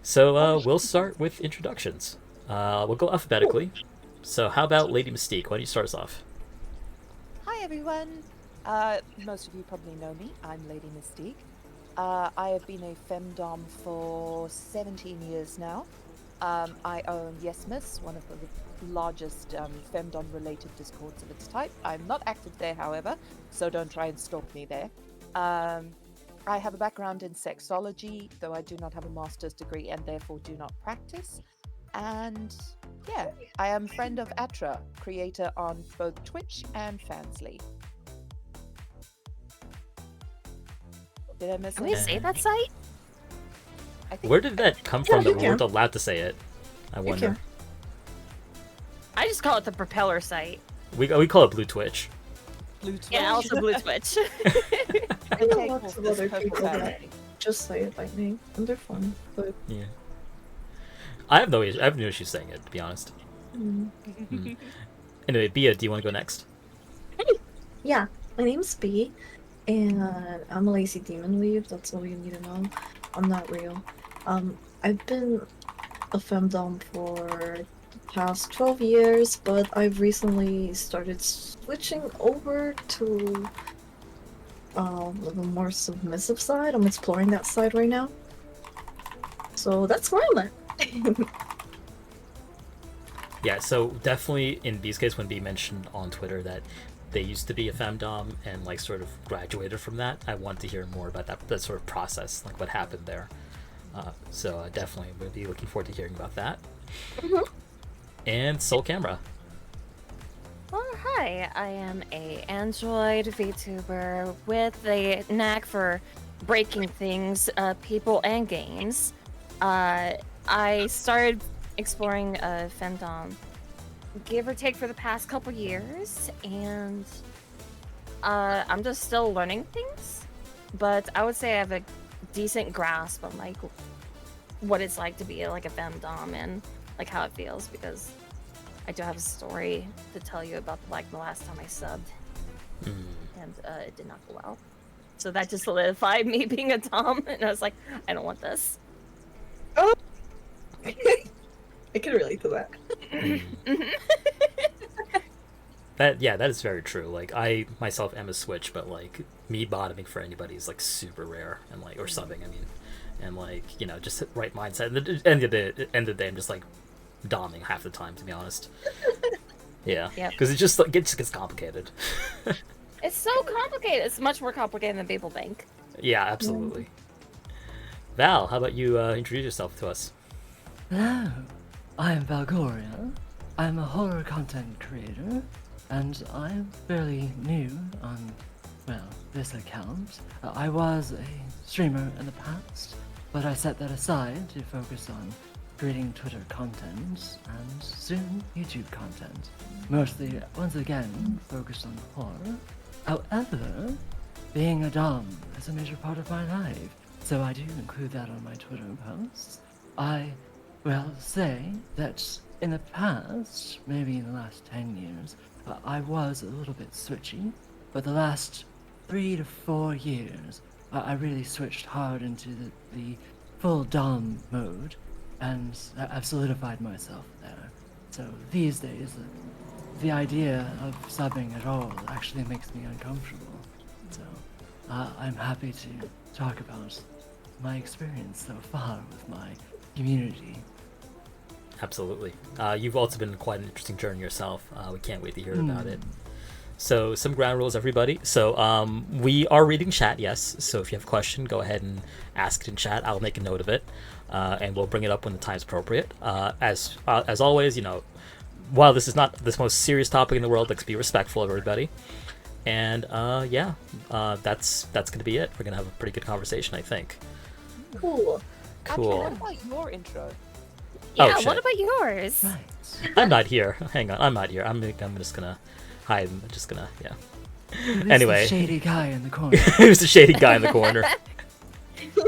So we'll start with introductions. We'll go alphabetically. So how about Lady Mystique? Why don't you start us off? Hi, everyone. Most of you probably know me. I'm Lady Mystique. I have been a femdom for 17 years now. I own Yes Miss, one of the largest femdom-related discords of its type. I'm not active there, however, so don't try and stalk me there. Um, I have a background in sexology, though I do not have a master's degree and therefore do not practice. And yeah, I am friend of Atra, creator on both Twitch and Fansly. Did I miss Can we anything? say that site? I think Where did that come Yeah, from that you we weren't can. allowed to say it? I You wonder. can. I just call it the propeller site. We call it Blue Twitch. Blue Twitch. Yeah, also Blue Twitch. I I know take lots off of this other purple people that fancy. just say it by name, and they're fun. But Yeah. I have no issue saying it, to be honest. Anyway, Bia, do you want to go next? yeah, my name's B, and I'm a lazy demon weave. That's all you need to know. I'm not real. I've been a femdom for the past 12 years, but I've recently started switching over to the more submissive side. I'm exploring that side right now. So that's where I'm at. Yeah, so definitely in B's case, when B mentioned on Twitter that they used to be a femdom and like sort of graduated from that, I want to hear more about that sort of process, like what happened there. So definitely we'll be looking forward to hearing about that. Mhm. And Soul Camera. Well, hi. I am a Android VTuber with a knack for breaking things, people, and games. I started exploring femdom, give or take, for the past couple years, and I'm just still learning things. But I would say I have a decent grasp on like what it's like to be like a femdom and like how it feels, because I do have a story to tell you about like the last time I subbed, and it did not go well. So that just solidified me being a dom, and I was like, I don't want this. Oh, I can relate to that. That is very true. Like I myself am a switch, but like me bottoming for anybody is like super rare, and like or subbing. I mean, and like just right mindset. And the end of the day, I'm just like doming half the time, to be honest. Yeah, Yep. because it just like gets complicated. It's so complicated. It's much more complicated than people think. Yeah, absolutely. Val, how about you introduce yourself to us? Hello, I'm Valgoria. I'm a horror content creator, and I'm fairly new on, well, this account. I was a streamer in the past, but I set that aside to focus on creating Twitter content and soon YouTube content. Mostly, once again, focused on horror. However, being a dom is a major part of my life, so I do include that on my Twitter posts. I will say that in the past, maybe in the last 10 years, I was a little bit switchy, but the last 3 to 4 years, I really switched hard into the full dom mode, and I've solidified myself there. So these days, the idea of subbing at all actually makes me uncomfortable. So I'm happy to talk about my experience so far with my community. Absolutely. You've also been quite an interesting journey yourself. We can't wait to hear about it. So some ground rules, everybody. So we are reading chat, yes. So if you have a question, go ahead and ask it in chat. I'll make a note of it, and we'll bring it up when the time's appropriate. As always, while this is not the most serious topic in the world, let's be respectful of everybody. And that's going to be it. We're going to have a pretty good conversation, I think. Cool. Actually, Cool. what about your intro? Yeah, shit. what about yours? Right. I'm not here. Hang on, I'm not here. I'm just gonna hide. I'm just gonna Who's Anyway. the shady guy in the corner? Who's the shady guy in the corner?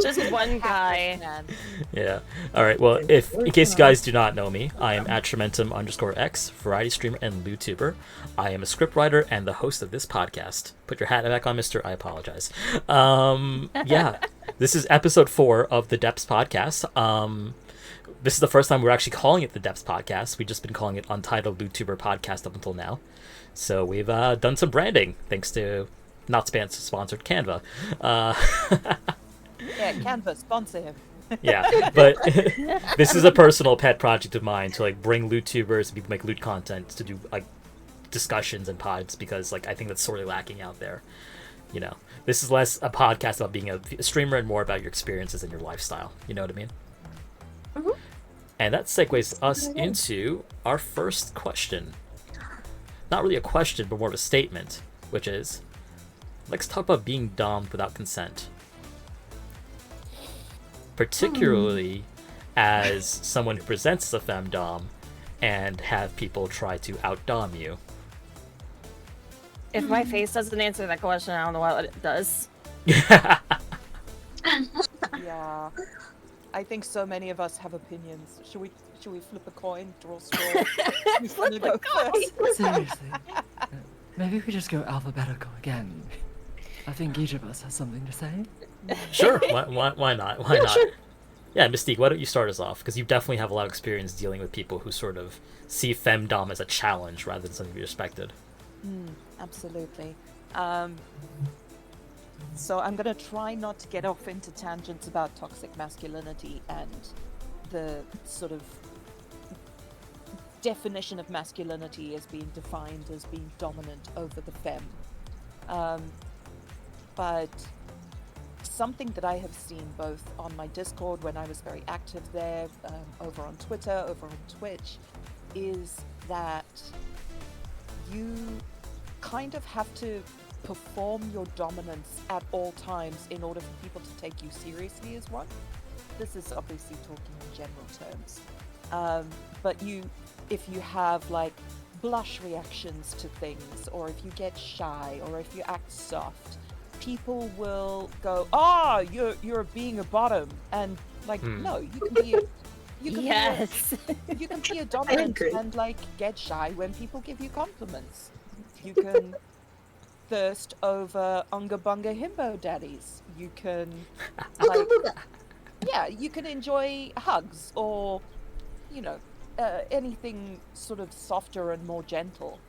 Just one guy. Man. Yeah. All right. Well, if in case you guys do not know me, I am @Trementum_X, variety streamer and YouTuber. I am a scriptwriter and the host of this podcast. Put your hat back on, Mister. I apologize. Yeah. This is episode 4 of the Depths podcast. this is the first time we're actually calling it the Depths Podcast. We've just been calling it Untitled VTuber Podcast up until now. So we've done some branding thanks to not sponsored Canva. Yeah, Canva, sponsor him. Yeah, but this is a personal pet project of mine to like bring loot tubers and people make loot content to do like discussions and pods, because like I think that's sorely lacking out there. You know, this is less a podcast about being a streamer and more about your experiences and your lifestyle. You know what I mean? Mhm. And that segues us into our first question. Not really a question, but more of a statement, which is, let's talk about being domed without consent. Particularly as someone who presents as a femdom and have people try to out-dom you. If my face doesn't answer that question, I don't know what it does. Yeah. I think so many of us have opinions. Should we flip a coin, draw straw? Who's gonna go first? Seriously. Maybe we just go alphabetical again. I think each of us has something to say. Sure, why not? Why not? Sure. Yeah, Mystique, why don't you start us off? Because you definitely have a lot of experience dealing with people who sort of see femdom as a challenge rather than something to be respected. Absolutely. So I'm going to try not to get off into tangents about toxic masculinity and the sort of definition of masculinity as being defined as being dominant over the femme. But something that I have seen both on my Discord when I was very active there, over on Twitter, over on Twitch, is that you kind of have to perform your dominance at all times in order for people to take you seriously as one. This is obviously talking in general terms. But if you have like blush reactions to things, or if you get shy, or if you act soft, people will go, you're being a bottom, and like, no, you can be Yes. you can be a dominant agree. and like get shy when people give you compliments. You can thirst over unga bunga himbo daddies. You can like, yeah, you can enjoy hugs, or you know, anything sort of softer and more gentle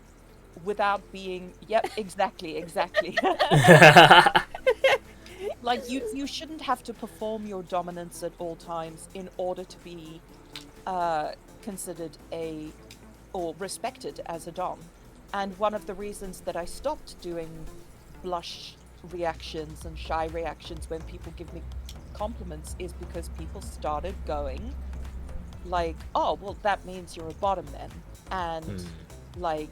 without being, yep, exactly. Like you shouldn't have to perform your dominance at all times in order to be considered or respected as a dom. And one of the reasons that I stopped doing blush reactions and shy reactions when people give me compliments is because people started going like, oh, well, that means you're a bottom then. And like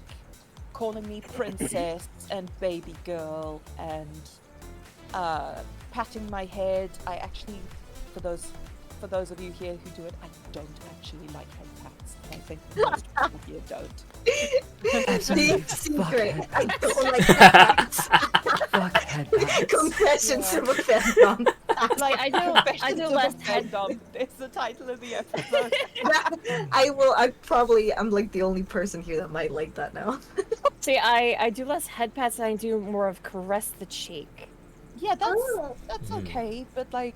calling me princess and baby girl and patting my head. I actually, for those of you here who do it, I don't actually like head pats. And I think most people here don't. Deep secret. head I don't like that. Fuck headpats. Confessions Yeah. of a fandom. Like I do Confessions of a less head. fandom. It's the title of the episode. I'm like the only person here that might like that now. See, I do less head pats and I do more of caress the cheek. Yeah, Oh. that's okay, but like,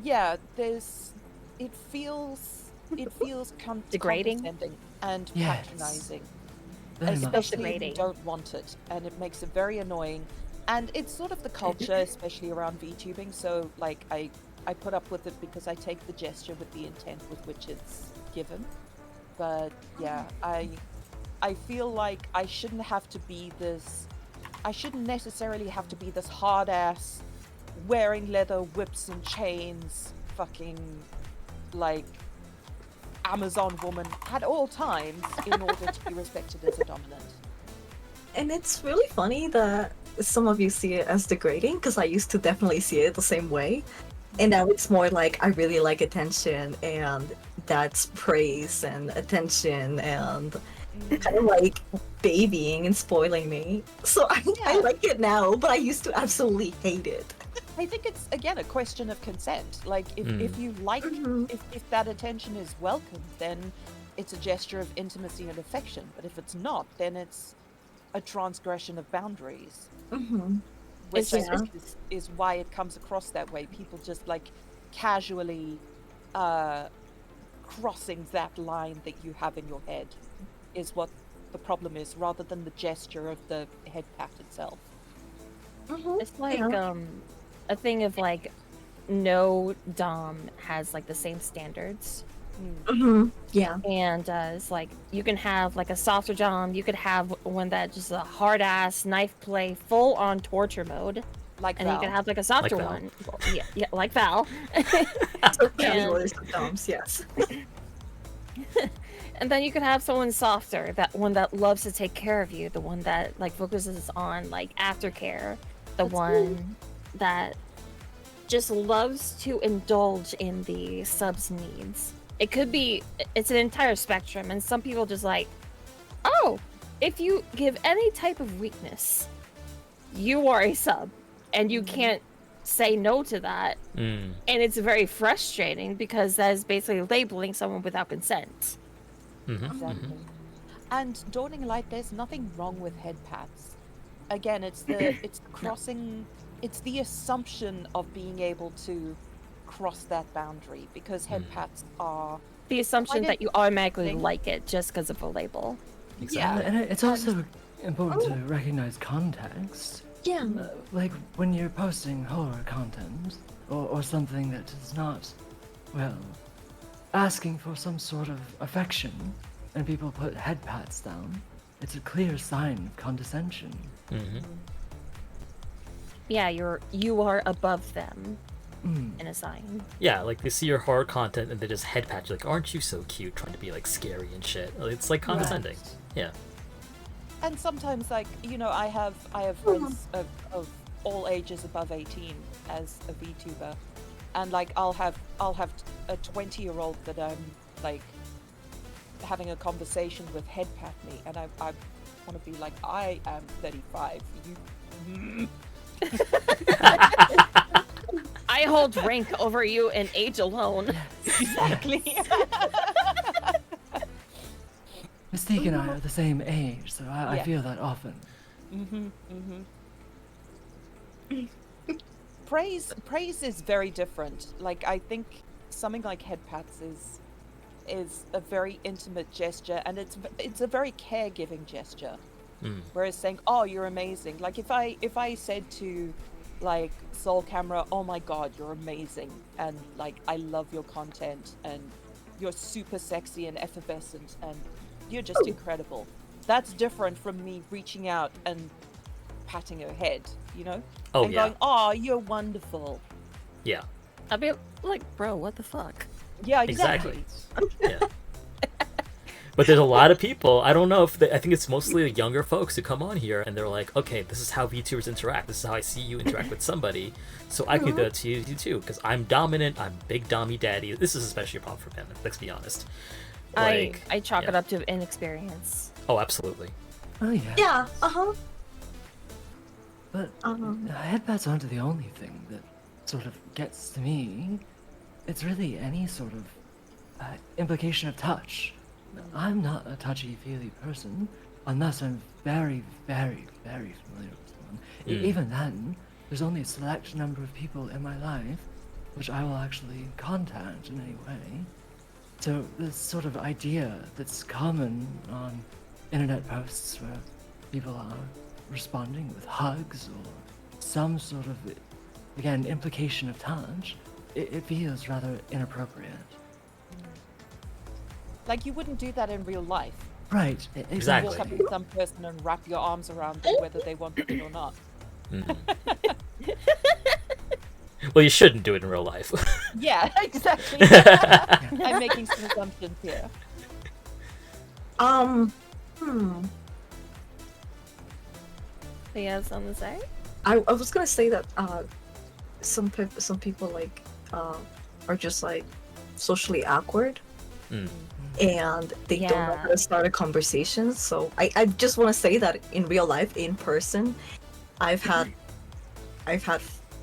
yeah, it feels Degrading? condescending and Yes. patronizing, Very much. especially if you Degrading. don't want it, and it makes it very annoying. And it's sort of the culture, especially around VTubing. So like, I put up with it because I take the gesture with the intent with which it's given. But yeah, I feel like I shouldn't necessarily have to be this hard ass, wearing leather whips and chains, fucking like Amazon woman at all times in order to be respected as a dominant. And it's really funny that some of you see it as degrading, because I used to definitely see it the same way. And now it's more like I really like attention, and that's praise and attention and kind of like babying and spoiling me. So I Yeah. like it now, but I used to absolutely hate it. I think it's again a question of consent. Like if you like Mhm. if that attention is welcome, then it's a gesture of intimacy and affection. But if it's not, then it's a transgression of boundaries. Mm-hmm. Which It's I just- think is why it comes across that way. People just like casually crossing that line that you have in your head is what the problem is, rather than the gesture of the head pat itself. It's like Yeah. a thing of like no dom has like the same standards. Yeah. And it's like you can have like a softer dom, you could have one that just a hard ass knife play full on torture mode, Like and you Val. can have like a softer Val. one. Well, yeah, like Val. So And- categories of doms, yes. And then you could have someone softer, that one that loves to take care of you, the one that like focuses on like aftercare, the That's one that just loves to indulge in the sub's needs. It could be, it's an entire spectrum, and some people just like, oh, if you give any type of weakness, you are a sub, and you can't say no to that. Mm. And it's very frustrating because that is basically labeling someone without consent. Mm-hmm. Exactly. And Dawning Light, there's nothing wrong with head pats. Again, it's the crossing, it's the assumption of being able to cross that boundary, because head pats are The assumption Quite that you automatically interesting. like it just because of a label. Exactly. And it's also important to recognize context. Yeah. Like when you're posting horror content or something that is not, well, asking for some sort of affection, and people put head pats down, it's a clear sign of condescension. Mm-hmm. Yeah, you are above them Mm. in a sign. Yeah, like they see your horror content and they just head pat you like, aren't you so cute, trying to be like scary and shit. It's like condescending. Yeah. And sometimes, like, you know, I have friends of all ages above 18 as a VTuber, and like I'll have a 20-year-old that I'm like having a conversation with head pat me, and I want to be like, I am 35. You. I hold rank over you in age alone. Exactly. Mystique and I are the same age, so I Yeah. feel that often. Praise is very different. Like, I think something like head pats is a very intimate gesture, and it's a very caregiving gesture. Mm. Whereas saying, "Oh, you're amazing," like if I said to like Soul Camera, "Oh my God, you're amazing," and like I love your content, and you're super sexy and effervescent, and you're just incredible. That's different from me reaching out and patting her head, you know, Oh, and yeah. going, "Oh, you're wonderful." Yeah. I'd be like, bro, what the fuck? Yeah, exactly. Yeah. But there's a lot of people, I don't know if I think it's mostly the younger folks who come on here and they're like, okay, this is how VTubers interact. This is how I see you interact with somebody. So I can do that to you too, because I'm dominant. I'm big dommy daddy. This is especially a problem for men. Let's be honest. Like, I chalk yeah. it up to inexperience. Oh, absolutely. Oh yeah. Yeah. But head pats aren't the only thing that sort of gets to me. It's really any sort of implication of touch. I'm not a touchy-feely person unless I'm very, very, very familiar with someone. Even then, there's only a select number of people in my life which I will actually contact in any way. So this sort of idea that's common on internet posts where people are responding with hugs or some sort of, again, implication of touch, it feels rather inappropriate. Like, you wouldn't do that in real life. Right, Exactly. Walk up to some person and wrap your arms around them, whether they wanted it or not. Well, you shouldn't do it in real life. Yeah, exactly. I'm making some assumptions here. So you have something to say? I was gonna say that some people like are just like socially awkward and they don't know how to start a conversation. So I just want to say that in real life, in person, I've had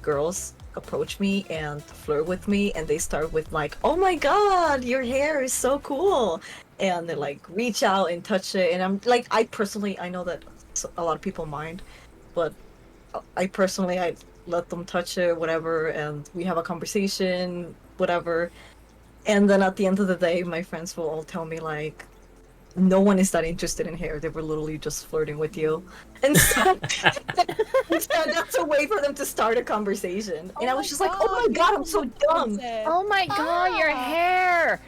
girls approach me and flirt with me, and they start with like, "Oh my God, your hair is so cool," and they like reach out and touch it, and I'm like, I know that a lot of people mind, but I let them touch it, whatever, and we have a conversation, whatever. And then at the end of the day, my friends will all tell me like, no one is that interested in hair. They were literally just flirting with you. And so, that's a way for them to start a conversation. And I was just like, oh my god, I'm so dumb. Oh my god, your Ah. hair!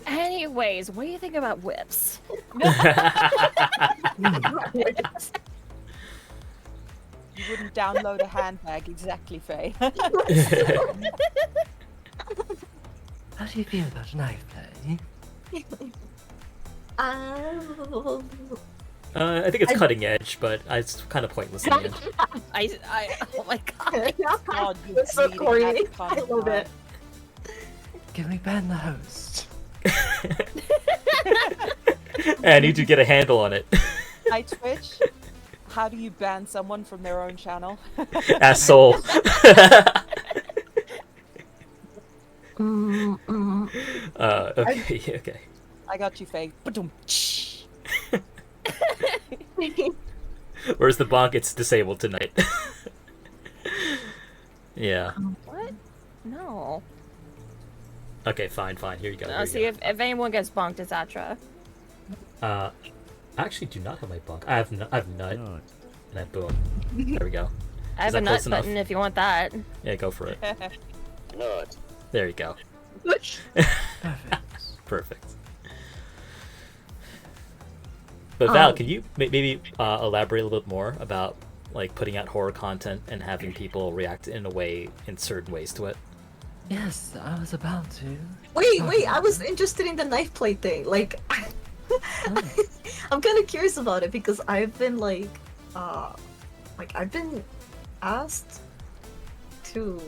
Anyways, what do you think about whips? You wouldn't download a handbag, exactly, Faye. How do you feel about knife play? I think it's cutting edge, but it's kind of pointless in the end. Oh my god. God, you're It's so bleeding corny. that kind I of love guy. it. Can we ban the host? I need to get a handle on it. Hi, Twitch. How do you ban someone from their own channel? Asshole. Okay, okay. I got you, Faye. Ba-dum. Where's the bonk? It's disabled tonight. Yeah. What? No. Okay, fine. Here you go. here you See, if anyone gets bonked, it's Atra. go. I actually do not have my bonk. I have nut. And then boom. There we go. I have that a nut close enough? button if you want that. Yeah, go for it. Nut. There you go. Perfect. Perfect. But Val, can you maybe elaborate a little bit more about like putting out horror content and having people react in certain ways to it? Yes, I was about to. Wait, I was interested in the knife play thing. Like, I'm kind of curious about it because I've been I've been asked to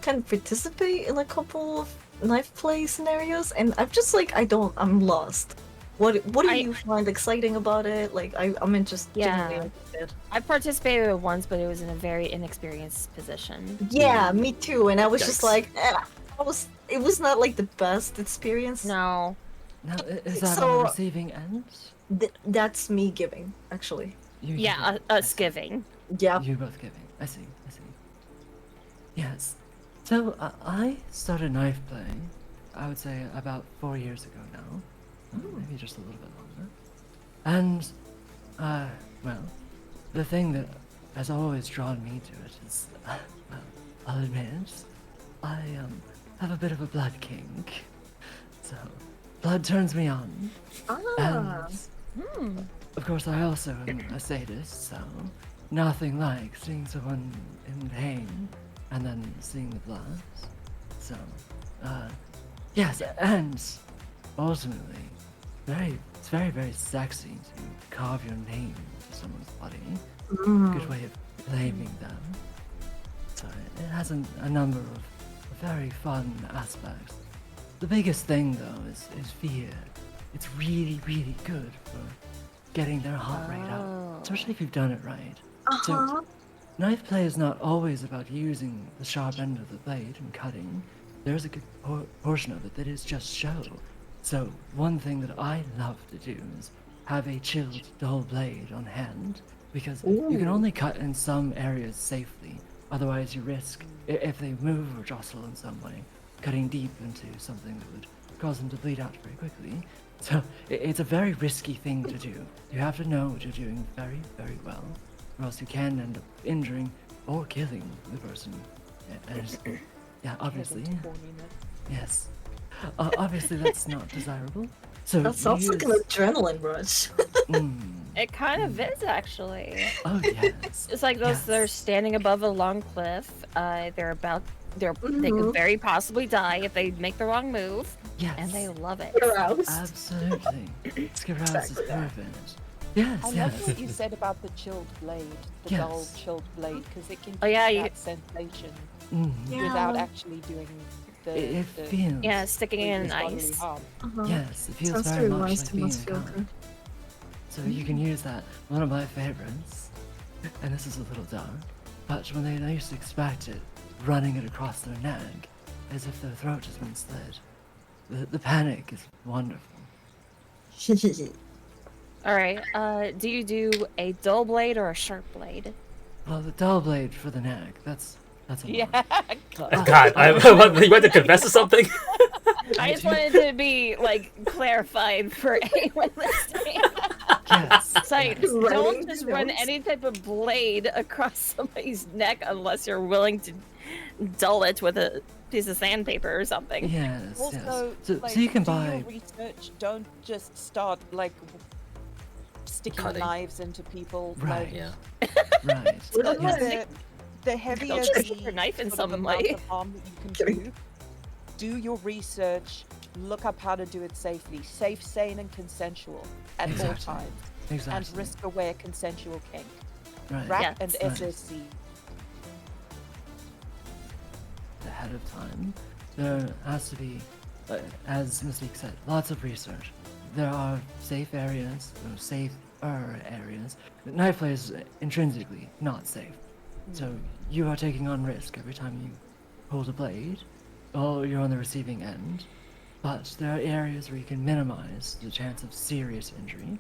kind of participate in a couple of knife play scenarios, and I'm just like, I'm lost. What do you find exciting about it? Like, I'm interested. Yeah. Genuinely interested. I participated once, but it was in a very inexperienced position. Yeah, me too. And I was just Yikes. like, it was not like the best experience. No. Now, is that on So- the receiving end? That's me giving, actually. You Yeah, giving? us giving. Yeah. You both giving. I see. Yes. So, I started knife playing, I would say about 4 years ago now. Maybe just a little bit longer. And, well, the thing that has always drawn me to it is, well, I'll admit, I, have a bit of a blood kink. So, blood turns me on. Ah. And, of course, I also am a sadist, so nothing like seeing someone in pain and then seeing the blood. So, yes, and ultimately, it's very, very sexy to carve your name into someone's body. Good way of blaming them. So it has a number of very fun aspects. The biggest thing, though, is fear. It's really, really good for getting their heart rate up, especially if you've done it right. So, knife play is not always about using the sharp end of the blade and cutting. There's a good portion of it that is just show. So, one thing that I love to do is have a chilled dull blade on hand, because you can only cut in some areas safely. Otherwise, you risk, if they move or jostle in some way, cutting deep into something that would cause them to bleed out very quickly. So, it's a very risky thing to do. You have to know what you're doing very, very well, or else you can end up injuring or killing the person. And, yeah, obviously. Yes. Obviously, that's not desirable. So That sounds like an use- adrenaline rush. It kind of is, actually. Oh yes. It's like those they're Yes. standing above a long cliff. They could very possibly die if they make the wrong move, Yes. and they love it. Aroused. Absolutely. Skirouse Exactly is that. perfect. Yes. I yes. love what you said about the chilled blade, the Yes. dull chilled blade, because it can give Oh, yeah, you you- that sensation Mm. without actually doing It the feels. Yeah, sticking it in previous bodily ice. harm. Yes, it feels Sounds very too much nice like to being must in feel color. good. So you can use that. One of my favorites, and this is a little dark, but when they least expect it, running it across their neck, as if their throat has been slit. The panic is wonderful. All right. Do you do a dull blade or a sharp blade? Well, the dull blade for the neck. That's a Yeah. lot. God, you want to confess to something? I just wanted to be like clarified for anyone listening. Yes. It's like, yes. Running don't just the run nose. any type of blade across somebody's neck unless you're willing to dull it with a piece of sandpaper or something. Yes, Also, yes. So, like, so you can do buy. your research. Don't just start like sticking Cutting. knives into people. Right. Yeah. Right. Wouldn't Like, it- the heavier Don't just the stick your knife in sort of some amount way. of harm that you can do your research. Look up how to do it safely, safe, sane, and consensual at Exactly. all times, Exactly. and risk-aware consensual kink. Right. RAP Yeah. and Right. SSC. Ahead of time, there has to be, as Mystique said, lots of research. There are safe areas, or safer areas. Knife play is intrinsically not safe. So you are taking on risk every time you hold a blade, or you're on the receiving end. But there are areas where you can minimize the chance of serious injury.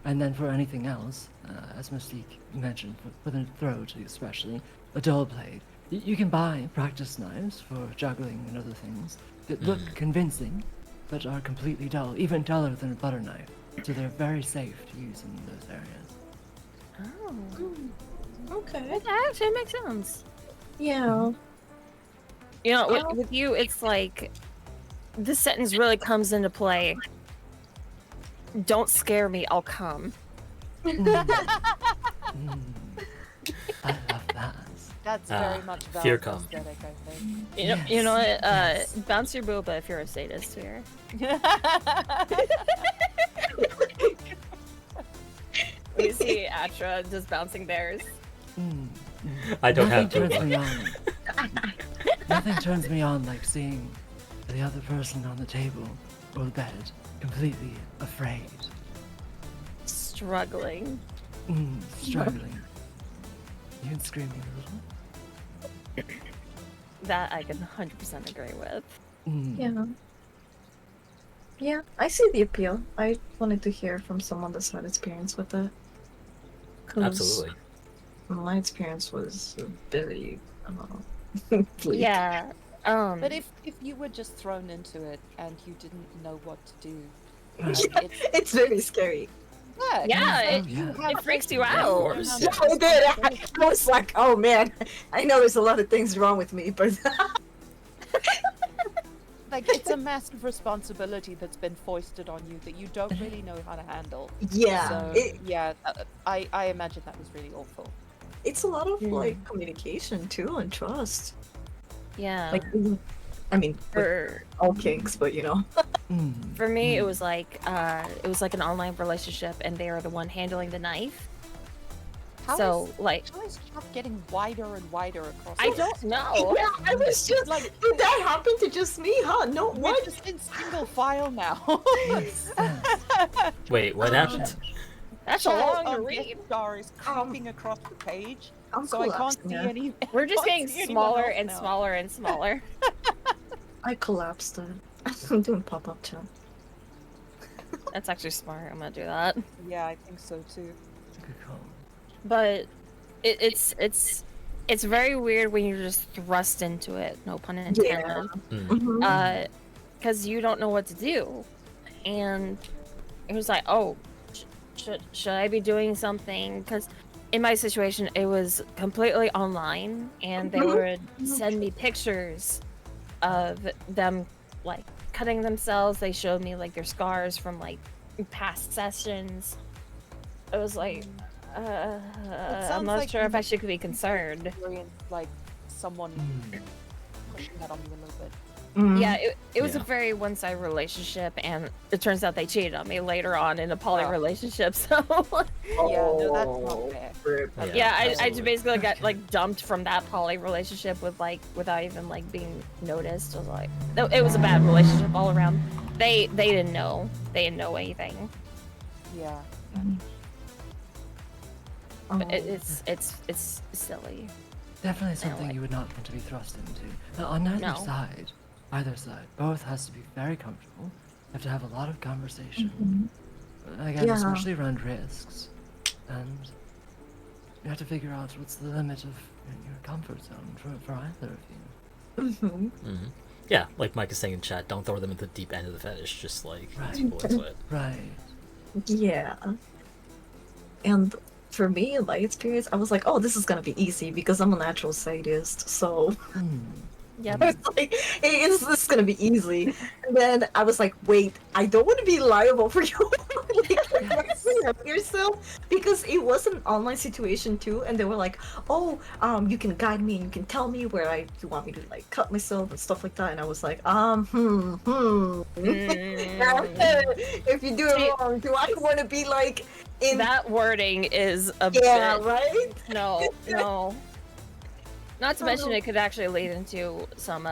And then for anything else, as Mystique mentioned, for the throat especially, a dull blade. You can buy practice knives for juggling and other things that look convincing, but are completely dull, even duller than a butter knife. So they're very safe to use in those areas. Oh, Okay. that actually makes sense. Yeah. You know, with you, it's like this sentence really comes into play. Don't scare me, I'll come. I love that. That's Ah, very much fear valid come. aesthetic, I think. You know what? Yes. Bounce your booba if you're a sadist here. We see Atra just bouncing bears. I don't have Nothing to. turns me on. Nothing turns me on like seeing the other person on the table or the bed completely afraid, Struggling. struggling. Even screaming a little. That I can 100% agree with. Yeah. Yeah, I see the appeal. I wanted to hear from someone that's had experience with it. 'Cause Absolutely. My experience was very bleak. Yeah. But if you were just thrown into it and you didn't know what to do, Right. like, it's It's very scary. Yeah, Oh, it, yeah. it freaks you Yeah, of out. course. Yeah, I did. I was like, oh man, I know there's a lot of things wrong with me, but like it's a massive responsibility that's been foisted on you that you don't really know how to handle. yeah, So it, yeah, I imagine that was really awful. it's a lot of like communication too and trust. Yeah. Like, I mean, with For all kinks, but you know. for me, it was like an online relationship, and they were the one handling the knife. How So is, like, how is Chuck getting wider and wider across? I the- don't know. Yeah, I was just Like- like, did that happen to just me? Huh? No, We're what? just in single file now. Yes, yes. Wait, what happened? That's a Charles long to on read. Star is creeping across the page, I'm so I can't collapsing, see yeah. any. We're just can't getting see anyone smaller else and now. smaller and smaller. I collapsed it. I'm doing pop-up chat. That's actually smart. I'm gonna do that. Yeah, I think so too. It's a good call. But it's very weird when you're just thrust into it. No pun intended. Mhm. Because you don't know what to do, and it was like, oh, should I be doing something? Because in my situation, it was completely online, and they would send me pictures of them like cutting themselves. They showed me like their scars from like past sessions. It was like, I'm sounds not like sure you if I might should be concerned. Experience, like someone pushing that on you a little bit. Mhm. Yeah, it was a Yeah. very one-sided relationship, and it turns out they cheated on me later on in a poly Oh. relationship. So Yeah, no, that's not fair. Rip. yeah, I absolutely. basically got like dumped from that poly relationship with like without even like being noticed. I was like, no, it was a bad relationship all around. They didn't know. They didn't know anything. Yeah. But Oh. it's silly. Definitely something like- you would not want to be thrust into. Now, on either No. side, both has to be very comfortable. You have to have a lot of conversation. Again, Yeah. especially around risks. And you have to figure out what's the limit of your comfort zone for either of you. Mhm. Yeah, like Mike is saying in chat, don't throw them into the deep end of the fetish. Just like Right. explore into it. Right. Yeah. And for me, in my experience, I was like, oh, this is gonna be easy because I'm a natural sadist. So Yep. I was like, hey, this is gonna be easy. And then I was like, wait, I don't want to be liable for you. Like, yourself, because it was an online situation too, and they were like, oh, you can guide me and you can tell me where you want me to like cut myself and stuff like that. And I was like, if you do it wrong, do I want to be like in That wording is a yeah, bit. right? No. Not to mention, it could actually lead into some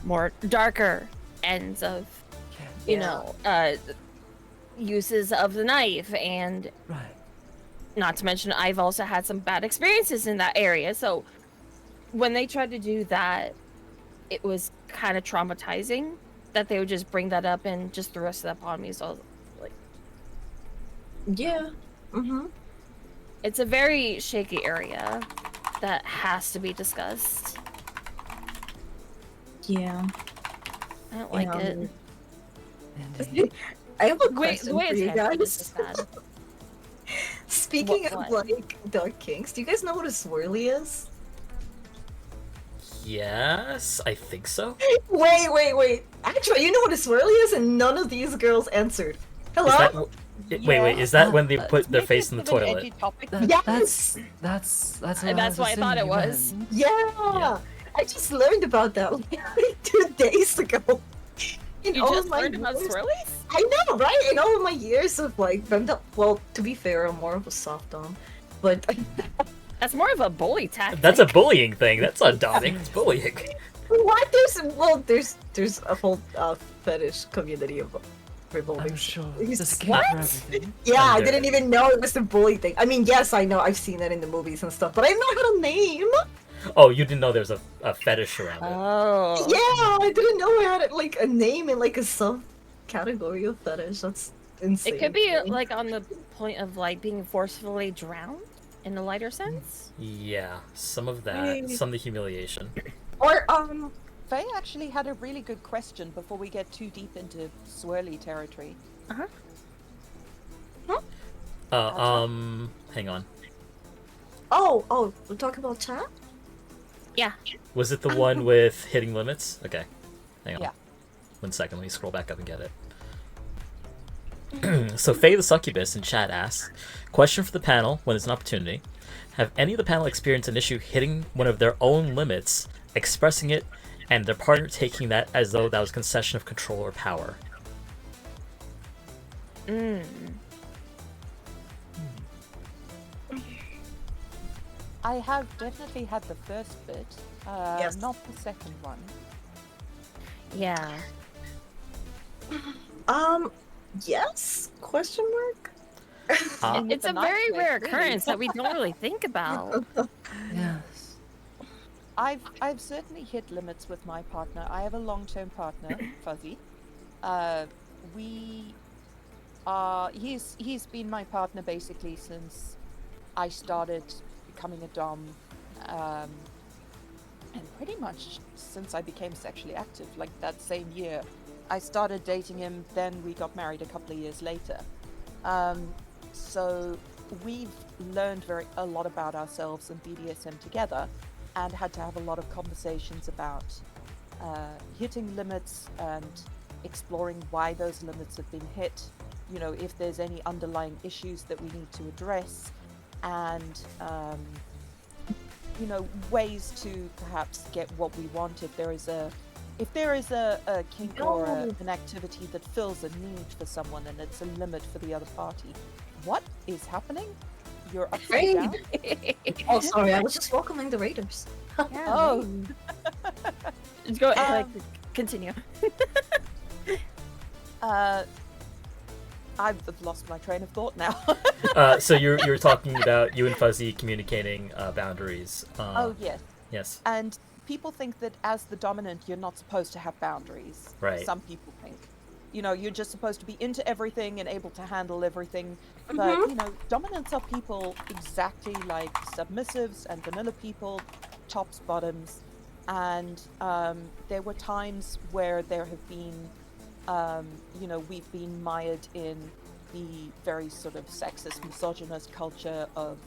more darker ends of, you know, uses of the knife, and Right. not to mention, I've also had some bad experiences in that area. So when they tried to do that, it was kind of traumatizing that they would just bring that up and just throw us upon me. So I was like, Yeah. Mm-hmm. it's a very shaky area that has to be discussed. Yeah. I don't like it. Indeed. I have a The question way for it's you handled is guys. just bad. Speaking What? of like dark kinks, do you guys know what a swirly is? Yes, I think so. Wait. Actually, you know what a swirly is, and none of these girls answered. Hello? Is that wait? Is that when they put their face in the Bit of an toilet? edgy topic. Yes! That's what And that's I was why I thought assuming it you was. meant. Yeah! I just learned about that like 2 days ago. In You all just of my learned about years- swirlies? I know, right? In all of my years of like femdom, well, to be fair, I'm more of a soft dom, but That's more of a bully tactic. That's a bullying thing. That's not doming. It's bullying. what? There's a whole fetish community of revolving. I'm sure. It's- There's a kink for everything. Yeah, I And, didn't even know it was the bully thing. I mean, yes, I know, I've seen that in the movies and stuff, but I know how to name. Oh, you didn't know there was a fetish around it. Oh. Yeah, I didn't know I had like a name and like a subcategory of fetish. That's insane. It could be to me. like on the point of like being forcefully drowned in a lighter sense. Yeah, some of that, Hey. some of the humiliation. Or Faye actually had a really good question before we get too deep into swirly territory. Hang on. oh, we're talking about chat. Yeah. Was it the one with hitting limits? Okay, hang on. Yeah. 1 second, let me scroll back up and get it. So Faye the Succubus in chat asks, question for the panel when it's an opportunity. Have any of the panel experienced an issue hitting one of their own limits, expressing it, and their partner taking that as though that was concession of control or power? I have definitely had the first bit, Yes. not the second one. Yeah. Yes? Question mark? In It's the a nice very way, rare really. occurrence that we don't really think about. Yes. I've certainly hit limits with my partner. I have a long-term partner, Fuzzy. He's been my partner basically since I started becoming a dom, and pretty much since I became sexually active, like that same year. I started dating him, then we got married a couple of years later. So we've learned a lot about ourselves and BDSM together, and had to have a lot of conversations about hitting limits and exploring why those limits have been hit, you know, if there's any underlying issues that we need to address, and you know, ways to perhaps get what we want if there is a kink or an activity that fills a need for someone and it's a limit for the other party. What is happening? You're upside down? Oh, sorry, I was just welcoming the raiders. Oh. Just go ahead, continue. I've lost my train of thought now. So you're talking about you and Fuzzy communicating boundaries. Oh, yes. Yes. And people think that as the dominant, you're not supposed to have boundaries. Right. Some people think. You know, you're just supposed to be into everything and able to handle everything. But, you know, dominants are people exactly like submissives and vanilla people, tops, bottoms. And there were times where there have been, we've been mired in the very sort of sexist, misogynist culture of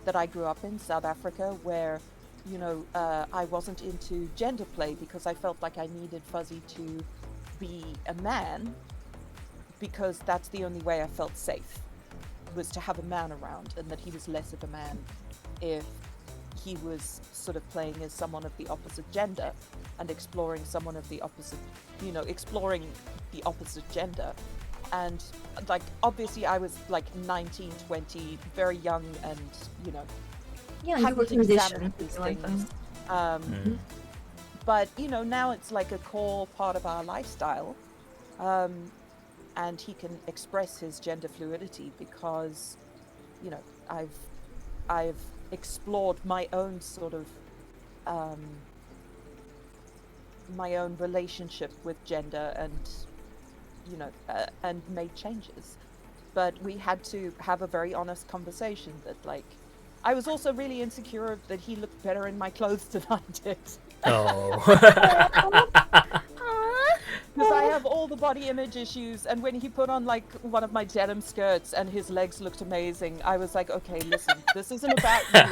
that I grew up in South Africa, where I wasn't into gender play because I felt like I needed Fuzzy to be a man, because that's the only way I felt safe, was to have a man around, and that he was less of a man if he was sort of playing as someone of the opposite gender and exploring someone of the opposite, exploring the opposite gender. And like, obviously I was like 19, 20, very young, and Yeah, you were hadn't examined conditioned these like things. that. But now it's like a core part of our lifestyle, and he can express his gender fluidity because I've explored my own sort of my own relationship with gender, and made changes. But we had to have a very honest conversation that, like, I was also really insecure that he looked better in my clothes than I did. Oh. Because I have all the body image issues, and when he put on like one of my denim skirts and his legs looked amazing, I was like, okay, listen, this isn't about you.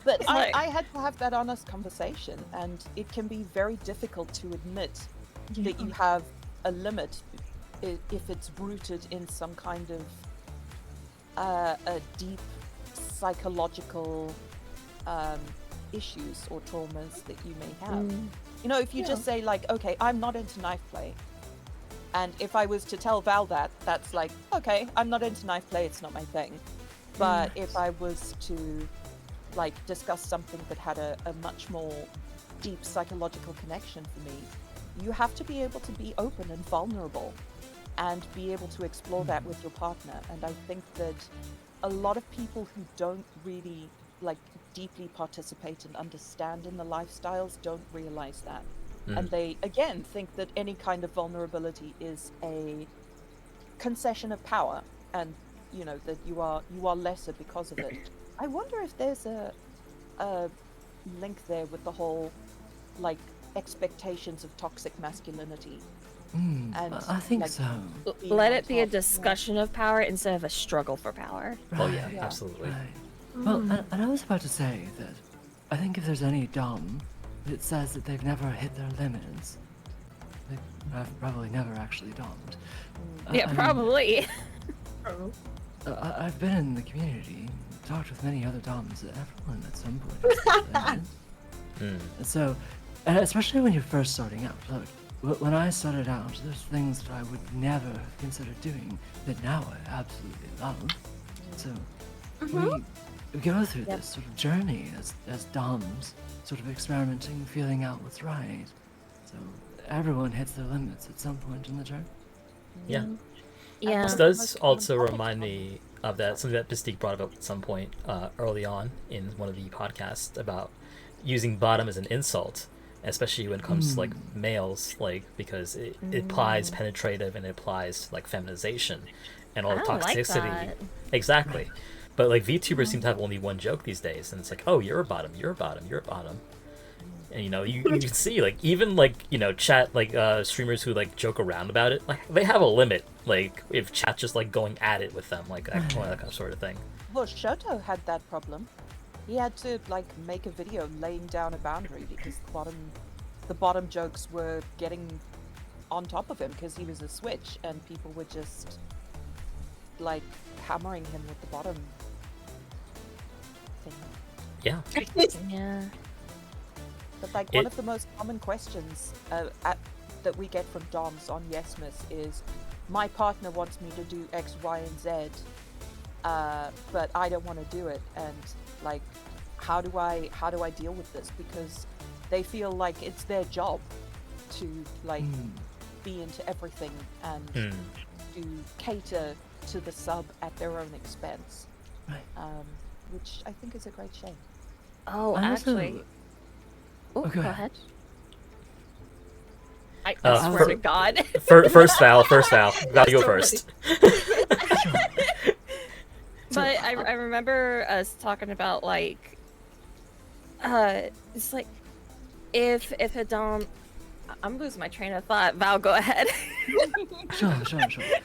But I had to have that honest conversation, and it can be very difficult to admit that you have a limit if it's rooted in some kind of a deep psychological issues or traumas that you may have. If you just say like, okay, I'm not into knife play, and if I was to tell Val that, that's like, okay, I'm not into knife play, it's not my thing. But if I was to like discuss something that had a much more deep psychological connection for me, you have to be able to be open and vulnerable and be able to explore that with your partner. And I think that a lot of people who don't really like deeply participate and understand in the lifestyles don't realize that. And they again think that any kind of vulnerability is a concession of power, and that you are lesser because of it. I wonder if there's a link there with the whole like expectations of toxic masculinity. And I think like, so. being Let on it be a top. discussion of power instead of a struggle for power. Oh yeah, Yeah. absolutely. Right. Well, and I was about to say that I think if there's any dom that says that they've never hit their limits, I've probably never actually dommed. Yeah, I mean, probably. I've been in the community, talked with many other doms, everyone at some point has hit their limits. So, and especially when you're first starting out, look, when I started out, there's things that I would never have considered doing that now I absolutely love. So, we go through this sort of journey as doms, sort of experimenting, feeling out what's right. So, everyone hits their limits at some point in the journey. Yeah. Yeah. This does also remind me of that, something that Mystique brought up at some point early on in one of the podcasts about using bottom as an insult, especially when it comes to like males, like because it implies penetrative and it applies like feminization and all the I don't like toxicity. that. Exactly. But like VTubers seem to have only one joke these days, and it's like, oh, you're a bottom, you're a bottom, you're a bottom. And you can see like even like chat like streamers who like joke around about it, like they have a limit, like if chat's just like going at it with them, like that kind of sort of thing. Well, Shoto had that problem. He had to like make a video laying down a boundary because the bottom jokes were getting on top of him because he was a switch, and people were just like hammering him with the bottom thing. Yeah. Yeah. But like one of the most common questions that we get from DOMs on Yesmas is, my partner wants me to do X, Y, and Z, but I don't want to do it, and like, how do I deal with this? Because they feel like it's their job to like be into everything and to cater to the sub at their own expense, which I think is a great shame. Oh, I also- actually. Oh, go go ahead. ahead. I Uh, swear fir- to God. First Val. Val, you go first. But I remember us talking about like it's like if a dom, I'm losing my train of thought. Val, go ahead. Sure.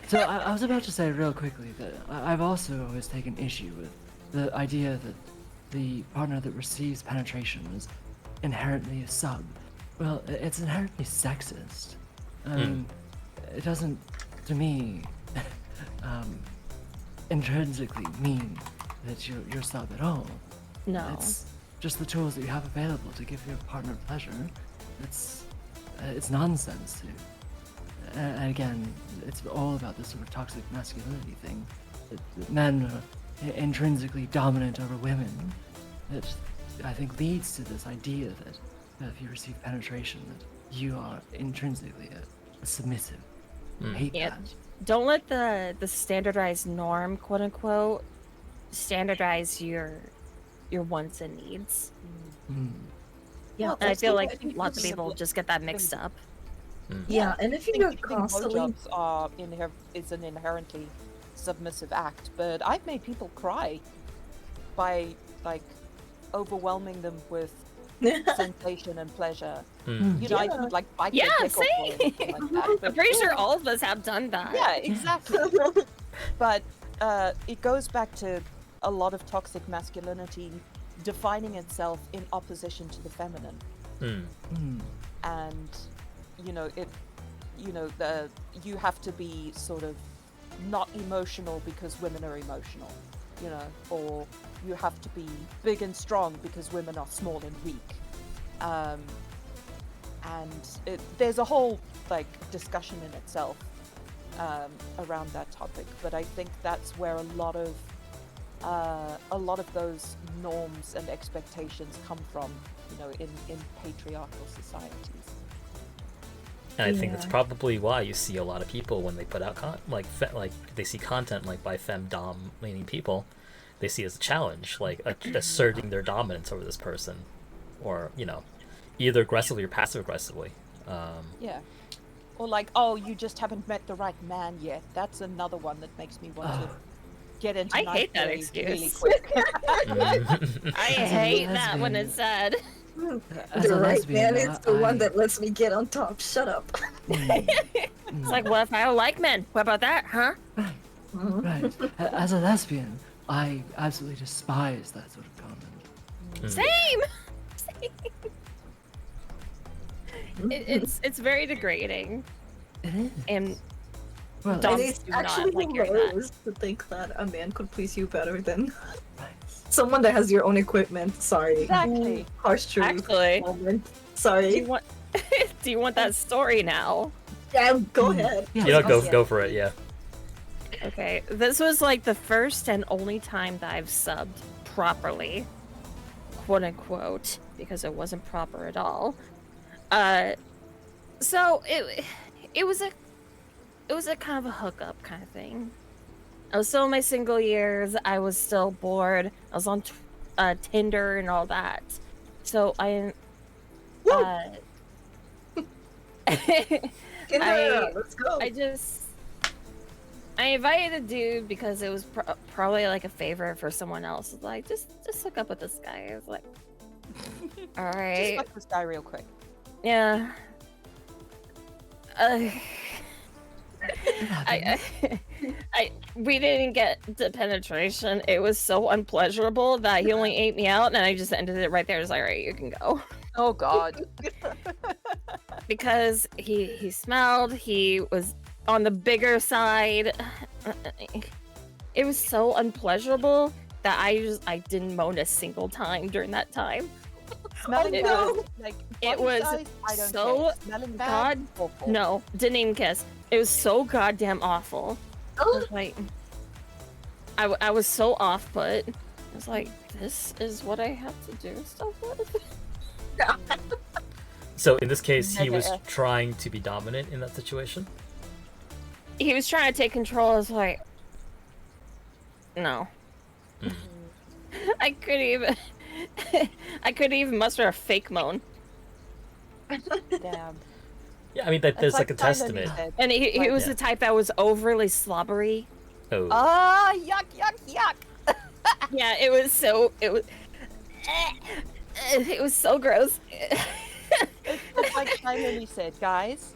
So I was about to say real quickly that I've also always taken issue with the idea that the partner that receives penetration is inherently a sub. Well, it's inherently sexist. It doesn't, to me, intrinsically mean that you're sub at all. No. It's just the tools that you have available to give your partner pleasure. It's nonsense too. And again, it's all about this sort of toxic masculinity thing. That men are intrinsically dominant over women. That I think leads to this idea that if you receive penetration, that you are intrinsically a submissive. I hate Yeah. that. Don't let the standardized norm, quote unquote, standardize your wants and needs. Yeah, And I feel also, like think lots of it's- people just get that mixed up. Yeah, and if I you're think giving constantly blowjobs are is an inherently submissive act, but I've made people cry by like overwhelming them with sensation and pleasure. You know, I didn't like bite their Yeah, dick off or anything like that. I'm but pretty sure yeah. all of us have done that. Yeah, exactly. But it goes back to a lot of toxic masculinity defining itself in opposition to the feminine. And you have to be sort of not emotional because women are emotional, or you have to be big and strong because women are small and weak. There's a whole discussion in itself around that topic, but I think that's where a lot of those norms and expectations come from, in patriarchal societies. And I think that's probably why you see a lot of people when they put out they see content by femdom leaning people, they see it as a challenge, asserting their dominance over this person, or either aggressively or passive aggressively. Yeah. Or oh, you just haven't met the right man yet. That's another one that makes me want to get into I night hate that play excuse. really quick. I hate that when it's said. As the a right lesbian, man is the one I- that lets me get on top. Shut up. It's like, what if I don't like men? What about that, huh? Right. As a lesbian, I absolutely despise that sort of comment. Same. It's very degrading, It is. and Well, Dom- And Dogs it's do not actually like hearing that. hilarious to think that a man could please you better than right. someone that has your own equipment. Sorry. Exactly. Harsh truth. Actually, Moment. do Sorry. you want do you want that story now? Yeah, go ahead. Yeah. Go for it. Yeah. Okay, this was the first and only time that I've subbed properly, quote unquote, because it wasn't proper at all. So it was a kind of a hookup kind of thing. I was still in my single years. I was still bored. I was on Tinder and all that. So I Get her. Let's go. I invited a dude because it was probably a favor for someone else. Just hook up with this guy. I was like, all Just right, fuck this guy real quick. yeah. We didn't get the penetration. It was so unpleasurable that he only ate me out, and I just ended it right there. It's like, all right, you can go. Oh God. Because he smelled, he was on the bigger side. It was so unpleasurable that I didn't moan a single time during that time. Smelling It bad, was- it body was size, I don't so care. Smelling bad, God awful. No, didn't even kiss. It was so goddamn awful. I was like, I was so off put. I was like, this is what I have to do stuff with. So in this case, he was Yeah. trying to be dominant in that situation. He was trying to take control. I was like, no. I couldn't even muster a fake moan. Damn. Yeah, I mean there's It's a Simon testament. said. And he was Yeah. the type that was overly slobbery. Oh. Yuck. Yeah, it was so. It was. It was so gross. It's like Shy Lily said, guys,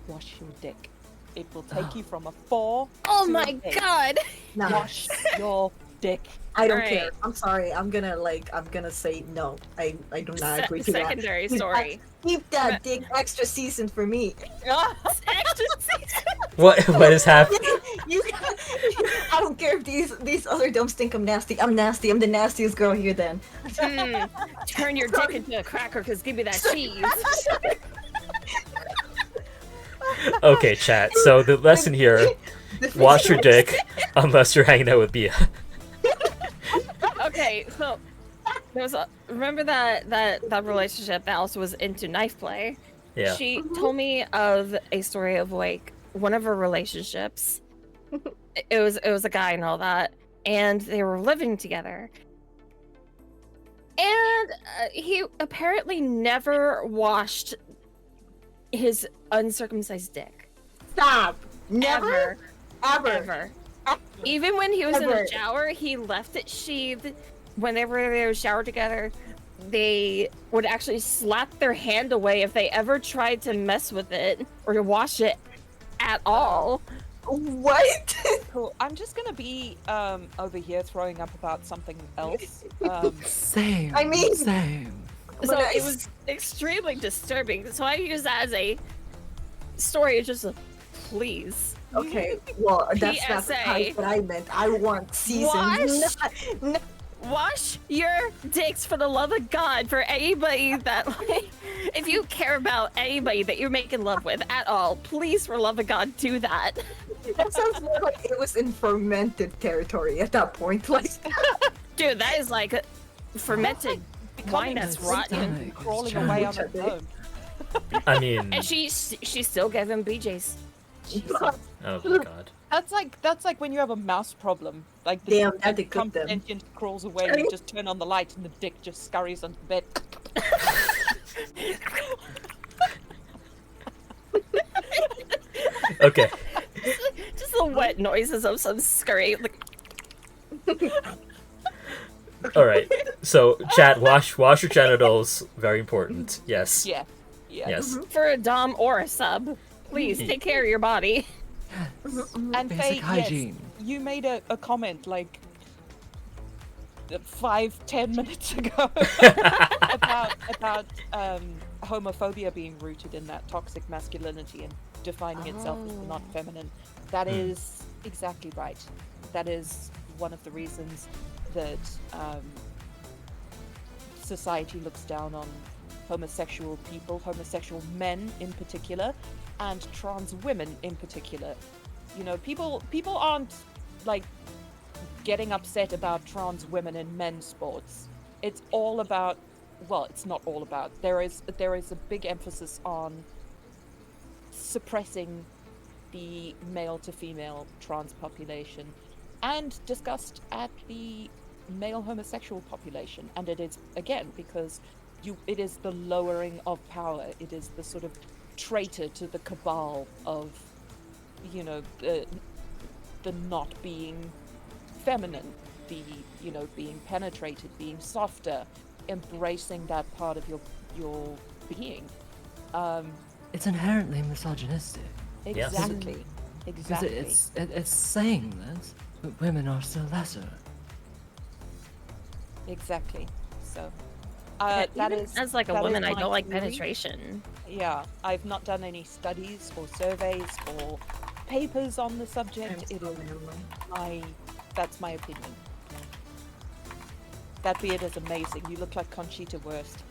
wash your dick. It will take you from a 4 Oh to my an 8. god! Wash your dick. I don't Alright. care. I'm sorry. I'm gonna say no. I do not agree to that. Secondary Keep story. Keep that dick extra season for me. Extra season. What is happening? You, I don't care if these other dumps think I'm nasty. I'm nasty. I'm the nastiest girl here then. Turn your dick into a cracker, cause give me that cheese. Okay, chat. So the lesson here: wash your dick unless you're hanging out with Bia. Okay, so there was remember that relationship that also was into knife play. Yeah. She told me of a story of like one of her relationships. It was a guy and all that, and they were living together. And he apparently never washed his uncircumcised dick. Stop. Never. Ever. Ever. Even when he was in Ever. the shower, he left it sheathed. Whenever they would shower together, they would actually slap their hand away if they ever tried to mess with it or to wash it at all. What? Cool. I'm just gonna be over here throwing up about something else. Same. I mean- same. So But it was extremely disturbing. So I use that as a story. It's just, please. Okay. Well, that's not the PSA. type that I meant. I want seasons. Wash. Wash your dicks for the love of God for anybody that, like, if you care about anybody that you're making love with at all, please, for love of God, do that. That sounds more like it was in fermented territory at that point. Like, Dude, that is like fermented wine Becoming that's It's rotten. stomach. and crawling It's away on challenge. its own. I mean, And she still gave him BJ's. oh my god. That's like when you have a mouse problem. Like the Damn, that they become cooked them. sentient, crawls away, and you just turn on the light, and the dick just scurries under the bed. Okay. Just the wet noises of some scurry. Like, All right. So, chat, wash your genitals. Very important. Yes. Yeah, yeah. Yes. for a dom or a sub, please take care of your body. And Basic Faye, hygiene. yes, you made a comment like 5-10 minutes ago about homophobia being rooted in that toxic masculinity and defining itself as the not feminine. That is exactly right. That is one of the reasons that society looks down on homosexual people, homosexual men in particular, and trans women in particular. You know, people aren't like getting upset about trans women in men's sports. It's all about, well, it's not all about. There is a big emphasis on suppressing the male to female trans population and discussed at the male homosexual population. And it is, again, because it is the lowering of power. It is the sort of traitor to the cabal of, you know, the not being feminine, the, you know, being penetrated, being softer, embracing that part of your being. It's inherently misogynistic. Yes. Exactly. Because Exactly. it's saying that women are still lesser. Exactly. So, Yeah, that even is as like a that is woman, I my don't like theory. penetration. Yeah, I've not done any studies or surveys or papers on the subject. It is that's my opinion. That beard is amazing. You look like Conchita Wurst.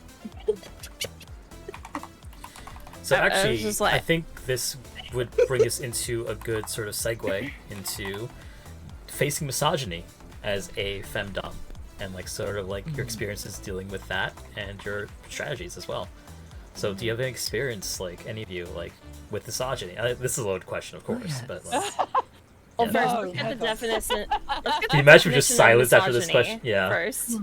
So I was actually, just like- I think this would bring us into a good sort of segue into facing misogyny as a femdom, and like sort of like your experiences dealing with that and your strategies as well. So, do you have any experience, like any of you, like with misogyny? This is a loaded question, of course, yes. but like, Well, Yeah. first, No, let's get the never. definition. Can you imagine just silence after this question? Yeah. First.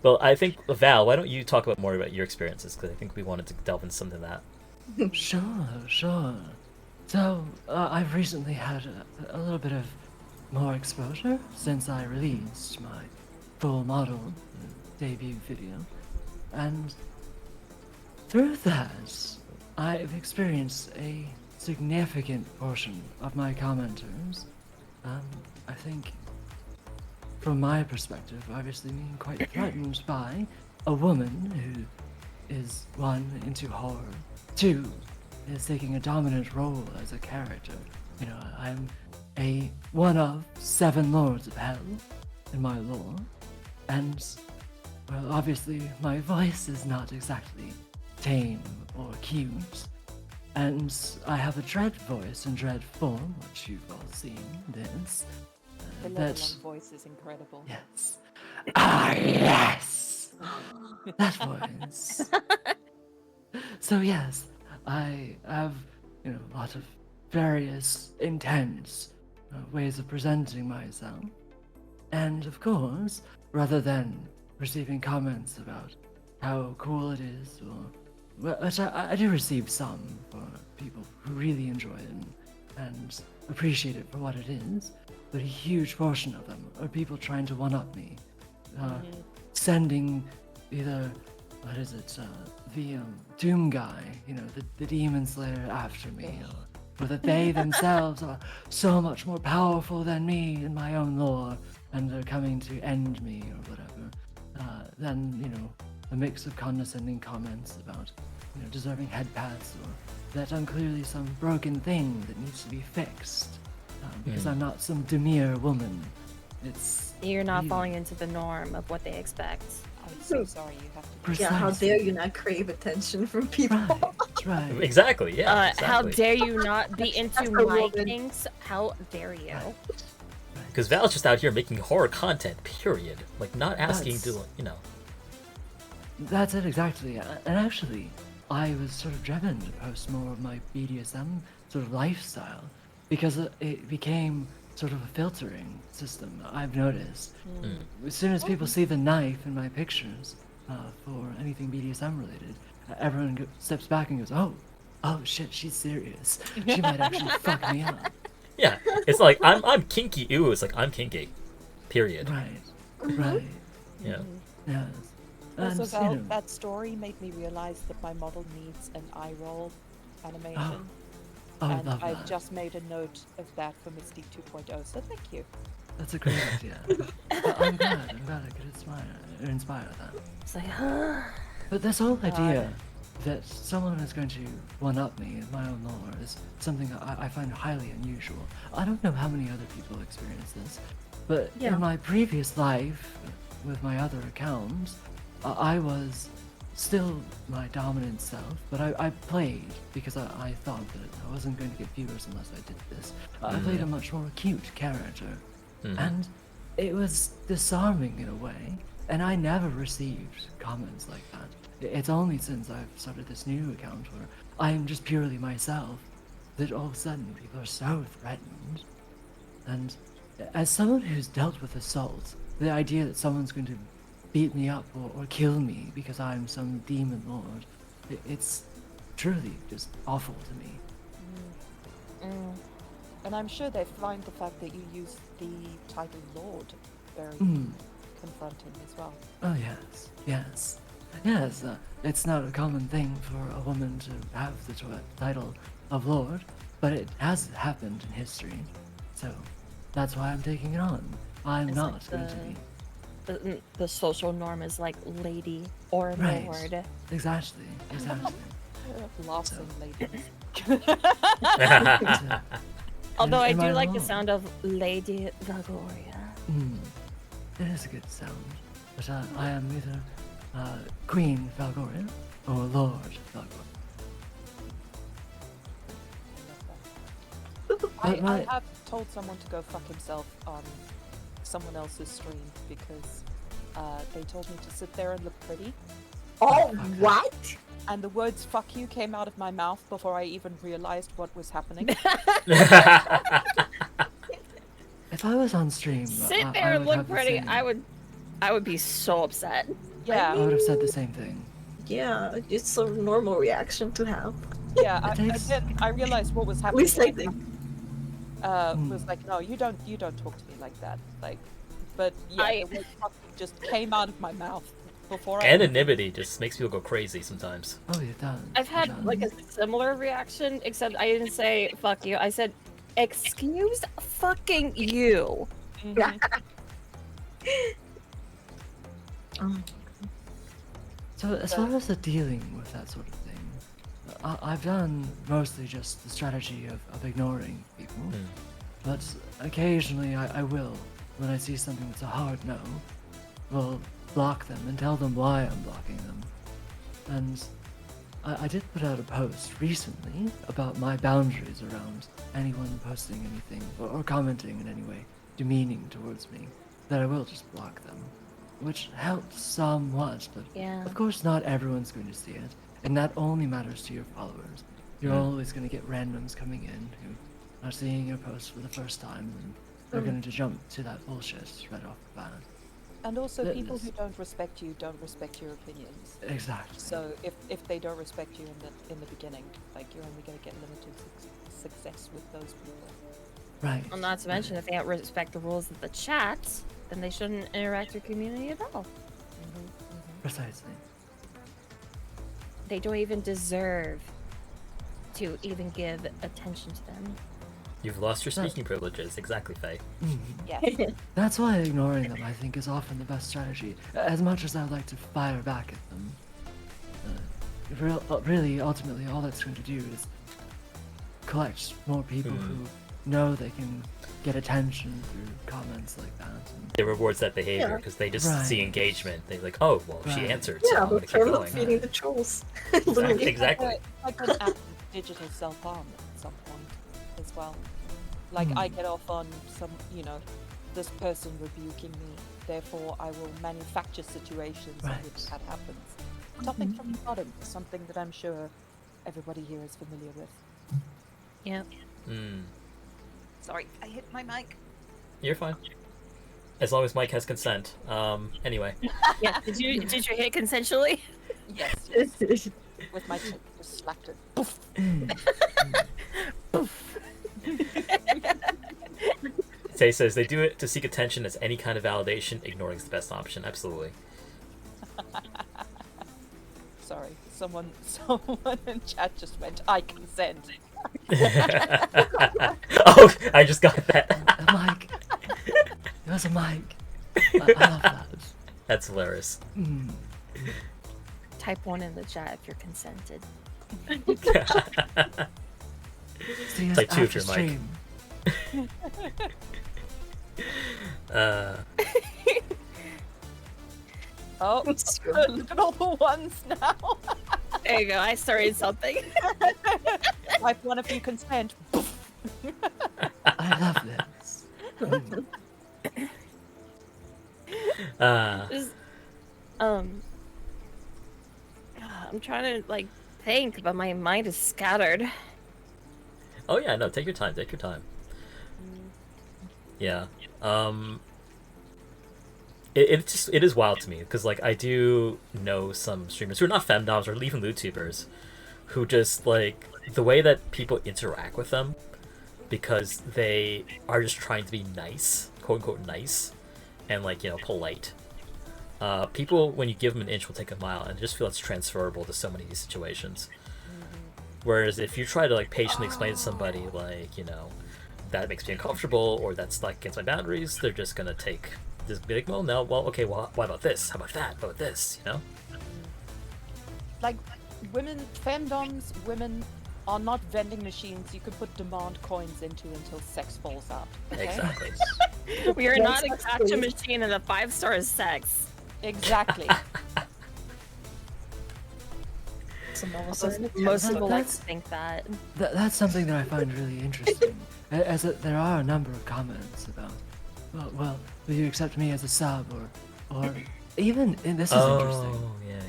Well, I think Val, why don't you talk about more about your experiences? Because I think we wanted to delve into something of that. Sure. So, I've recently had a little bit of more exposure since I released my full model debut video. And through that, I've experienced a significant portion of my commenters, I think, from my perspective, obviously being quite threatened by a woman who is, one, into horror, two, is taking a dominant role as a character. You know, I'm one of 7 Lords of Hell in my lore, and, well, obviously my voice is not exactly tame or cute, and I have a dread voice and dread form, which you've all seen this. The level of voice is incredible. Yes. Ah, yes! That voice. So yes, I have, a lot of various intense ways of presenting myself. And of course, rather than receiving comments about how cool it is, which I do receive some for people who really enjoy it and appreciate it for what it is, but a huge portion of them are people trying to one-up me, sending either, the Doom guy, the Demon Slayer after me, or that they themselves are so much more powerful than me in my own lore, and they're coming to end me, or whatever. Then, a mix of condescending comments about, deserving head pats, or that I'm clearly some broken thing that needs to be fixed, because I'm not some demure woman. You're not falling into the norm of what they expect. I'm so sorry you have to. Precisely. Yeah, how dare you not crave attention from people? Right. Exactly. Yeah. How exactly. dare you not be into That's a my woman. things? How dare you? Because Val's just out here making horror content. Period. Like not asking to, That's it, exactly. And actually, I was sort of driven to post more of my BDSM sort of lifestyle because it became sort of a filtering system, I've noticed. As soon as people see the knife in my pictures for anything BDSM related, everyone steps back and goes, oh shit, she's serious. She might actually fuck me up. Yeah. It's like I'm kinky. Ooh, it's like I'm kinky. Period. Right. Yeah. Yes. Also, And, Val, that story made me realize that my model needs an eye roll animation. I and love I've that. just made a note of that for Mystique 2.0, so thank you. That's a great idea. I'm glad I could inspire that. It's like, But this whole idea that someone is going to one-up me in my own lore is something I find highly unusual. I don't know how many other people experience this, but in my previous life, with my other accounts, I was still my dominant self, but I played because I thought that I wasn't going to get viewers unless I did this. I played a much more cute character, and it was disarming in a way, and I never received comments like that. It's only since I've started this new account where I am just purely myself that all of a sudden people are so threatened. And as someone who's dealt with assault, the idea that someone's going to beat me up or kill me because I'm some demon lord, it's truly just awful to me. And I'm sure they find the fact that you use the title Lord very confronting as well. Oh yes. It's not a common thing for a woman to have the title of lord, but it has happened in history, so that's why I'm taking it on. I'm It's not like going to be. the social norm is like lady or Right. lord. Exactly. Laughing ladies. Although I Am do I like the wrong? sound of Lady Vagoria. It is a good sound, but I am either Queen Valgoria or Lord Valgoria. I have told someone to go fuck himself on someone else's stream because they told me to sit there and look pretty. Oh, what? And the words fuck you came out of my mouth before I even realized what was happening. If I was on stream, Sit I there and would look have the pretty. same- I would be so upset. Yeah, I would have said the same thing. Yeah, it's a normal reaction to have. yeah. It takes- I realized what was At happening. least I think. Was like, no, you don't talk to me like that. Like, but yeah, I- the word fuck you just came out of my mouth before I Anonymity just makes people go crazy sometimes. Oh, it does. I've it had does. like a similar reaction, except I didn't say "fuck you." I said, "Excuse fucking you." Mhm. Um, So as far as the dealing with that sort of thing, I've done mostly just the strategy of ignoring people. But occasionally I will, when I see something that's a hard no, will block them and tell them why I'm blocking them. And I did put out a post recently about my boundaries around anyone posting anything or commenting in any way demeaning towards me, that I will just block them. Which helps somewhat, but Yeah. of course not everyone's going to see it, and that only matters to your followers. You're always going to get randoms coming in who are seeing your post for the first time, and they're going to jump to that bullshit right off the bat. And also, That people is- who don't respect you don't respect your opinions. Exactly. So if they don't respect you in the beginning, like you're only going to get limited success with those people. Right. Well, not to mention, if they don't respect the rules of the chat, then they shouldn't interact with community at all. Precisely. They don't even deserve to even give attention to them. You've lost your speaking privileges. Exactly, Faye. Yes. That's why ignoring them, I think, is often the best strategy. As much as I'd like to fire back at them, really, ultimately, all that's going to do is collect more people who know they can get attention through comments like that. And It rewards that behavior Yeah. because they just Right. see engagement. They're like, oh, well, she Right. answered, so yeah, I'm we're gonna keep totally going. feeding the trolls. Exactly. Literally. Exactly. Like an act of digital self-harm at some point as well. Like I get off on some, this person rebuking me, therefore I will manufacture situations in which Right. that happens. Topic from the bottom, something that I'm sure everybody here is familiar with. Yep. Sorry, I hit my mic. You're fine. As long as Mike has consent. Anyway. Yeah. Did you hit consensually? Yes, with my tip, just slapped it. Tay says they do it to seek attention as any kind of validation. Ignoring is the best option. Absolutely. Sorry, someone in chat just went, I consent. Oh, I just got that. a mic. It was a mic. I love that. That's hilarious. Type 1 in the chat if you're consented. See us Like two if after you're Mike. stream. Oh, look at all the ones now. There you go. I started something. Type 1 if you consent. I love this. Just, I'm trying to think, but my mind is scattered. Oh yeah, no, take your time. Take your time. Yeah. It is wild to me because I do know some streamers who are not femdoms or even vtubers who just the way that people interact with them because they are just trying to be nice, quote unquote nice, and polite. People, when you give them an inch, will take a mile, and I just feel it's transferable to so many of these situations. Whereas if you try to patiently explain to somebody that makes me uncomfortable or that's against my boundaries, they're just gonna be like, okay, well, what about this? How about that? How about this? Like, femdoms, women are not vending machines you can put demand coins into until sex falls out. Okay? Exactly. We are No not a sex, gotcha please. machine and a 5-star is sex. Exactly. Most people like to That's- think that. That's something that I find really interesting. There are a number of comments about, well, will you accept me as a sub or even, and this is interesting. Oh, yeah.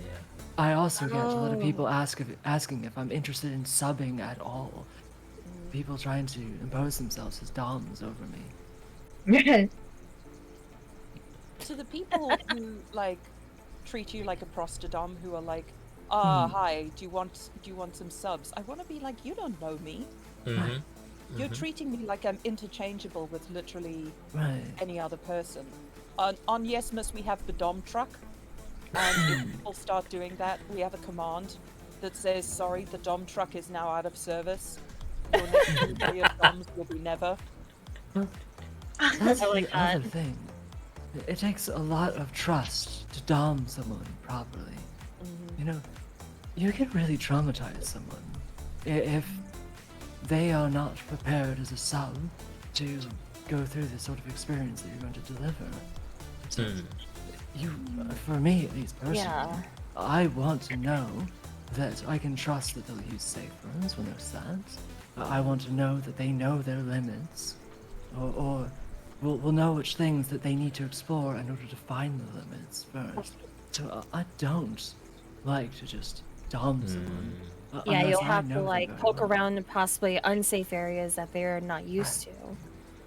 I also get a lot of people asking if I'm interested in subbing at all. People trying to impose themselves as doms over me. To the people who treat you like a prostodom, who are like, hi, do you want some subs? I want to be like, you don't know me. Mm-hmm. You're treating me like I'm interchangeable with literally Right. any other person. On Yes Miss we have the dom truck. And if people start doing that, we have a command that says, sorry, the Dom truck is now out of service. Your next delivery of Doms will be never. That's I like the other that. thing. It takes a lot of trust to dom someone properly. You know, you can really traumatize someone if they are not prepared as a sub to go through this sort of experience that you're going to deliver. So for me at least personally, Yeah. I want to know that I can trust that they'll use safe words when they're sad. I want to know that they know their limits, or will know which things that they need to explore in order to find the limits first. So I don't like to just dom someone. Yeah, unless you'll I have know to them like very poke well. around in possibly unsafe areas that they're not used to.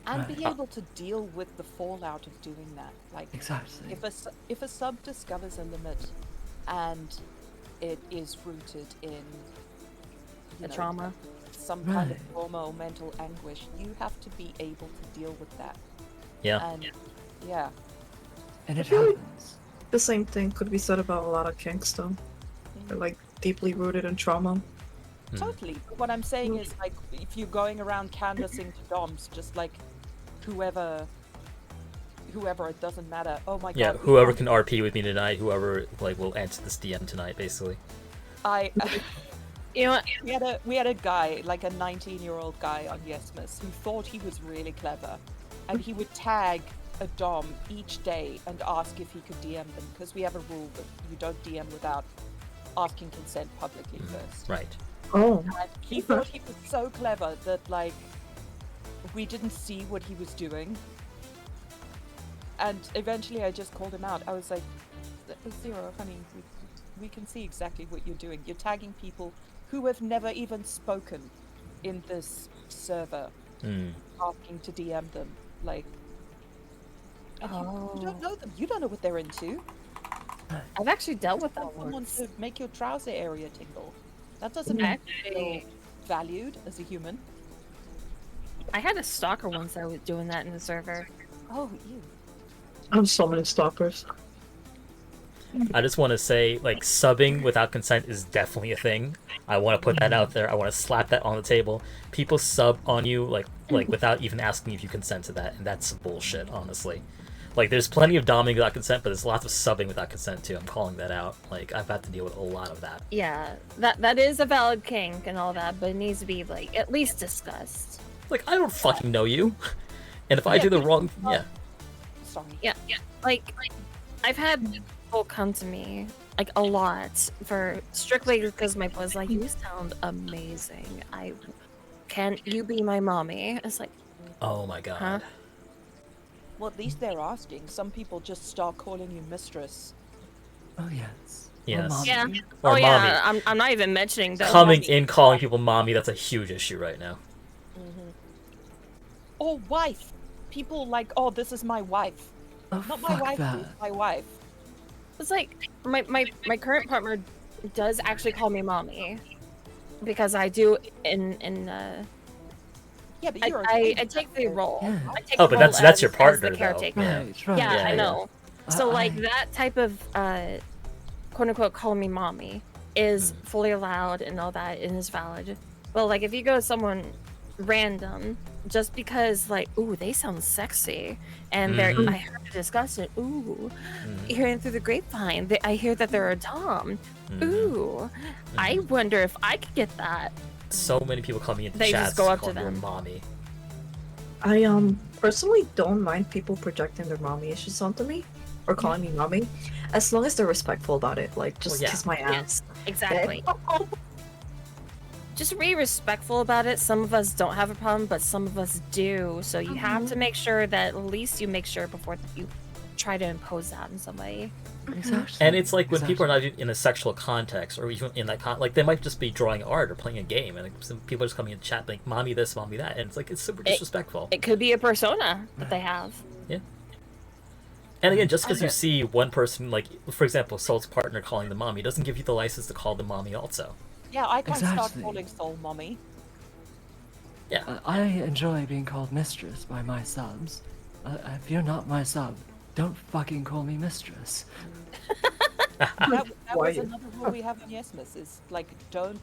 And Right. be able to deal with the fallout of doing that. Like, Exactly. if a sub discovers a limit and it is rooted in The trauma. some kind of Right. trauma or mental anguish, you have to be able to deal with that. Yeah. And yeah, And it feel like- happens. The same thing could be said about a lot of kinks, though. They're like deeply rooted in trauma. totally. But what I'm saying is, like, if you're going around canvassing to DOMs, just like whoever, it doesn't matter. Oh my Yeah, god. whoever can RP with me tonight, whoever like will answer this DM tonight, basically. I You know what? we had a guy, like a 19-year-old guy on Yesmas, who thought he was really clever, and he would tag a Dom each day and ask if he could DM them, because we have a rule that you don't DM without asking consent publicly first. Right. Oh. And he thought he was so clever that, like, we didn't see what he was doing. And eventually I just called him out. I was like, Zero, honey, we can see exactly what you're doing. You're tagging people who have never even spoken in this server, asking to DM them. Like, and you don't know them. You don't know what they're into. I've actually dealt with that Want someone once. to make your trouser area tingle. That doesn't I make you feel actually, valued as a human. I had a stalker once that was doing that in the server. Oh, you. I have so many stalkers. I just want to say, like, subbing without consent is definitely a thing. I want to put that out there. I want to slap that on the table. People sub on you, like without even asking if you consent to that, and that's bullshit, honestly. Like, there's plenty of doming without consent, but there's lots of subbing without consent, too. I'm calling that out. Like, I've had to deal with a lot of that. Yeah, that is a valid kink and all that, but it needs to be like at least discussed. Like, I don't fucking know you. And if I do the wrong... Yeah. Sorry. Yeah, like I've had people come to me like a lot for strictly because my was like, you sound amazing. Can you be my mommy? It's like, Oh my god. Huh? Well, at least they're asking. Some people just start calling you mistress. Oh yes. Yes. Mommy. yeah, Or oh mommy. yeah. I'm not even mentioning that. Coming in, calling people mommy, that's a huge issue right now. Or wife. People like, oh, this is my wife. Oh, Not my fuck wife, that. it's my wife. It's like my current partner does actually call me mommy because I do Yeah, but I, you're I take the role. Yeah. I take Oh, the but role that's your as partner, the though. caretaker. Yeah. Right, right. Yeah, Yeah, I yeah. know. So like I- that type of quote unquote call me mommy is fully allowed and all that and is valid. But like if you go to someone random just because like ooh they sound sexy and they're I heard a discussion ooh hearing through the grapevine I hear that they're a dom ooh I wonder if I could get that. So many people call me into They chats just go up to calling me them. mommy. I personally don't mind people projecting their mommy issues onto me or calling me mommy, as long as they're respectful about it. Like just yeah. kiss my ass. Exactly. Just be respectful about it. Some of us don't have a problem, but some of us do. So you have to make sure that at least you make sure before you try to impose that on somebody. Exactly. And it's like when people are Exactly. not even in a sexual context or even in that like they might just be drawing art or playing a game and like, some people are just coming in chat like mommy this, mommy that, and it's like it's super disrespectful. It could be a persona that they have. And again, just because you see one person, like for example, Soul's partner calling them mommy doesn't give you the license to call them mommy also. Yeah, I can't start Exactly. calling Soul mommy. Yeah. I enjoy being called mistress by my subs. If you're not my sub, don't fucking call me mistress. That was Why? another rule we have on Yes Miss is like don't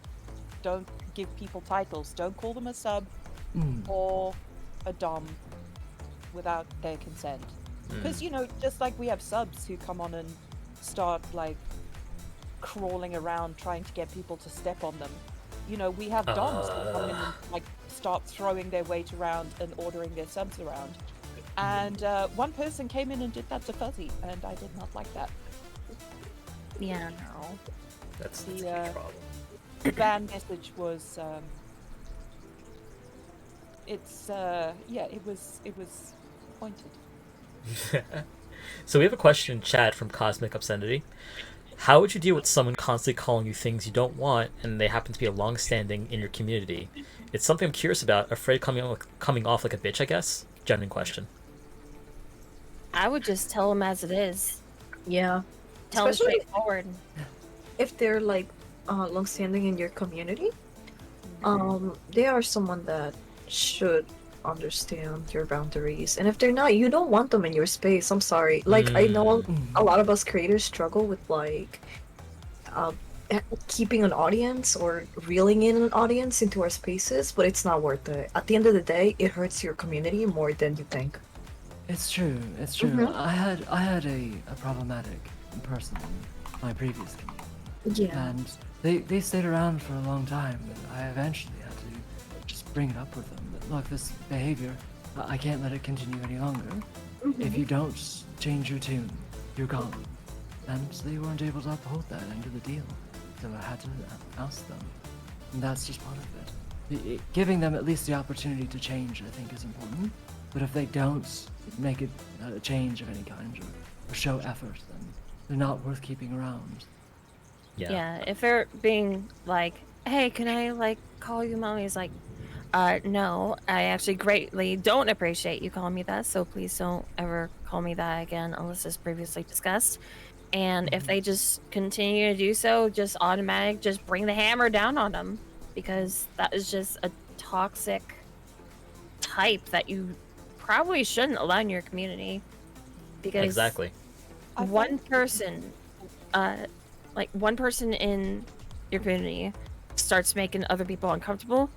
give people titles. Don't call them a sub or a dom without their consent. Because just like we have subs who come on and start like crawling around trying to get people to step on them. We have doms who come in and like start throwing their weight around and ordering their subs around. And one person came in and did that to Fuzzy, and I did not like that. Yeah, no. That's a The, huge problem. The ban message was it was pointed. So we have a question in chat from Cosmic Obscenity. How would you deal with someone constantly calling you things you don't want, and they happen to be a long-standing in your community? It's something I'm curious about. Afraid coming off like a bitch, I guess. Genuine question. I would just tell them as it is. Yeah. Tell them Especially straightforward. if they're like long-standing in your community, they are someone that should understand your boundaries. And if they're not, you don't want them in your space. I'm sorry. Like I know a lot of us creators struggle with like keeping an audience or reeling in an audience into our spaces, but it's not worth it. At the end of the day, it hurts your community more than you think. It's true. It's true. Mhm. I had a problematic person in my previous community, Yeah. and they stayed around for a long time. And I eventually had to just bring it up with them. That, look, this behavior, I can't let it continue any longer. If you don't change your tune, you're gone. And they weren't able to uphold that end of the deal, so I had to oust them. And that's just part of it. Giving them at least the opportunity to change, I think, is important. But if they don't make it a change of any kind or show effort, then they're not worth keeping around. Yeah, if they're being like, hey, can I like call you mommy? It's like, no, I actually greatly don't appreciate you calling me that, so please don't ever call me that again unless as previously discussed. And if they just continue to do so, just bring the hammer down on them, because that is just a toxic type that you probably shouldn't allow in your community. Because Exactly. one person, one person in your community starts making other people uncomfortable,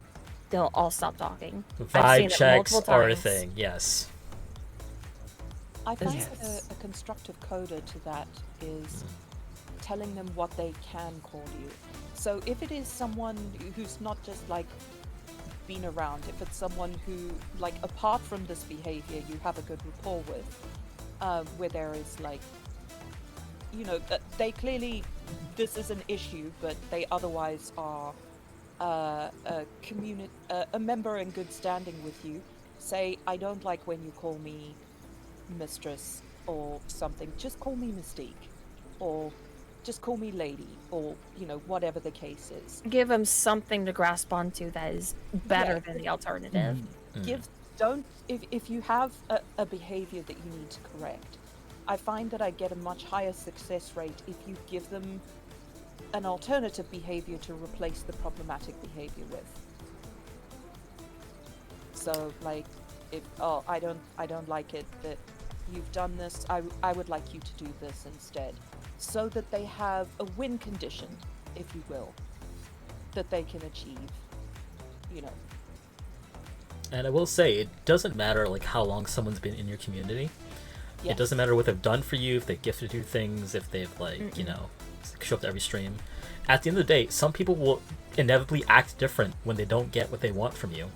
they'll all stop talking. I've seen Vibe it checks multiple are a times. thing. Yes. I find Yes. that a constructive coda to that is telling them what they can call you. So if it is someone who's not just like been around, if it's someone who, like, apart from this behavior, you have a good rapport with, where there is like, they clearly, this is an issue, but they otherwise are a member in good standing with you. Say, I don't like when you call me mistress or something. Just call me Mystique, or just call me lady, or whatever the case is. Give them something to grasp onto that is better Yeah. than the alternative. If you have a behavior that you need to correct, I find that I get a much higher success rate if you give them an alternative behavior to replace the problematic behavior with. So like, if I don't like it that you've done this, I would like you to do this instead, so that they have a win condition, if you will, that they can achieve. And I will say, it doesn't matter like how long someone's been in your community. Yes. It doesn't matter what they've done for you, if they've gifted you things, if they've show up to every stream. At the end of the day, some people will inevitably act different when they don't get what they want from you.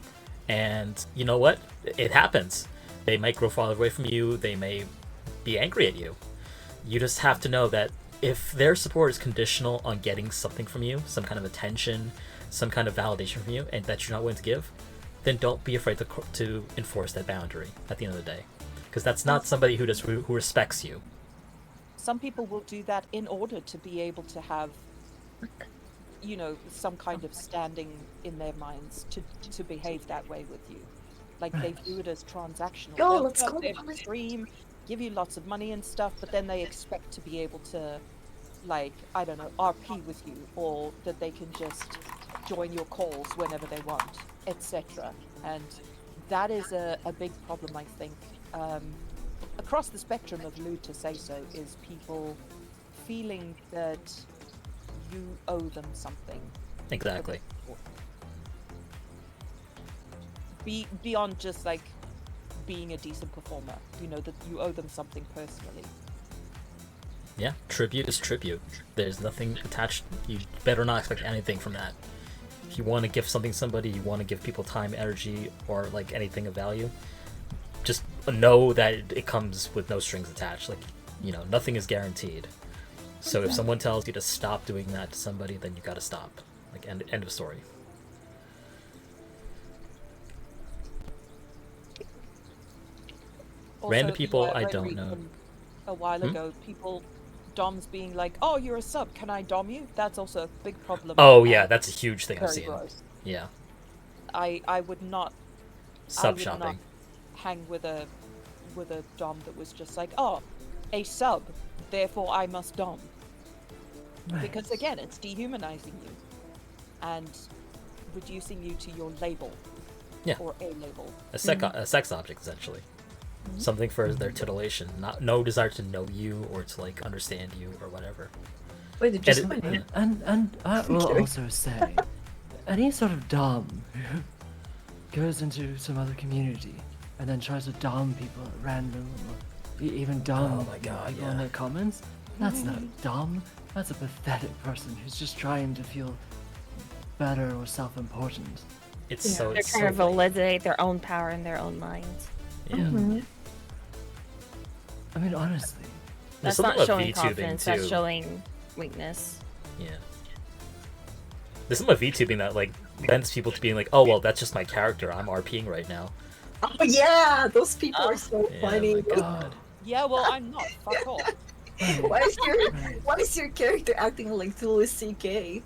And you know what? It happens. They might grow farther away from you, they may be angry at you. You just have to know that if their support is conditional on getting something from you, some kind of attention, some kind of validation from you, and that you're not willing to give, then don't be afraid to enforce that boundary at the end of the day. Because that's not somebody who respects you. Some people will do that in order to be able to have, some kind of standing in their minds to behave that way with you. Like, they view it as transactional. Yo, They'll let's come go to every stream, give you lots of money and stuff, but then they expect to be able to, like, I don't know, RP with you, or that they can just join your calls whenever they want, etc. And that is a big problem, I think, across the spectrum of lewd to say so, is people feeling that you owe them something. Exactly. Beyond just like being a decent performer, you know, that you owe them something personally. Yeah, tribute is tribute. There's nothing attached. You better not expect anything from that. If you want to give something to somebody, you want to give people time, energy, or like anything of value, just know that it comes with no strings attached. Like, you know, nothing is guaranteed. So if someone tells you to stop doing that to somebody, then you gotta stop. Like, end of story. Also, Random people yeah, I read don't know. from a while ago, DOMs being like, "Oh, you're a sub. Can I DOM you?" That's also a big problem. Oh yeah, and that's a huge thing I've very seen. gross. Yeah, I would not sub not shopping. hang with a DOM that was just like, "Oh, a sub, therefore I must DOM." Because Nice. again, it's dehumanizing you and reducing you to your label. Yeah. Or a label. A sex object essentially. Something for their titillation. No desire to know you or to like understand you or whatever. Wait, did you And say my name? And I will Okay. also say, any sort of dom who goes into some other community and then tries to dom people at random, or even dom Oh my God, people yeah. in their comments, that's not dom. That's a pathetic person who's just trying to feel better or self-important. It's Yeah. so They're it's trying to so lame. validate their own power in their own minds. Yeah. Mhm. I mean, honestly, There's That's something not about showing VTubing confidence. That's too. showing weakness. Yeah. There's something about VTubing that like lends people to being like, oh well, that's just my character. I'm RPing right now. Oh yeah, those people are so Yeah, funny. my God. Yeah, well, I'm not. Fuck off. Why is your Right. why is your character acting like Louis C.K.?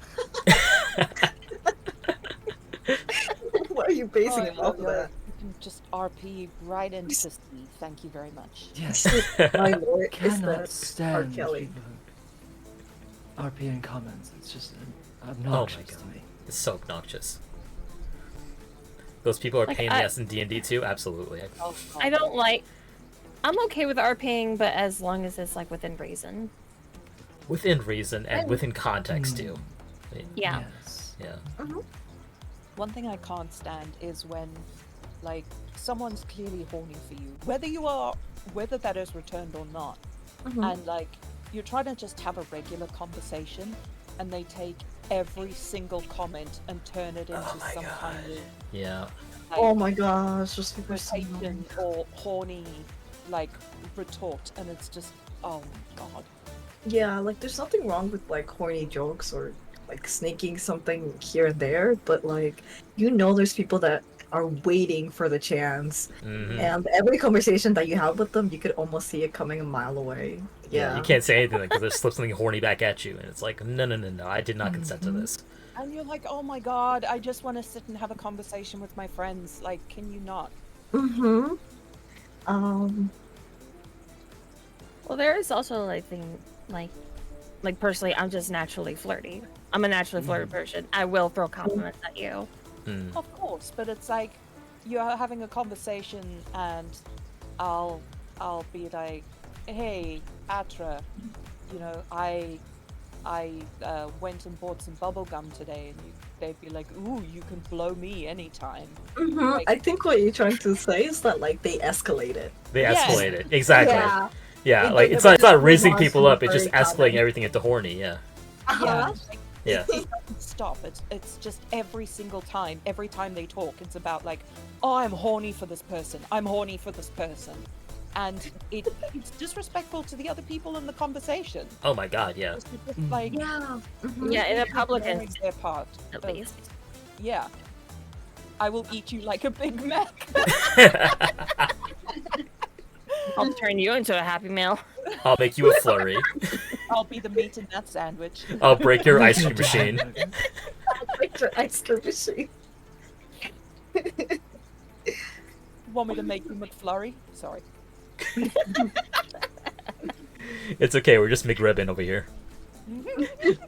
Why are you basing him off of that? You can just RP right into C. Thank you very much. yes, My lord, is cannot that R. stand Kelly? people who RP in comments. It's just Oh obnoxious my to God. me. It's so obnoxious. Those people are Like, pain in the I- ass in D&D too. Absolutely. Oh, I don't like. I'm okay with RPing, but as long as it's like within reason. Within reason and within context too. I mean, Yeah. Yes. yeah. One thing I can't stand is when, like, someone's clearly horny for you, whether that is returned or not, and like you're trying to just have a regular conversation, and they take every single comment and turn it into Oh my some God. kind of Yeah. like, Oh my gosh, those people are so quotation annoying. or horny like retort, and it's just oh my God. Yeah, like there's nothing wrong with like horny jokes or like sneaking something here and there, but like you know there's people that are waiting for the chance, Mhm. and every conversation that you have with them, you could almost see it coming a mile away. Yeah. You can't say anything because they slip something horny back at you, and it's like, no. I did not consent to this. And you're like, oh my God, I just want to sit and have a conversation with my friends. Like, can you not? Mm-hmm. Well, there is also like thing like personally, I'm just naturally flirty. I'm a naturally flirty person. I will throw compliments at you. Mm. Of course, but it's like you're having a conversation, and I'll be like, hey, Atra, you know, I went and bought some bubble gum today, and they'd be like, ooh, you can blow me anytime. Like- I think what you're trying to say is that like they escalated. They Yes. escalate it. Exactly. Yeah. Yeah, It like doesn't it's not just raising move on people to up, it's just very escalating common. everything into horny, yeah. Yeah, Uh-huh. like, Yeah. it doesn't stop. It's just every single time they talk, it's about like, oh, I'm horny for this person. I'm horny for this person. And it's disrespectful to the other people in the conversation. Oh my God, yeah. It's just like Yeah. Yeah, in a public ignoring instance, their part. at of- least. Yeah. I will eat you like a Big Mac. I'll turn you into a Happy Meal. I'll make you a flurry. I'll be the meat in that sandwich. I'll break your ice cream machine. Like your ice cream machine. Want me to make you McFlurry? Sorry. It's okay, we're just McRibbon over here.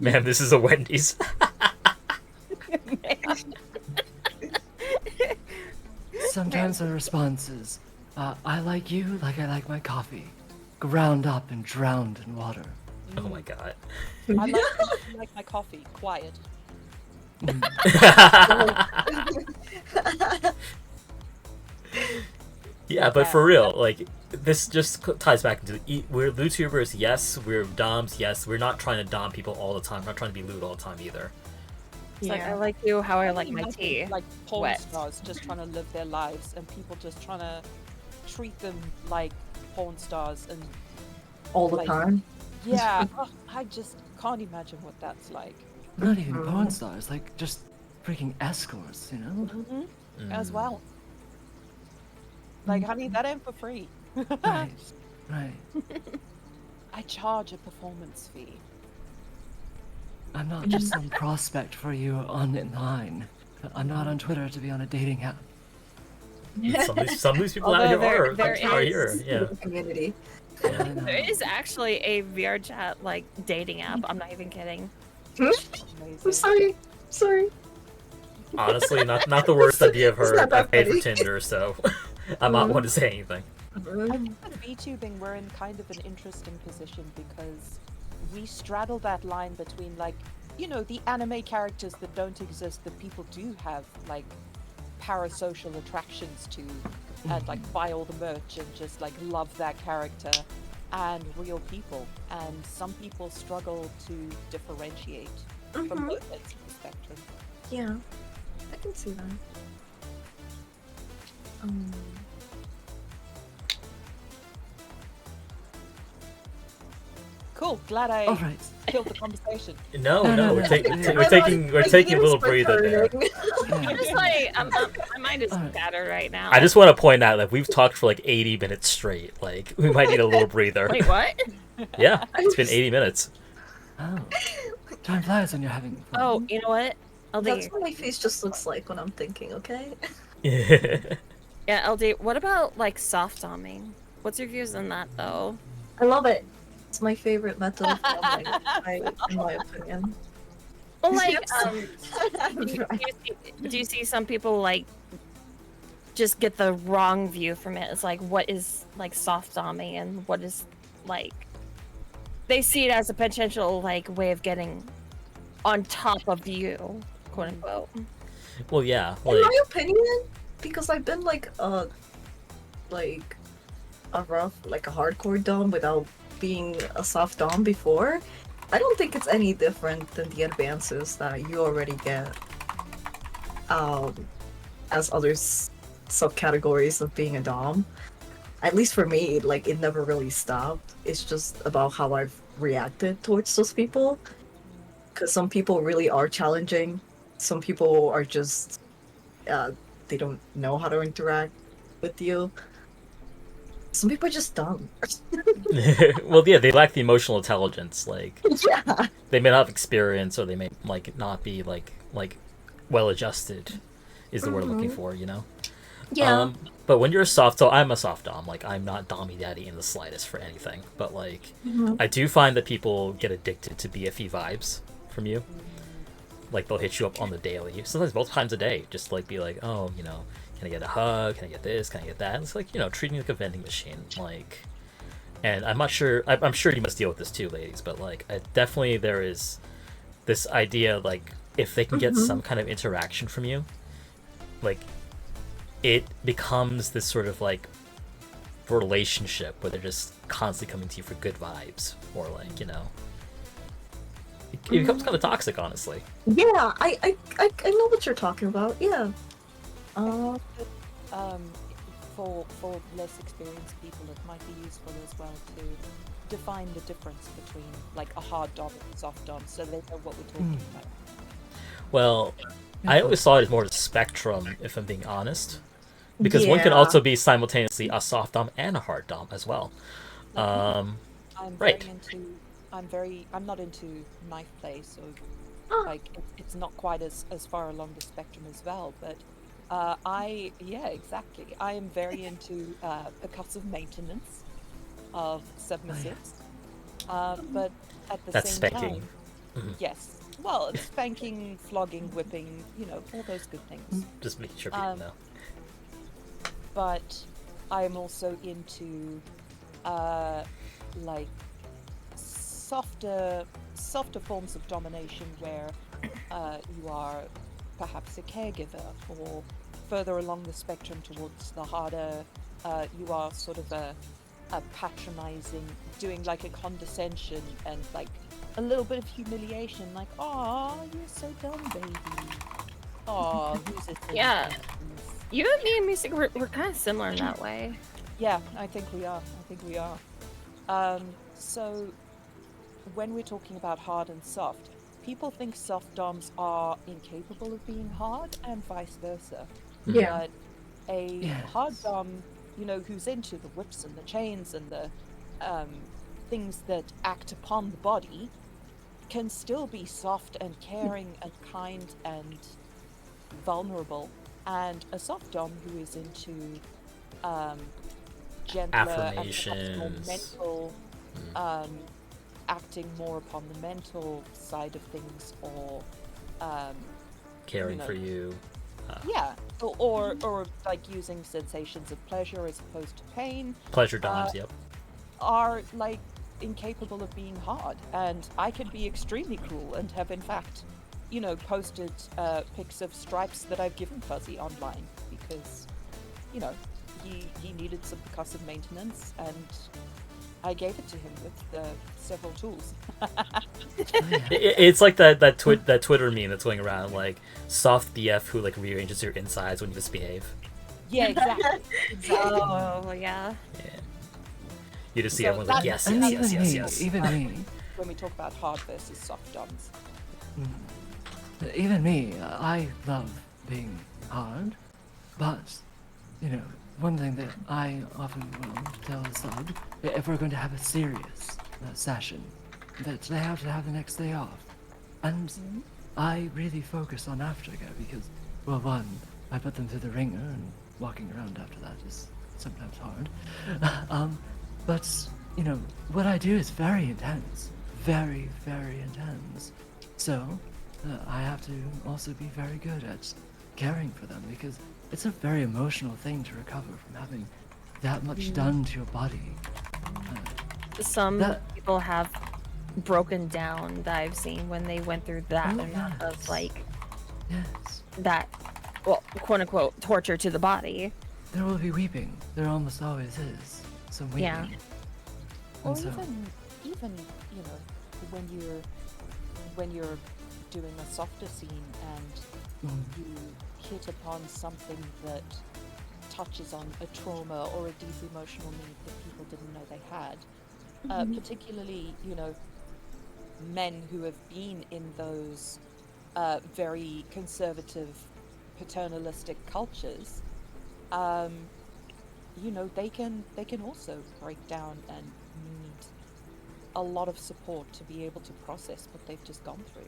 Man, this is a Wendy's. Sometimes the response is, I like you like I like my coffee, ground up and drowned in water. Oh my god. I like my coffee quiet. Yeah, but for real, like, this just ties back into we're lootubers, yes. We're doms, yes. We're not trying to dom people all the time. We're not trying to be loot all the time either. It's like I like you how I like my Imagine, tea. like porn wet. stars just trying to live their lives, and people just trying to treat them like porn stars, and All the like, time. yeah, I just can't imagine what that's like. Not even porn stars, like just freaking escorts, you know? As well. Like, honey, that ain't for free. Right, right. I charge a performance fee. I'm not just some prospect for you online. I'm not on Twitter to be on a dating app. Some of these people out Although here there are is- here. Yeah. Community. I know. There is actually a VR chat like dating app. I'm not even kidding. I'm Amazing. sorry. Honestly, not the worst idea I've It's heard. not that I paid for funny. Tinder, so I'm not one to say anything. I think with VTubing, we're in kind of an interesting position because we straddle that line between, like, you know, the anime characters that don't exist that people do have, like, parasocial attractions to, and, like, buy all the merch and just, like, love that character, and real people. And some people struggle to differentiate from both ends of the spectrum. Yeah, I can see that. Cool, glad I All right. killed the conversation. No, No, we're no. taking a little breather there. I'm just like my mind is Alright. scattered right now. I just want to point out that we've talked for like 80 minutes straight. Like, we might need a little breather. Wait, what? Yeah, it's been 80 minutes. Oh. Time flies when you're having fun. Oh, you know what? That's LD. what my face just looks like when I'm thinking, okay? Yeah, LD. What about like soft doming? What's your views on that though? I love it. It's my favorite method of filming, in my opinion. Well, like, Yes. do you see some people like just get the wrong view from it? It's like, what is like soft doming and what is like they see it as a potential like way of getting on top of you, quote unquote. Well, yeah. In Like, my opinion, because I've been like a rough, like a hardcore dom without being a soft dom before, I don't think it's any different than the advances that you already get as other subcategories of being a dom. At least for me, like, it never really stopped. It's just about how I've reacted towards those people. Because some people really are challenging. Some people are just they don't know how to interact with you. Some people are just dumb. well, yeah, they lack the emotional intelligence. Like, Yeah. they may not have experience, or they may like not be like well adjusted, is the word I'm looking for. You know. Yeah. But when you're a soft, so I'm a soft dom. Like, I'm not dommy daddy in the slightest for anything. But like, I do find that people get addicted to BFE vibes from you. Like, they'll hit you up on the daily, sometimes multiple times a day, just like be like, oh, you know, can I get a hug? Can I get this? Can I get that? And it's like, you know, treating you like a vending machine. Like, and I'm not sure. I'm sure you must deal with this too, ladies. But like, definitely there is this idea, like, if they can get some kind of interaction from you, like, it becomes this sort of like relationship where they're just constantly coming to you for good vibes, or like, you know, it becomes kind of toxic, honestly. Yeah, I know what you're talking about. Yeah. For less experienced people, it might be useful as well to define the difference between like a hard dom and a soft dom, so they know what we're talking about. Well, I always saw it as more of a spectrum, if I'm being honest, because one can Yeah. also be simultaneously a soft dom and a hard dom as well. I'm Right. I'm not into knife play, so Ah. like it's not quite as far along the spectrum as well, but exactly. I am very into percussive maintenance of submissives, but at the That's same spanking. time, yes. Well, it's spanking, flogging, whipping, you know, all those good things. Just making sure people know. But I'm also into like softer forms of domination where you are perhaps a caregiver, or further along the spectrum towards the harder, you are sort of a patronizing, doing like a condescension and like a little bit of humiliation, like, "Aw, you're so dumb, baby. Aw, who's this?" Yeah. You and me and music, we're kind of similar in that way. Yeah, I think we are. So when we're talking about hard and soft, people think soft doms are incapable of being hard and vice versa. Yeah. But a Yes. hard dom, who's into the whips and the chains and the things that act upon the body, can still be soft and caring and kind and vulnerable. And a soft dom who is into gentler and perhaps more Affirmations. mental, acting more upon the mental side of things, or Caring know. for you. yeah, or like using sensations of pleasure as opposed to pain, Pleasure doms, yep. are like incapable of being hard. And I can be extremely cruel and have in fact, posted pics of stripes that I've given Fuzzy online because, he needed some percussive maintenance, and I gave it to him with several tools. It's like that Twitter meme that's going around, like soft BF who like rearranges your insides when you misbehave. Yeah, exactly. Oh, yeah. Yeah. You just see So everyone's like, that- yes, And yes, even yes, yes, me, yes. even me, When we talk about hard versus soft doms. even me, I love being hard, but, one thing that I often will tell the sub, if we're going to have a serious session, that they have to have the next day off. And I really focus on aftercare because, well, one, I put them through the ringer, and walking around after that is sometimes hard. But, what I do is very intense. Very, very intense. So, I have to also be very good at caring for them because it's a very emotional thing to recover from having that much done to your body. Some That- people have broken down that I've seen when they went through that Oh, amount of yes. like Yes. that, well, quote unquote, torture to the body. There will be weeping. There almost always is some weeping. Yeah. Or And so, even when you're doing a softer scene and you hit upon something that touches on a trauma or a deep emotional need that people didn't know they had, particularly men who have been in those very conservative paternalistic cultures, they can also break down and need a lot of support to be able to process what they've just gone through.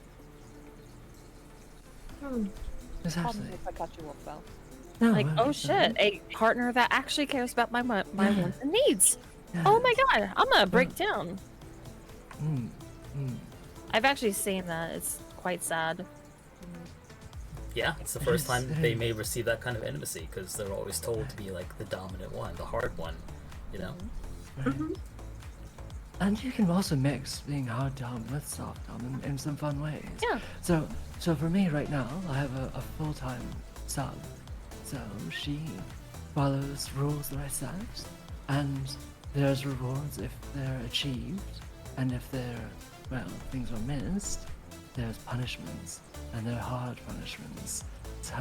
Pardon exactly. me if I cut you off, Val. No, Like, oh it's, shit, a partner that actually cares about my wants and needs. Oh my god, I'm gonna break down. I've actually seen that. It's quite sad. Yeah, it's the first time they may receive that kind of intimacy because they're always told to be like the dominant one, the hard one, Right. And you can also mix being hard dom with soft dom in some fun ways. Yeah. So for me right now, I have a full-time sub. So she follows rules that I set, and there's rewards if they're achieved, and if things are missed, there's punishments, and they're hard punishments. So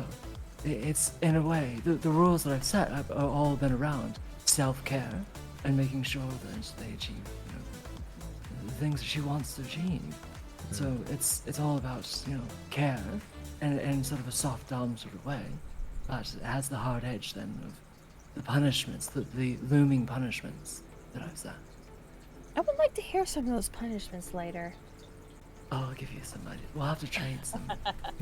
it's in a way, the rules that I've set have all been around self-care and making sure that they achieve the things that she wants to achieve. So it's all about care, and in sort of a soft dom sort of way, but it has the hard edge then of the punishments, the looming punishments that I've set. I would like to hear some of those punishments later. I'll give you some ideas. We'll have to trade some.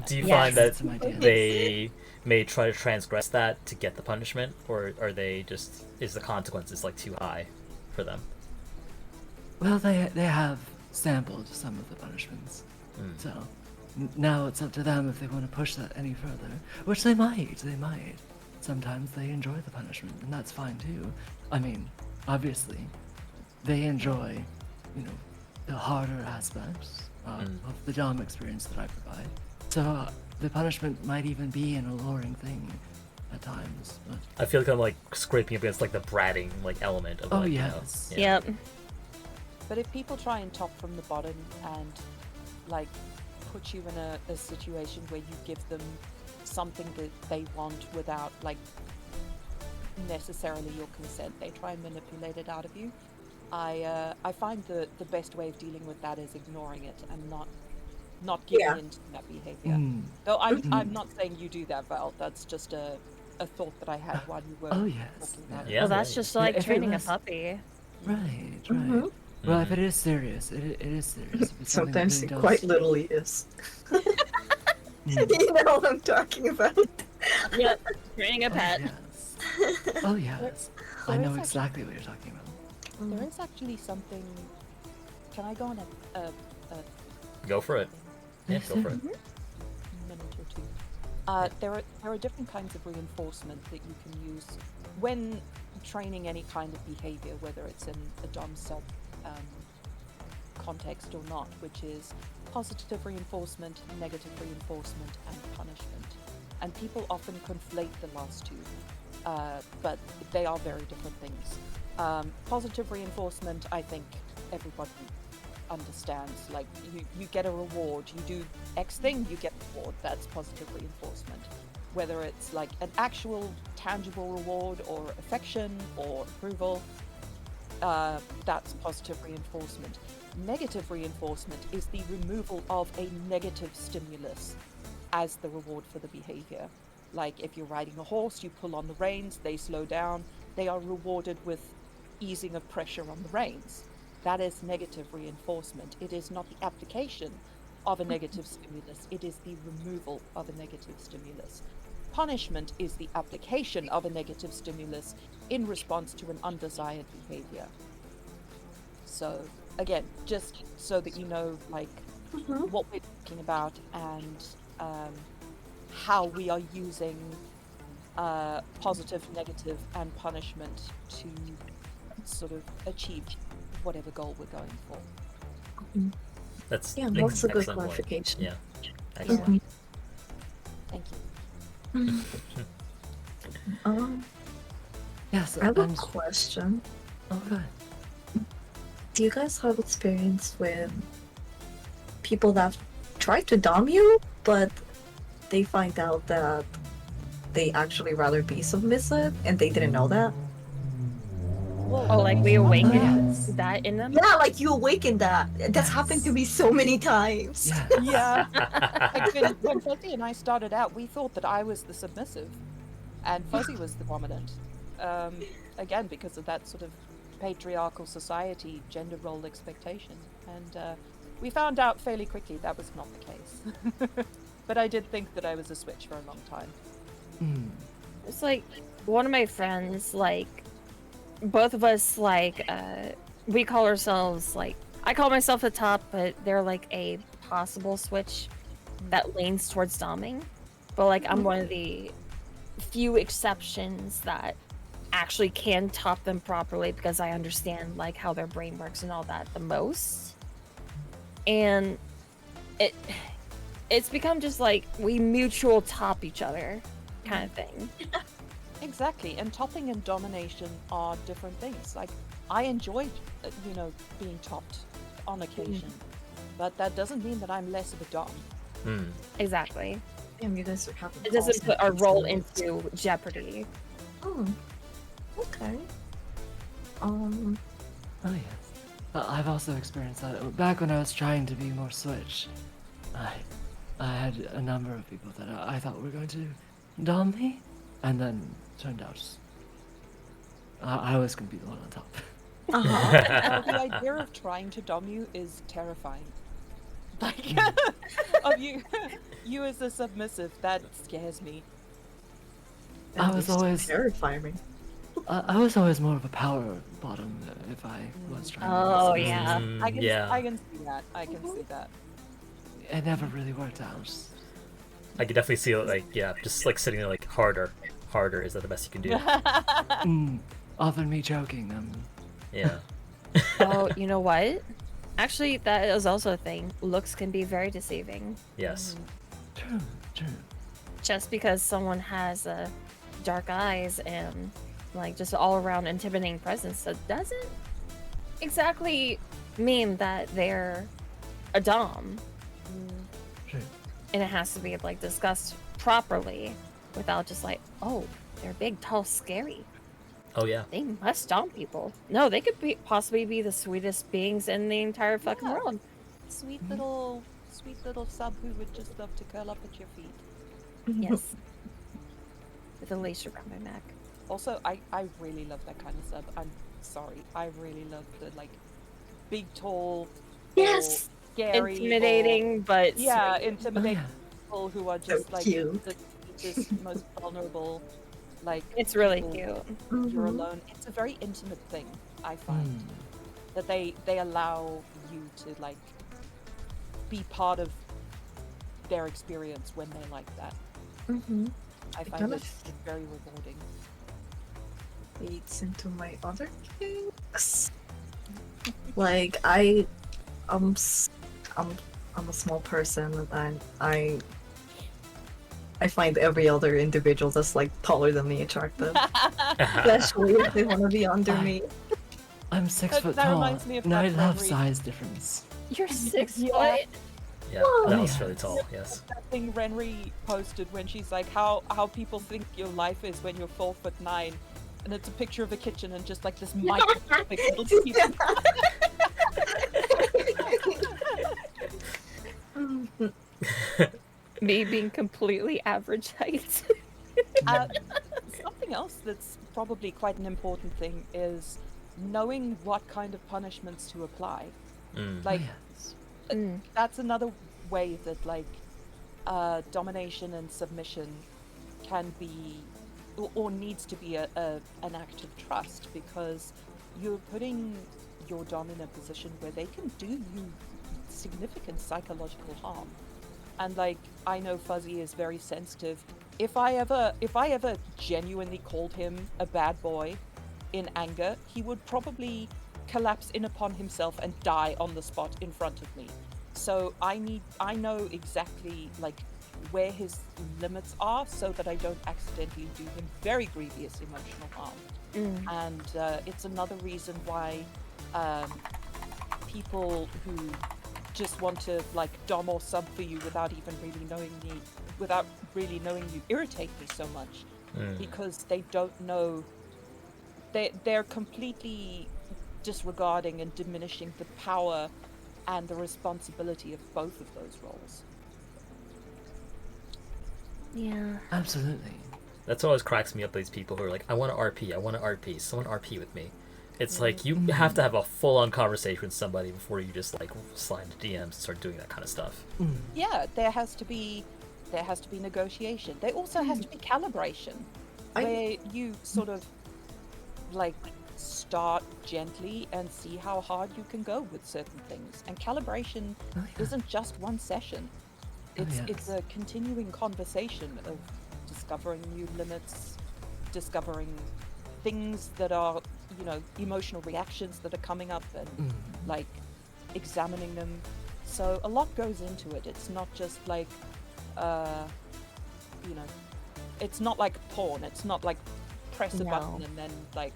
Do you Yes. find that Some ideas. they may try to transgress that to get the punishment, or are they just is the consequences like too high for them? Well, they have sampled some of the punishments, so now it's up to them if they want to push that any further, which they might. They might. Sometimes they enjoy the punishment, and that's fine too. I mean, obviously, they enjoy, the harder aspects of the dom experience that I provide. So the punishment might even be an alluring thing at times. But I feel like I'm like scraping up against like the bratting like element of Oh, like, yes. you know, Yep. But if people try and top from the bottom and like put you in a situation where you give them something that they want without like necessarily your consent, they try and manipulate it out of you. I find the best way of dealing with that is ignoring it and not giving Yeah. into that behavior. Mm. Though I'm not saying you do that, Val. That's just a thought that I had while you were Oh, yes. talking about Yeah. Well, that's just Yeah, like if it training was- a puppy. Right. Mhm. Well, if it is serious, it is serious. If it's something that Sometimes really it does- quite literally is. Mm. You know what I'm talking about. Yep. Training a Oh, pet. yes. Oh, yes. I there know is exactly what you're talking about. There is actually something. Can I go on a Go for it. Yeah, go for it. minute or two? There are different kinds of reinforcement that you can use when training any kind of behavior, whether it's in a dom sub context or not, which is positive reinforcement, negative reinforcement, and punishment. And people often conflate the last two, but they are very different things. Positive reinforcement, I think everybody understands. Like you get a reward, you do X thing, you get a reward. That's positive reinforcement. Whether it's like an actual tangible reward or affection or approval, that's positive reinforcement. Negative reinforcement is the removal of a negative stimulus as the reward for the behavior. Like if you're riding a horse, you pull on the reins, they slow down, they are rewarded with easing of pressure on the reins. That is negative reinforcement. It is not the application of a negative stimulus, it is the removal of a negative stimulus. Punishment is the application of a negative stimulus in response to an undesired behavior. So, again, just so that you know, like, what we're talking about and how we are using positive, negative, and punishment to sort of achieve whatever goal we're going for. That's Yeah, that's a good excellent point. clarification. Yeah. Excellent. Thank you. Yes, I have a and question. okay. Do you guys have experience with people that try to dom you, but they find out that they actually rather be submissive and they didn't know that? Oh, like we awaken Yes. that in them? Yeah, like you awaken that. That's happened to me so many times. Yeah. Yeah. Like when Fuzzy and I started out, we thought that I was the submissive and Fuzzy was the dominant. Again, because of that sort of patriarchal society, gender role expectation. And we found out fairly quickly that was not the case. But I did think that I was a switch for a long time. Mm. It's like one of my friends, like both of us, like we call ourselves like I call myself the top, but they're like a possible switch that leans towards doming. But like I'm one of the few exceptions that actually can top them properly because I understand like how their brain works and all that the most. And it's become just like we mutual top each other kind of thing. Exactly, and topping and domination are different things. Like, I enjoy, being topped on occasion, but that doesn't mean that I'm less of a dom. Exactly. Damn, you guys are having It doesn't calls put our now. role into jeopardy. Oh, okay. Oh yes. I've also experienced that. Back when I was trying to be more switch, I had a number of people that I thought were going to dom me, and then turned out I was going to be the one on top. Well, the idea of trying to dom you is terrifying. Like, of you as a submissive, that scares me. I was always terrifying me. I was always more of a power bottom if I was trying. Oh, to be yeah. submissive. I can Yeah. see that. I can see that. It never really worked out. I could definitely see it, like, yeah, just like sitting there like harder. Is that the best you can do? Often me joking. Yeah. Oh, you know what? Actually, that is also a thing. Looks can be very deceiving. Yes. True, true. Just because someone has dark eyes and like just all around intimidating presence, that doesn't exactly mean that they're a dom. True. And it has to be like discussed properly without just like, oh, they're big, tall, scary. Oh yeah. They must dom people. No, they could be possibly be the sweetest beings in the entire fucking Yeah. world. Sweet little sub who would just love to curl up at your feet. Yes. With a lace around their neck. Also, I really love that kind of sub. I'm sorry. I really love the like big, tall, Yes! or scary, Intimidating, but or, yeah, sweet. intimidating Oh, people who are just like cute. the sweetest, most vulnerable. Like It's really people. cute. You're Mhm. alone. It's a very intimate thing. I find Mm. that they allow you to like be part of their experience when they're like that. Mm-hmm. I It find kind it of very rewarding. leads into my other things. Like I'm s- I'm a small person, and I find every other individual that's like taller than me attractive, especially if they want to be under I- me. I'm 6 That- foot that tall, reminds me of and I that love memory. size difference. You're 6 Yeah. foot. Yeah. Whoa. That was Yeah. really tall. Yes. That thing Renry posted when she's like, how people think your life is when you're 4'9", and it's a picture of a kitchen and just like this microscopic little piece. Me being completely average height. Something else that's probably quite an important thing is knowing what kind of punishments to apply. Mm. Like Yes. Mm. that's another way that like domination and submission can be or needs to be an act of trust, because you're putting your dom in a position where they can do you significant psychological harm. And like I know Fuzzy is very sensitive. If I ever genuinely called him a bad boy in anger, he would probably collapse in upon himself and die on the spot in front of me. So I know exactly like where his limits are, so that I don't accidentally do him very grievous emotional harm. Mm. And it's another reason why people who just want to like dom or sub for you without really knowing you irritate me so much, Mm. because they don't know, they're completely disregarding and diminishing the power and the responsibility of both of those roles. Yeah. Absolutely. That's what always cracks me up. These people who are like, I want to RP. I want to RP. Someone RP with me. It's like you have to have a full-on conversation with somebody before you just like slide into DMs and start doing that kind of stuff. Mm. Yeah, there has to be negotiation. There also has to be calibration, where you sort of like start gently and see how hard you can go with certain things. And calibration Oh, yeah. isn't just one session. Oh, It's yes. a continuing conversation of discovering new limits, discovering things that are, emotional reactions that are coming up, and Mm. like examining them. So a lot goes into it. It's not just like it's not like porn. It's not like press a button No. and then like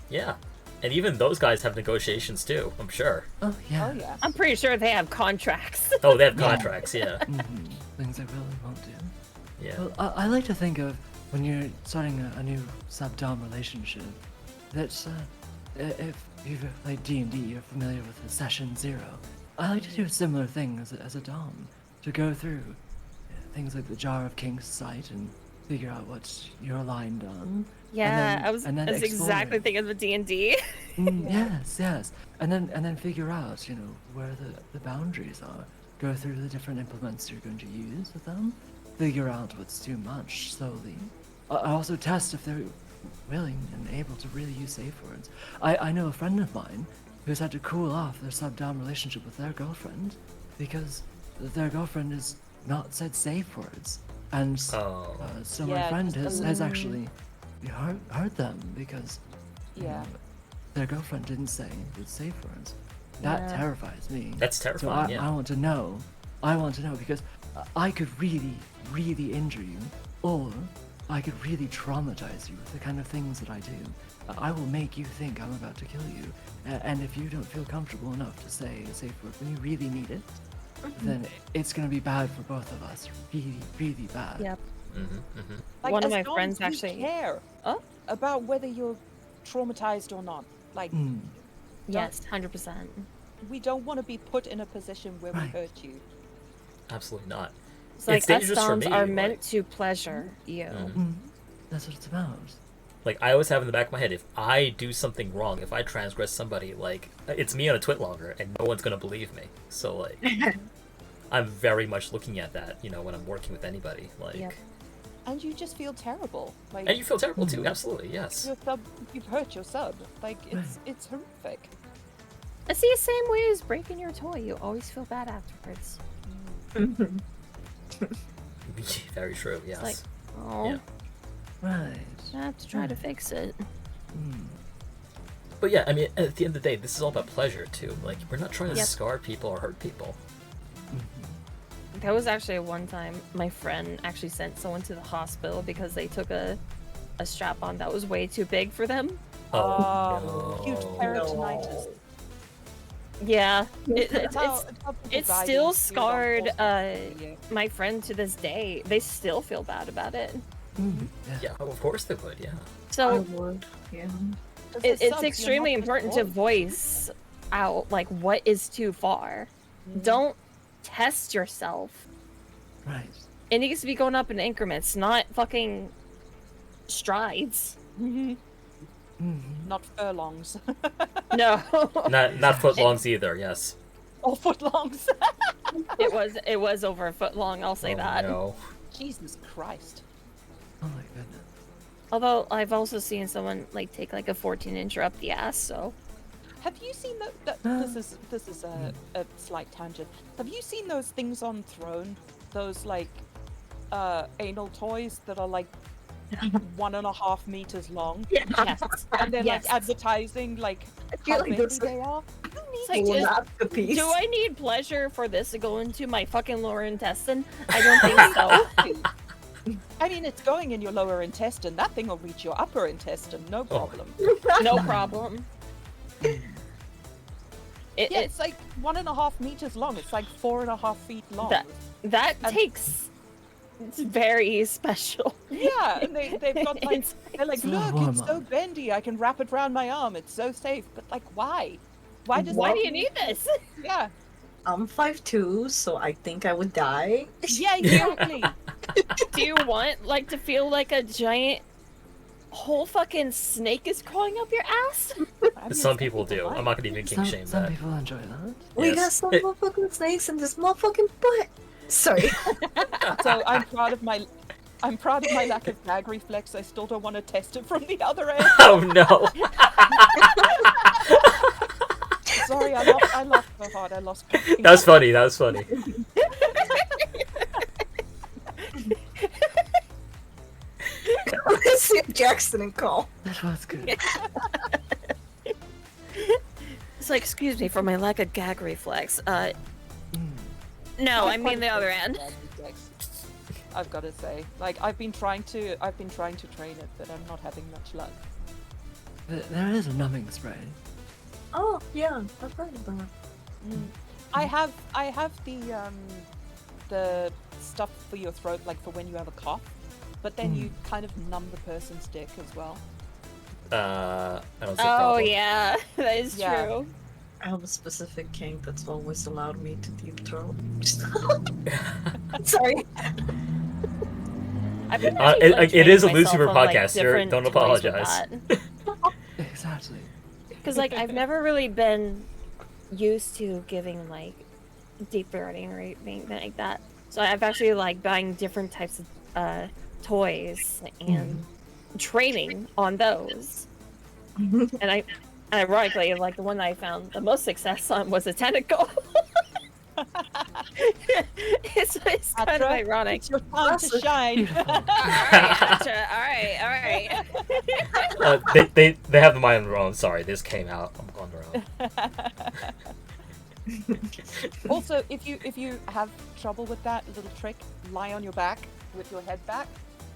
Yeah, and even those guys have negotiations too. I'm sure. Oh yeah. oh yeah. I'm pretty sure they have contracts. Oh, they have contracts. Yeah. Mhm. Things I really won't do. Yeah. Well, I like to think of when you're starting a new sub-dom relationship, that if you've played D&D, you're familiar with the session 0. I like to do a similar thing as a dom, to go through things like the Jar of King's Sight and figure out what you're aligned on. Yeah, I was then exactly exploring. thinking of the D&D. Yes. And then figure out, where the boundaries are. Go through the different implements you're going to use with them. Figure out what's too much slowly. I also test if they're willing and able to really use safe words. I know a friend of mine who's had to cool off their sub-dom relationship with their girlfriend because their girlfriend has not said safe words. And Oh. so Yeah, my friend just has actually hurt them because Yeah. their girlfriend didn't say the safe words. That Yeah. terrifies me. That's So terrifying. I Yeah. want to know. I want to know because I could really, really injure you, or I could really traumatize you with the kind of things that I do. I will make you think I'm about to kill you, and if you don't feel comfortable enough to say a safe word when you really need it, then it's gonna be bad for both of us. Really, really bad. Yep. Like, One of as my doms, friends we actually- care Oh. about whether you're traumatized or not. Like, Mm. Yes, 100%. we don't want to be put in a position where we Right. hurt you. Absolutely not. It's like us dangerous for doms me, are like- meant to pleasure you. Mm. That's what it's about. Like, I always have in the back of my head, if I do something wrong, if I transgress somebody, like, it's me on a twit longer, and no one's gonna believe me. So, like, I'm very much looking at that, you know, when I'm working with anybody. Like, Yep. And you just feel terrible. Like, and you feel terrible too. Absolutely, yes. your sub, you've hurt your sub. Like, it's horrific. It's the same way as breaking your toy. You always feel bad afterwards. Very true. Yes. Like, oh, Yeah. Right. I have to try to fix it. Mm. But yeah, I mean, at the end of the day, this is all about pleasure too. Like, we're not trying to Yep. scar people or hurt people. That was actually one time my friend actually sent someone to the hospital because they took a strap on that was way too big for them. Oh, Huge no. peritonitis. Yeah, It's it's how people it's die still being scarred, sued on yeah. my friend to this day. They still feel bad about it. Mm. Yeah. Yeah, of course they would. Yeah. I So would. Yeah. 'Cause the it's subs, you're extremely not just important to bored. voice out like what is too far. Don't test yourself. Right. It needs to be going up in increments, not fucking strides. Mm. Not furlongs. No, Not footlongs either. Yes. or footlongs. it was over a foot long. I'll say Oh, that. No. Jesus Christ. Oh my goodness. Although I've also seen someone like take like a 14-incher up the ass. So Have you seen that? This is a slight tangent. Have you seen those things on Throne? Those like anal toys that are like 1.5 meters long, yes, and they're Yes. like advertising like feel how like big that's- they are. It's like, Full just- masterpiece. do I need pleasure for this to go into my fucking lower intestine? I don't think so. I mean, it's going in your lower intestine. That thing will reach your upper intestine, no problem. No problem. It, Yeah, it it's like 1.5 meters long. It's like 4.5 feet long. that and- takes. It's very special. Yeah, and they've got like It's- they're like, It's a look, warm it's so up. bendy. I can wrap it around my arm. It's so safe. But like, why? Why does Why that do you need this? Yeah, I'm 5'2", so I think I would die. yeah, exactly. Do you want like to feel like a giant whole fucking snake is crawling up your ass? I mean, Some people do. like- I'm not gonna even king shame Some that. people enjoy that. We got Yes. some motherfucking snakes in this motherfucking butt. Sorry. So I'm proud of my lack of gag reflex. I still don't want to test it from the other end. Oh no. Sorry, I lost so hard. I lost. That was funny. That was funny. Let's see if Jackson and call. That was good. It's like, excuse me for my lack of gag reflex. Mm. No, I mean the other end. I've got to say, like I've been trying to train it, but I'm not having much luck. There is a numbing spray. Oh, yeah, I've heard of that. I have the stuff for your throat, like for when you have a cough, but then you kind of numb the person's dick as well. I don't see a Oh problem. yeah, that is Yeah. true. I have a specific kink that's always allowed me to deep throat. Sorry. I've been It- actually it is a training Lucifer myself on, like, podcast. different Don't toys with apologize. that. Exactly. Because like I've never really been used to giving like deep throating or anything like that. So I've actually like buying different types of toys and training on those. And ironically, like the one that I found the most success on was a tentacle. it's kind of Atra, ironic. It's your time to shine. Beautiful. All right. They have the mind of their own. Sorry, this came out. I'm on their own. Also, if you have trouble with that little trick, lie on your back with your head back.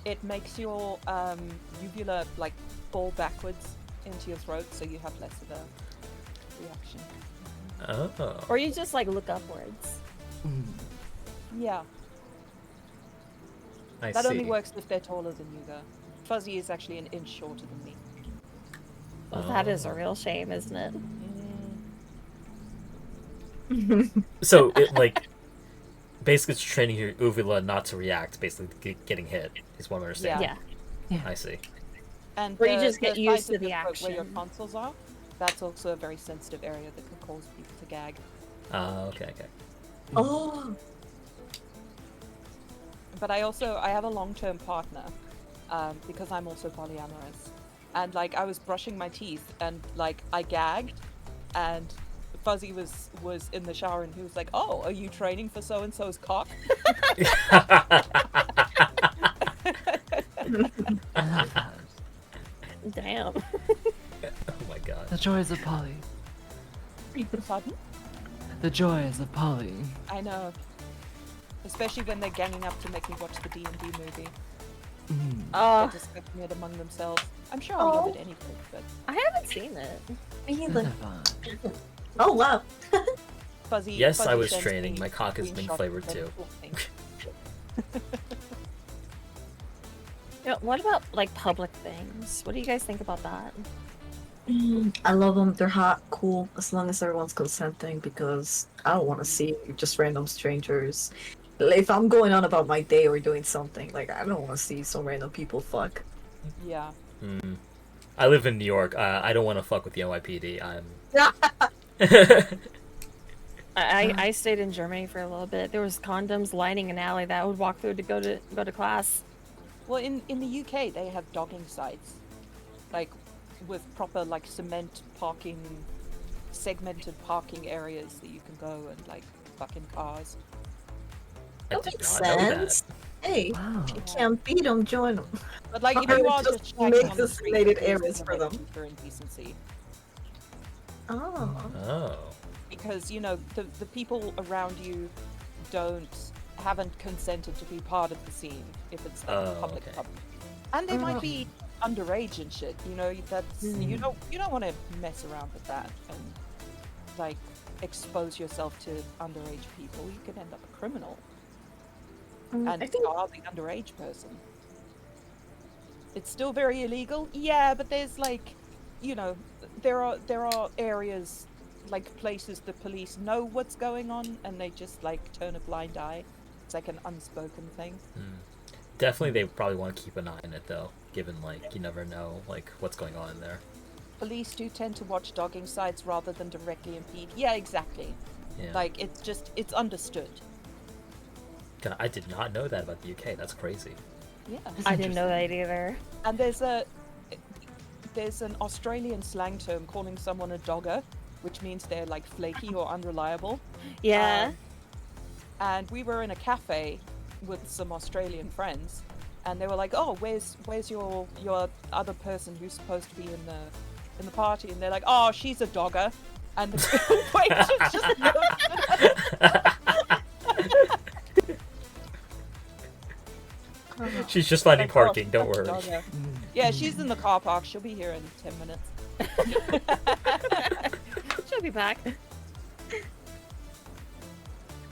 It makes your uvula like fall backwards into your throat, so you have less of a reaction. Oh. Or you just like look upwards. Mm. Yeah, I that see. only works if they're taller than you, though. Fuzzy is actually an inch shorter than me. Well, that is a real shame, isn't it? So it like basically it's training your uvula not to react, basically getting hit is what I'm understanding. Yeah. I see. And Or you just get the used side to of the your throat where your action. tonsils are, that's also a very sensitive area that can cause people to gag. Okay. Oh. But I have a long-term partner, because I'm also polyamorous. And like I was brushing my teeth and like I gagged, and Fuzzy was in the shower and he was like, "Oh, are you training for so and so's cock?" I love that. Damn. Oh my god. The joys of Polly. Pardon? The joys of Polly. I know. Especially when they're ganging up to make me watch the D&D movie. Mm. They're discussing it among themselves. I'm sure I'll love it anyway, but I haven't seen it. Me Isn't either. that fun? Oh wow. Fuzzy. Yes, Fuzzy I was sends training. me My cock is being screenshots flavored of too. cool things. You know, what about like public things? What do you guys think about that? I love them. They're hot, cool, as long as everyone's consenting. Because I don't want to see just random strangers. If I'm going on about my day or doing something, like I don't want to see some random people fuck. Yeah. Hmm. I live in New York. I don't want to fuck with the NYPD. I'm. I stayed in Germany for a little bit. There was condoms lining an alley that I would walk through to go to class. Well, in the UK, they have dogging sites, like with proper like cement parking, segmented parking areas that you can go and like fuck in cars. I That did makes not know sense. Hey, Wow. you can't beat them, join them. But like, if Or you are just just make shagging on the designated street, please areas for respect them. for indecency. Oh. that. Oh. Because you know the people around you haven't consented to be part of the scene if it's like Oh, public okay. pub. And they might Oh. be underage and shit. You know, that's you don't want to mess around with that and like expose yourself to underage people. You could end up a criminal and I think scar the underage person. It's still very illegal, yeah, but there's like, you know, there are areas, like places the police know what's going on and they just like turn a blind eye. It's like an unspoken thing. Definitely, they probably want to keep an eye on it though, given like you never know like what's going on in there. Police do tend to watch dogging sites rather than directly impede. Yeah, exactly. Yeah. Like it's understood. God, I did not know that about the UK. That's crazy. Yeah. I didn't know that either. And there's an Australian slang term calling someone a dogger, which means they're like flaky or unreliable. Yeah. And we were in a cafe with some Australian friends, and they were like, "Oh, where's your other person who's supposed to be in the party?" And they're like, "Oh, she's a dogger." And the waitress just looked. She's just finding Like, parking. "Oh, Don't that's a worry. dogger." Yeah, she's in the car park. She'll be here in 10 minutes. She'll be back.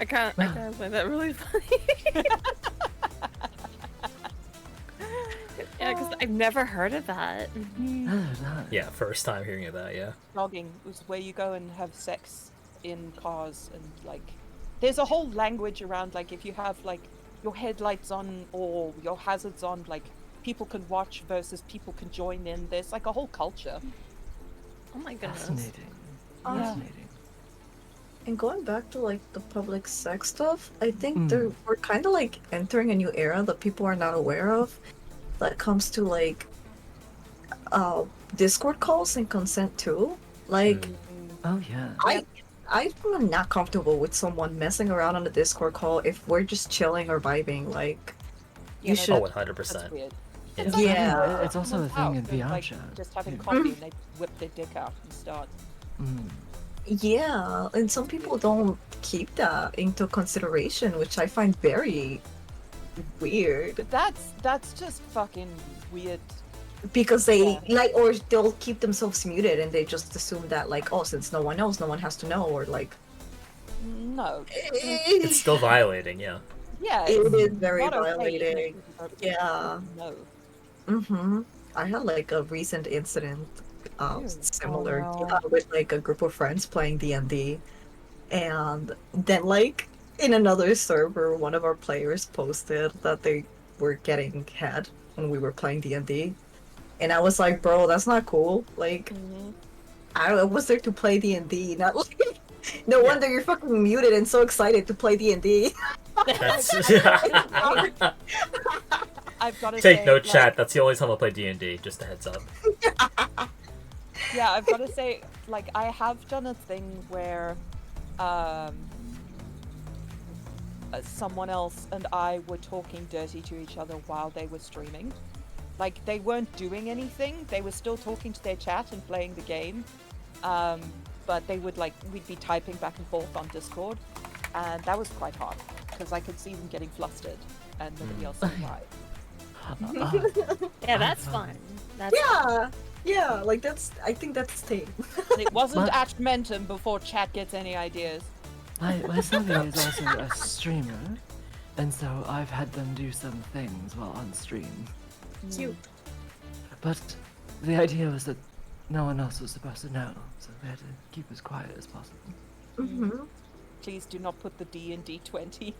I can't find that really funny. Yeah, because I've never heard of that. Neither did I. Yeah, first time hearing of that. Yeah. Dogging was where you go and have sex in cars, and like there's a whole language around like if you have like your headlights on or your hazards on, like people can watch versus people can join in. There's like a whole culture. Oh my goodness. Fascinating. Yeah. Fascinating. And going back to like the public sex stuff, I think Mm. we're kind of like entering a new era that people are not aware of. That comes to like Discord calls and consent too. Like Oh yeah. I'm not comfortable with someone messing around on a Discord call if we're just chilling or vibing. Like Yeah, you no, should. Oh, that's 100%. weird. It's Yeah. like- it's also a thing in They're, VR like, chat. just having coffee and they whip their dick out and start. Mm. Yeah, and some people don't keep that into consideration, which I find very weird. But that's just fucking weird. Because they Yeah. like, or they'll keep themselves muted and they just assume that, like, oh, since no one knows, no one has to know, or like. No. It's still violating, yeah. Yeah, It it's is very not okay, even if violating. people don't Yeah. know. Mm-hmm. I had like a recent incident, Ew. similar, Oh, no. yeah, with like a group of friends playing D&D, and then like in another server, one of our players posted that they were getting head when we were playing D&D, and I was like, bro, that's not cool. Like, Mhm. I was there to play D&D, not like. No Yeah. wonder you're fucking muted and so excited to play D&D. That's I've got to take say, note, like, chat. That's the only time I'll play D&D. Just a heads up. yeah, I've got to say, like, I have done a thing where, someone else and I were talking dirty to each other while they were streaming. Like, they weren't doing anything. They were still talking to their chat and playing the game. But they would, like, we'd be typing back and forth on Discord. And that was quite hard because I could see them getting flustered and nobody else knew why. Yeah, that's fun. That's fun. Yeah, like I think that's tame. It wasn't What? at Momentum before chat gets any ideas. My sibling is also a streamer, and so I've had them do some things while on stream. Cute. But the idea was that no one else was supposed to know, so we had to keep as quiet as possible. Mm-hmm. Please do not put the D&D 20.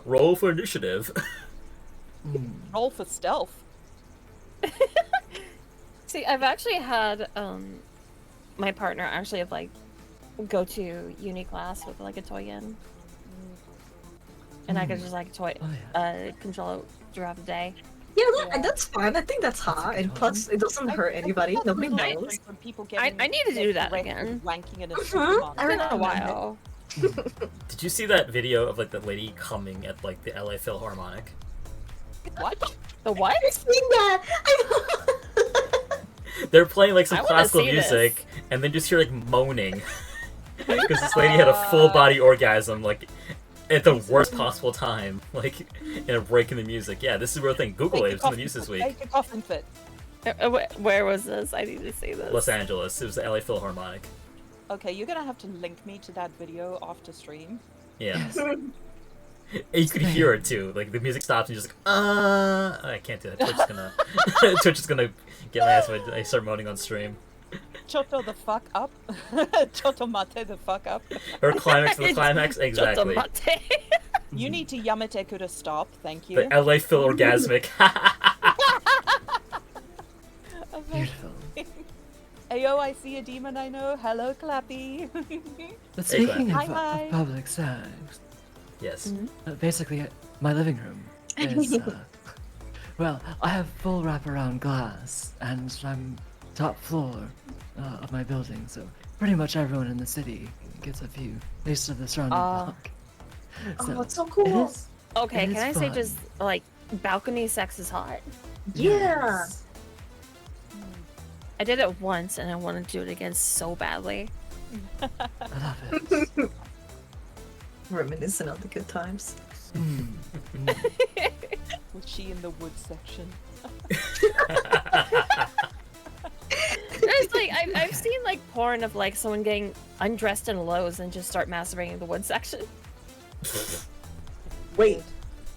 Roll for initiative. Roll for stealth. See, I've actually had my partner actually have like go to uni class with like a toy in, and I could just like Oh, yeah. control it throughout the day. Yeah, that's fine. I think that's hot, good and plus it doesn't hurt anybody. That's Nobody really knows. different when people get I need to do that arrested again. wanking in a Mhm. supermarket. It's been a remember. while. Did you see that video of like the lady coming at like the LA Philharmonic? What? The what? I've seen that. They're playing like some I wanna classical see this. music, and then just hear like moaning because this lady had a full body orgasm like at the worst possible time, like in a break in the music. Yeah, this is a real thing. Google it. It's in the news this week. Take a coffin fit. Where was this? I need to see this. Los Angeles. It was the LA Philharmonic. Okay, you're gonna have to link me to that video after stream. Yeah. And you could hear it too. Like the music stops and you're just like, I can't do that. Twitch is gonna Twitch is gonna get my ass if I start moaning on stream. Choto the fuck up. Choto mate the fuck up. Or climax to the climax, exactly. Chotomate. You need to Yamateku to stop, thank you. The LA Phil orgasmic. Beautiful. Ayo, I see a demon I know. Hello, Clappy. But Hey, speaking Clap. of, Hi, of public sex, Yes. basically my living room is, well, I have full wraparound glass, and I'm top floor of my building, so pretty much everyone in the city gets a view, at least of the surrounding block. Oh, it's so it cool. is- Okay, It can I is say fun. just like balcony sex is hot? Yeah. Yes. I did it once and I want to do it again so badly. I love it. Reminiscent of the good times. Mm. Was she in the wood section? It's like I've seen like porn of like someone getting undressed in Lowe's and just start masturbating in the wood section. Wait,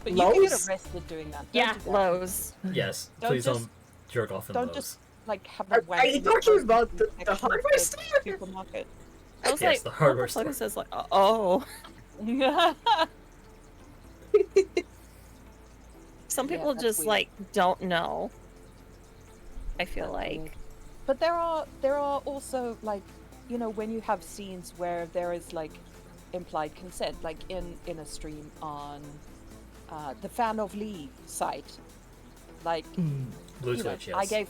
But you can get Lowe's? arrested doing that. Don't Yeah, do that. Lowe's. Yes. Don't Please just- don't jerk off in Don't Lowe's. just like have Are the you wanking talking person about the section of hardware the store? Supermarket. I was Yes, like, the hardware what the fuck store. is this? Like, oh. Some Yeah, people that's just weird. like don't know. I feel like. But there are also like, you know, when you have scenes where there is like implied consent, like in a stream on the Fan of Lee site, like Blue you know, Switch, yes.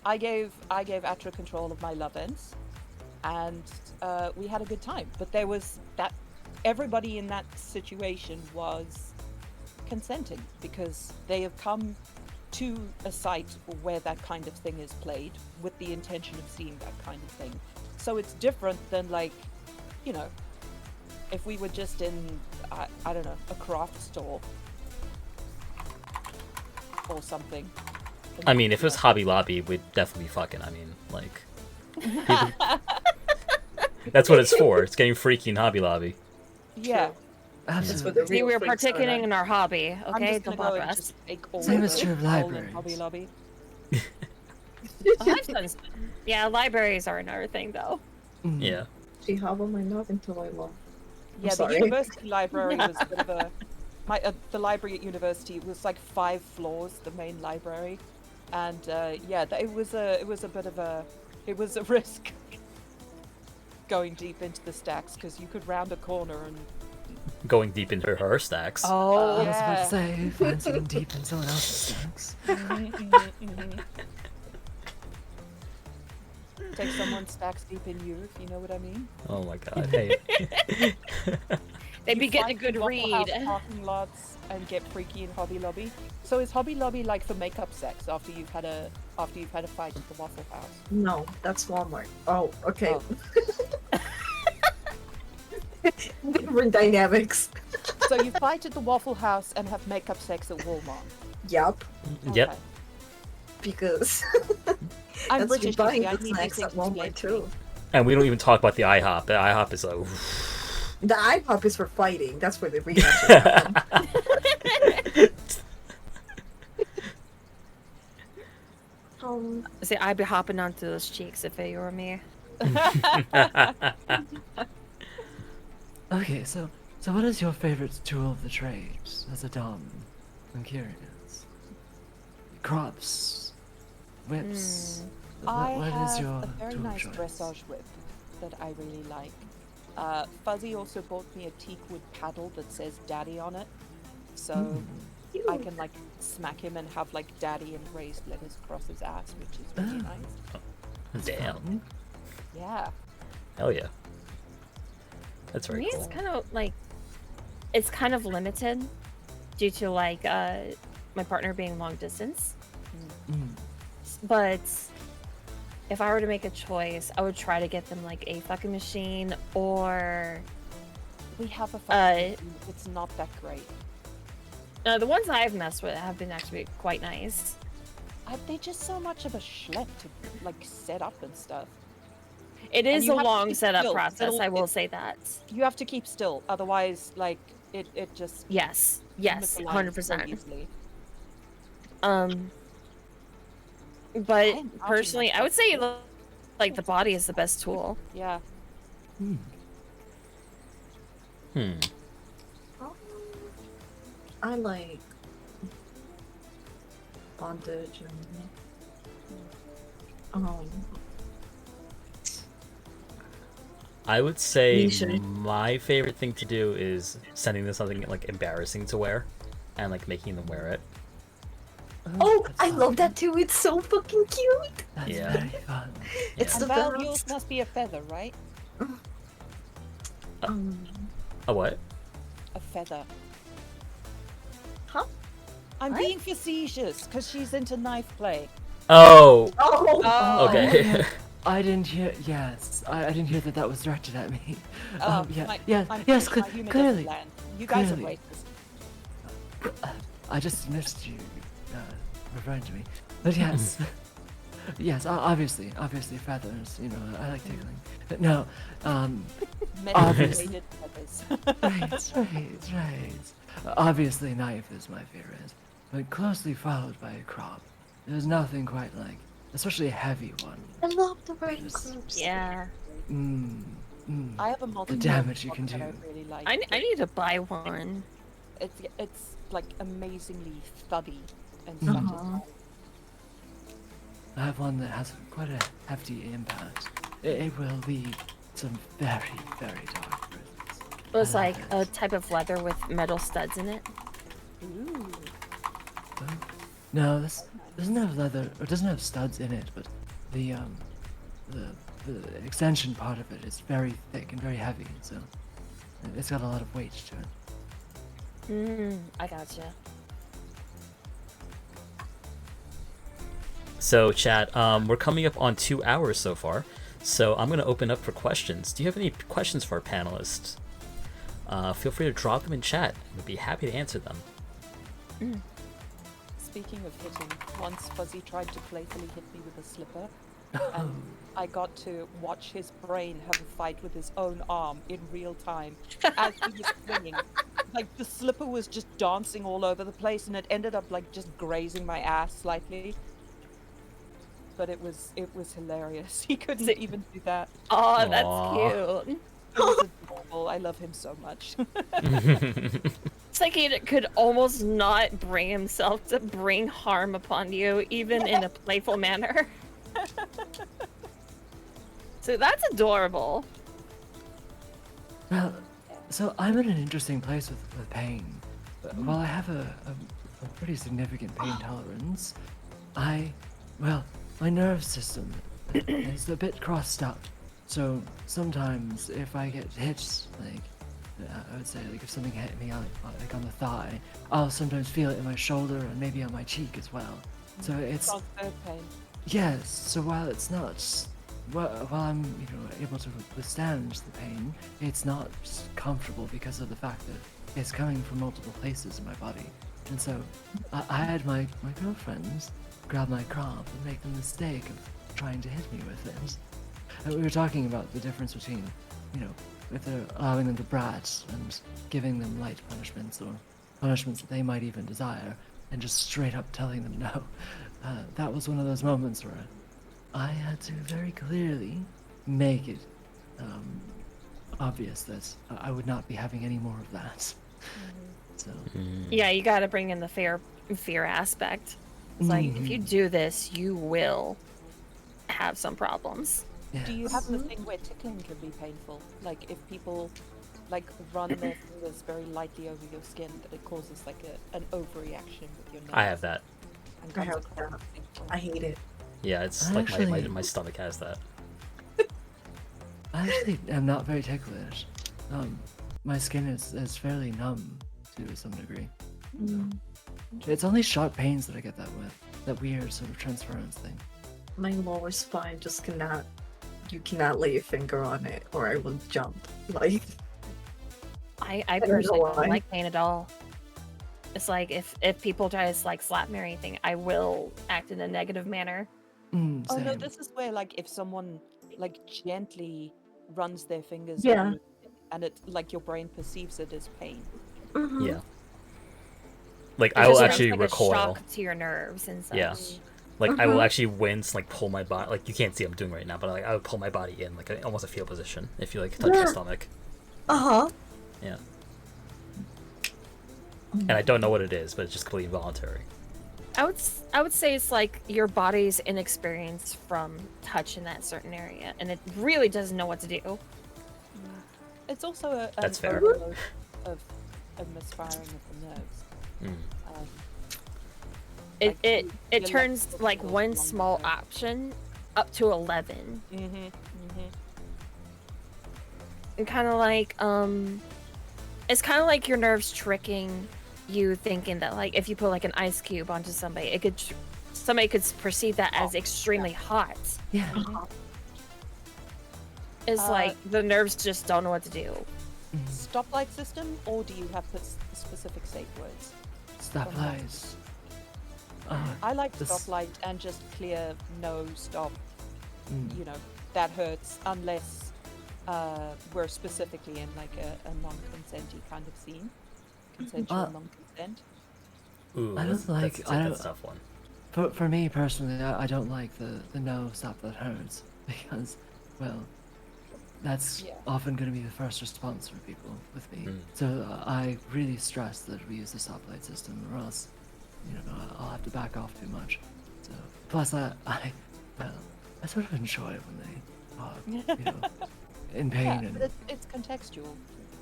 I gave Atra control of my love ends, and we had a good time. But there was that everybody in that situation was consenting because they have come to a site where that kind of thing is played with the intention of seeing that kind of thing. So it's different than like, you know, if we were just in, I don't know, a craft store or something. I mean, if it was Hobby Lobby, we'd definitely be fucking. I mean, like, people- that's what it's for. It's getting freaky in Hobby Lobby. Yeah. Absolutely. See, we're partaking in our hobby, I'm okay? just Don't gonna go bother and us. just take all Same of is the true of alcohol in libraries. Hobby Lobby. I've done some- Yeah, libraries are another thing, though. Yeah. See, how am I not into my law? Yeah, the sorry. university library was a bit of a. The library at university was like 5 floors, the main library, and yeah, it was a bit of a, it was a risk going deep into the stacks because you could round a corner and. Going deep into her stacks. Oh, I was about Yeah. to say, find something deep in someone else's stacks. Take someone's stacks deep in you, if you know what I mean. Oh my god. Hey. they'd be You getting a find good Waffle House read. parking lots and get freaky in Hobby Lobby. So is Hobby Lobby like for makeup sex after you've had a fight at the Waffle House? No, that's Walmart. Oh, okay. Oh. Different dynamics. So you fight at the Waffle House and have makeup sex at Walmart. Yup, Yep. Okay. because I'm that's British. you buying you see, I the need these snacks at things Walmart explained to me. too. And we don't even talk about the IHOP. The IHOP is like, The IHOP is for fighting. That's where the rematches happen. See, I'd be hopping onto those cheeks if it were me. Okay, so what is your favorite tool of the trade as a dom? I'm curious. Crops, whips. I What have is your a very tool of nice choice? dressage whip that I really like. Fuzzy also bought me a teakwood paddle that says "Daddy" on it, so I can like smack him and have like "Daddy" and raised letters across his ass, which is really Oh. nice. damn. Fun. Yeah. Hell yeah. That's For very me, cool. it's kind of like, it's kind of limited due to like my partner being long distance. Mm. But if I were to make a choice, I would try to get them like a fucking machine or We have a fucking machine. It's not that great. the ones I've messed with have been actually quite nice. They're just so much of a schlep to like set up and stuff. It And is you a have to long keep setup still, process, I will say that. You have to keep still, otherwise, like it just Yes, yes, misaligns so 100%. easily. But am outing personally, I would myself. say like the body is the best tool. Yeah. Mm. I like bondage and I would say Usually. my favorite thing to do is sending them something like embarrassing to wear, and like making them wear it. oh, that's I fun. love that too. It's so fucking cute. That's Yeah. very fun. It's And the Val, best. yours must be a feather, right? A what? A feather. Huh? I'm What? being facetious because she's into knife play. Oh. Oh, Oh. Okay. I didn't hear. Yes, I didn't hear that was directed at me. Yeah, my- yeah, I'm yes, British, my humor clearly. doesn't land. You guys are Clearly. racist. I just missed you referring to me. But yes, yes, obviously feathers. You know, I like tickling. But no, Medicated feathers. right. Obviously, knife is my favorite, but closely followed by a crop. There's nothing quite like, especially a heavy one. I love the rain Yes. clips. Yeah, I have a multi damage you can that I do. really like. I need to buy one. It's like amazingly thuddy and Mhm. satisfying. I have one that has quite a hefty impact. It will lead some very, very dark prisons. It was I like love a it. type of leather with metal studs in it. Ooh. No, this doesn't have leather, or doesn't have studs in it, but the extension part of it is very thick and very heavy, so it's got a lot of weight to it. I gotcha. So, chat, we're coming up on 2 hours so far. So I'm going to open up for questions. Do you have any questions for our panelists? Feel free to drop them in chat. We'd be happy to answer them. Speaking of hitting, once Fuzzy tried to playfully hit me with a slipper, and I got to watch his brain have a fight with his own arm in real time as he was swinging. Like, the slipper was just dancing all over the place, and it ended up like just grazing my ass slightly. But it was hilarious. He couldn't even do that. Oh, Aw. that's cute. It was adorable. I love him so much. It's like he could almost not bring himself to bring harm upon you, even in a playful manner. So that's adorable. Well, so I'm in an interesting place with pain. While I have a pretty significant pain tolerance, my nerve system is a bit crossed up. So sometimes if I get hit, like, I would say, like, if something hit me on the thigh, I'll sometimes feel it in my shoulder and maybe on my cheek as well. So it's Transfer pain. yes. So while it's not, while I'm able to withstand the pain, it's not comfortable because of the fact that it's coming from multiple places in my body. And so I had my girlfriends grab my crop and make the mistake of trying to hit me with it. And we were talking about the difference between, if they're allowing them to brat and giving them light punishments or punishments that they might even desire, and just straight up telling them no. That was one of those moments where I had to very clearly make it obvious that I would not be having any more of that. So Yeah, you gotta bring in the fear aspect. It's like, if you do this, you will have some problems. yes. Do you have the thing where tickling can be painful? Like, if people like run their fingers very lightly over your skin, that it causes like an overreaction with your nails. I have that. And I comes have across that. as painful. I hate it. Yeah, it's I like my actually- stomach has that. I actually am not very ticklish. My skin is fairly numb to some degree. It's only sharp pains that I get that with. That weird sort of transference thing. My lower spine just cannot. You cannot lay a finger on it, or I will jump. Like, I don't personally know why. don't like pain at all. It's like, if people try to like slap me or anything, I will act in a negative manner. Oh no, Same. this is where, like, if someone like gently runs their fingers Yeah. over your skin, and it, like, your brain perceives it as pain. Yeah. Like, It I will just sounds actually like recoil. a shock to your nerves and such. Yeah. Like, I will actually wince, like, pull my body. Like, you can't see what I'm doing right now, but like, I would pull my body in, like, almost a fetal position if you like touch my Yeah. stomach. uh-huh. Yeah. And I don't know what it is, but it's just completely involuntary. I would say it's like your body's inexperienced from touch in that certain area, and it really doesn't know what to do. It's also an That's fair. overload of misfiring of the nerves. Mm. Um, It Like, it you- it your turns left like foot one goes small longer. option up to 11. And kind of like it's kind of like your nerves tricking you, thinking that like if you put like an ice cube onto somebody, somebody could perceive that as extremely hot. Yeah. It's like the nerves just don't know what to do. Stoplight system, or do you have specific safe words? Stoplights. I like This- stoplight and just clear no stop. Mm. You know, that hurts unless we're specifically in like a non-consenty kind of scene. Consensual non-consent. Ooh, I don't like- That's, I that's a don't- tough one. For me personally, I don't like the no stop that hurts because, well, that's Yeah. often going to be the first response for people with me. Mm. So I really stress that we use the stoplight system, or else, I'll have to back off too much. So plus I sort of enjoy it when they are, in pain Yeah, and but it's contextual.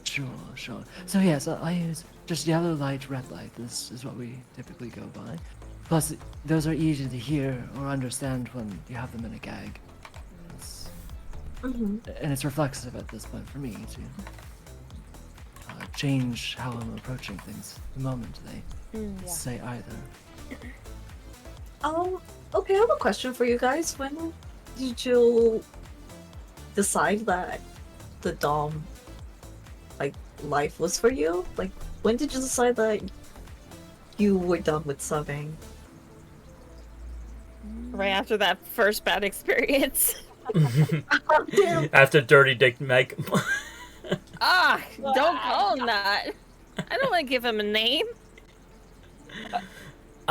Sure. So yes, I use just yellow light, red light. This is what we typically go by. Plus, those are easy to hear or understand when you have them in a gag. It's, and it's reflexive at this point for me to change how I'm approaching things the moment they Yeah. say either. Okay, I have a question for you guys. When did you decide that the Dom like life was for you? Like, when did you decide that you were done with subbing? Right after that first bad experience. Damn. After Dirty Dick Meg. Don't call him that. I don't want to give him a name.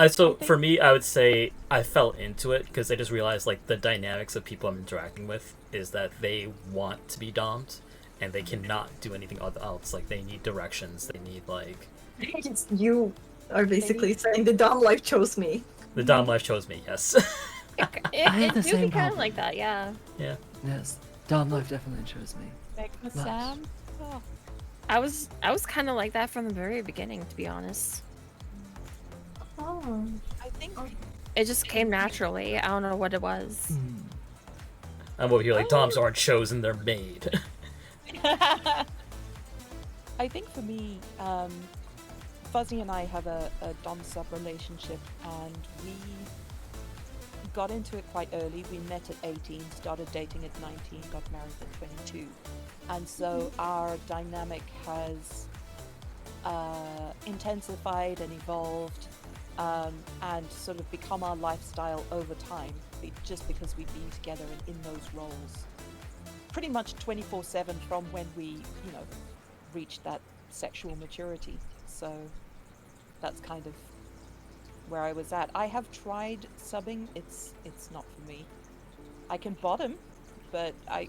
So think- for me, I would say I fell into it because I just realized like the dynamics of people I'm interacting with is that they want to be domed, and they cannot do anything else. Like they need directions. They need like You are basically saying the Dom life chose me. the dom life chose me. Yes. I had It the do same be kind of problem. like that, yeah. Yeah. Yes, Dom life definitely chose me. Megma Nice. Sam. Oh, I was kind of like that from the very beginning, to be honest. Oh. I think It just came naturally. I don't know what it was. Hmm. I'm over here like doms aren't chosen; they're made. I think for me, Fuzzy and I have a dom sub relationship, and we got into it quite early. We met at 18, started dating at 19, got married at 22, and so our dynamic has intensified and evolved, and sort of become our lifestyle over time, just because we've been together in those roles pretty much 24/7 from when we, reached that sexual maturity. So that's kind of where I was at. I have tried subbing. It's not for me. I can bottom, but I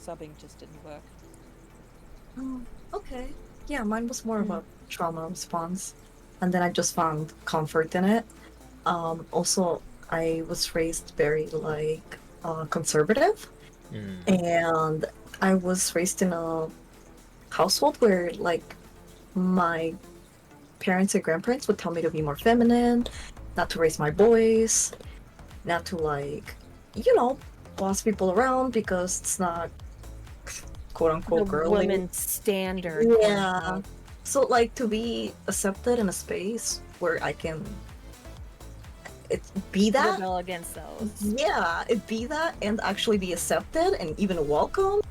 subbing just didn't work. Oh, okay. Yeah, mine was more of a trauma response, and then I just found comfort in it. Also, I was raised very like conservative, and I was raised in a household where like my parents and grandparents would tell me to be more feminine, not to raise my voice, not to like, boss people around because it's not quote unquote The girly. woman standard. Yeah. So like to be accepted in a space where I can be that. Rebel against those. Yeah, it be that and actually be accepted and even welcome.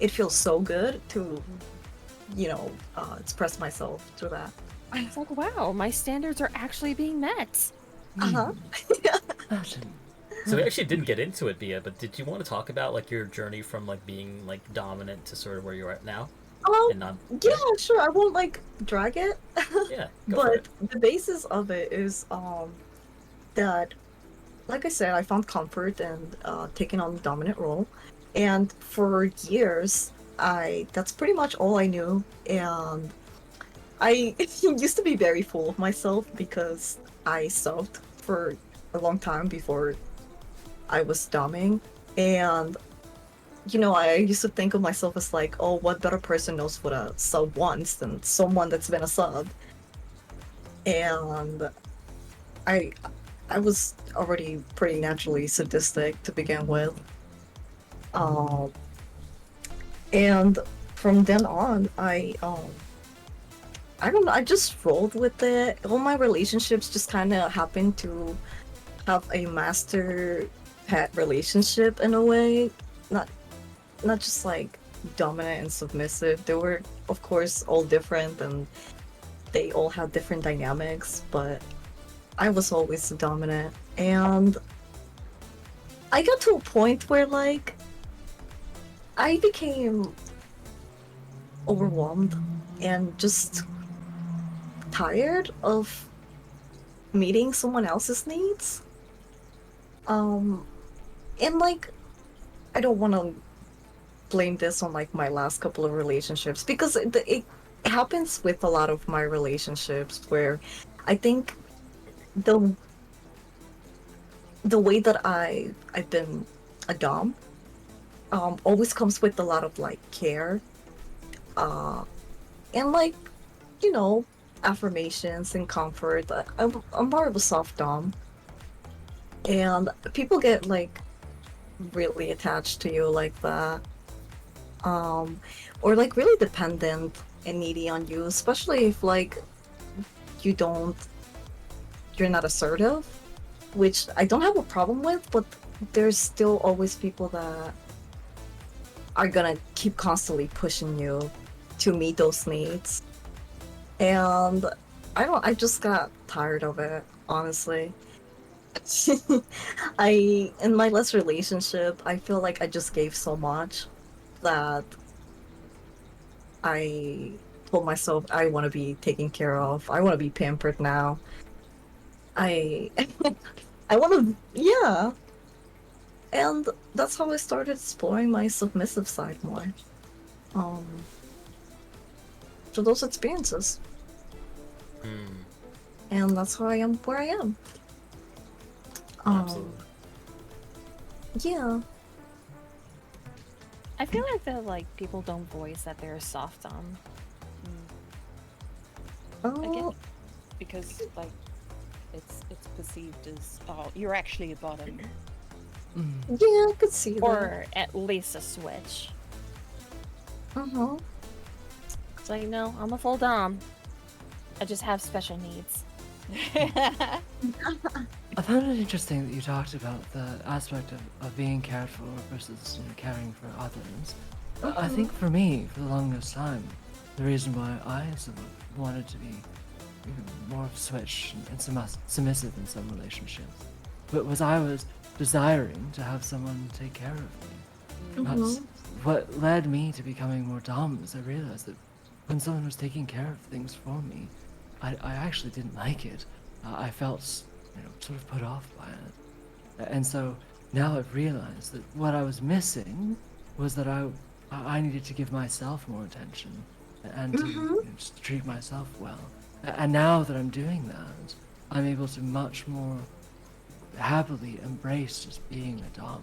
It feels so good to, express myself through that. It's like, wow, my standards are actually being met. Uh-huh. Imagine. So we actually didn't get into it, Bia, but did you want to talk about like your journey from like being like dominant to sort of where you're at now? And not, Yeah, sure. I won't like drag it. yeah, go for But it. the basis of it is that, like I said, I found comfort in taking on the dominant role, and for years that's pretty much all I knew. And I used to be very full of myself because I subbed for a long time before I was doming, and I used to think of myself as like, oh, what better person knows what a sub wants than someone that's been a sub? And I was already pretty naturally sadistic to begin with. And from then on, I don't know, I just rolled with it. All my relationships just kind of happened to have a master pet relationship in a way. Not just like dominant and submissive. They were, of course, all different and they all had different dynamics, but I was always the dominant. And I got to a point where, like, I became overwhelmed and just tired of meeting someone else's needs. And like, I don't want to blame this on like my last couple of relationships because it happens with a lot of my relationships where I think the way that I've been a dom always comes with a lot of like care and like affirmations and comfort. I'm more of a soft dom, and people get like really attached to you like that, or like really dependent and needy on you, especially if like you're not assertive. which I don't have a problem with, but there's still always people that are gonna keep constantly pushing you to meet those needs. And I just got tired of it, honestly. In my last relationship, I feel like I just gave so much that I told myself I want to be taken care of. I want to be pampered now. I I want to, yeah. And that's how I started exploring my submissive side more. Um, through those experiences. And that's how I am where I am. Absolutely. Yeah. I feel like that like people don't voice that they're soft on. Again, Oh, because like it's perceived as, oh, you're actually a bottom. yeah, I could see that. Or at least a switch. It's like, no, I'm a full dom. I just have special needs. I found it interesting that you talked about the aspect of being cared for versus caring for others. I think for me, for the longest time, the reason why I sort of wanted to be more of a switch and submissive in some relationships, but was I was desiring to have someone take care of me. That's what led me to becoming more dom. Is I realized that when someone was taking care of things for me, I actually didn't like it. I felt, sort of put off by it. And so now I've realized that what I was missing was that I needed to give myself more attention and to just treat myself well. And now that I'm doing that, I'm able to much more happily embrace just being a dom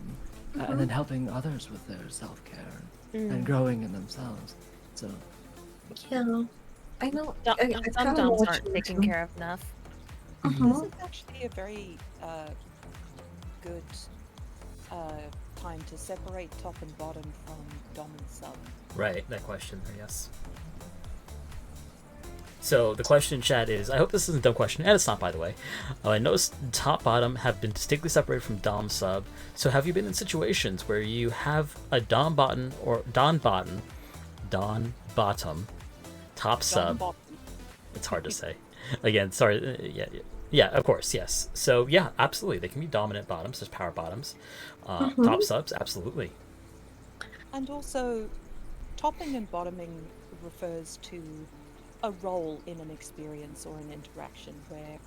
and then helping others with their self-care and growing in themselves. So yeah. I know. Some kinda know doms what aren't you taken mean. care of enough. This is actually a very good time to separate top and bottom from dom and sub. Right, that question there, yes. So the question in chat is, I hope this isn't a dumb question, and it's not, by the way. I noticed top bottom have been distinctly separated from dom sub. So have you been in situations where you have a dom bottom or don bottom, top sub? Bottom. It's hard to say. Again, sorry. Yeah, of course, yes. So yeah, absolutely, they can be dominant bottoms, there's power bottoms. Top subs, absolutely. And also, topping and bottoming refers to a role in an experience or an interaction where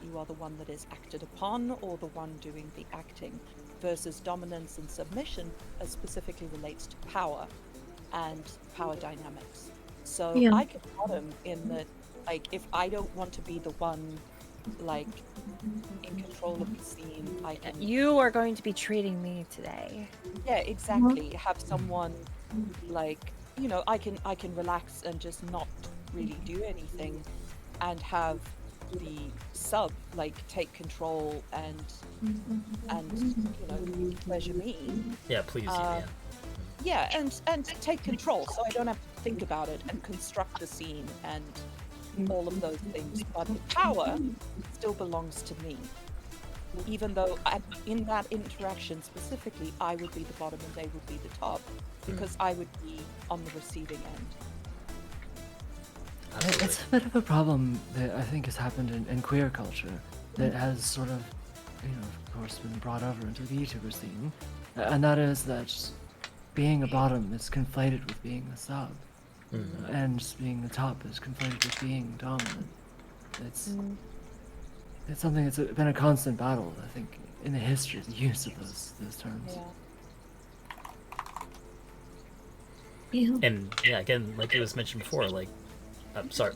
you are the one that is acted upon or the one doing the acting, versus dominance and submission specifically relates to power and power dynamics. So Yeah. I can bottom in that, like, if I don't want to be the one, like, in control of the scene, I can... You are going to be treating me today. Yeah, exactly. Have someone, like, I can relax and just not really do anything, and have the sub like take control and pleasure me. Yeah, please, Yeah, and take control, so I don't have to think about it and construct the scene and all of those things. But the power still belongs to me, even though in that interaction specifically, I would be the bottom and they would be the top, because I would be on the receiving end. it's a bit of a problem that I think has happened in queer culture that has sort of, of course, been brought over into the VTuber scene, and that is that being a bottom is conflated with being a sub, and being a top is conflated with being dominant. It's something that's been a constant battle, I think, in the history of the use of those terms. Yeah. And yeah, again, like it was mentioned before, like, sorry,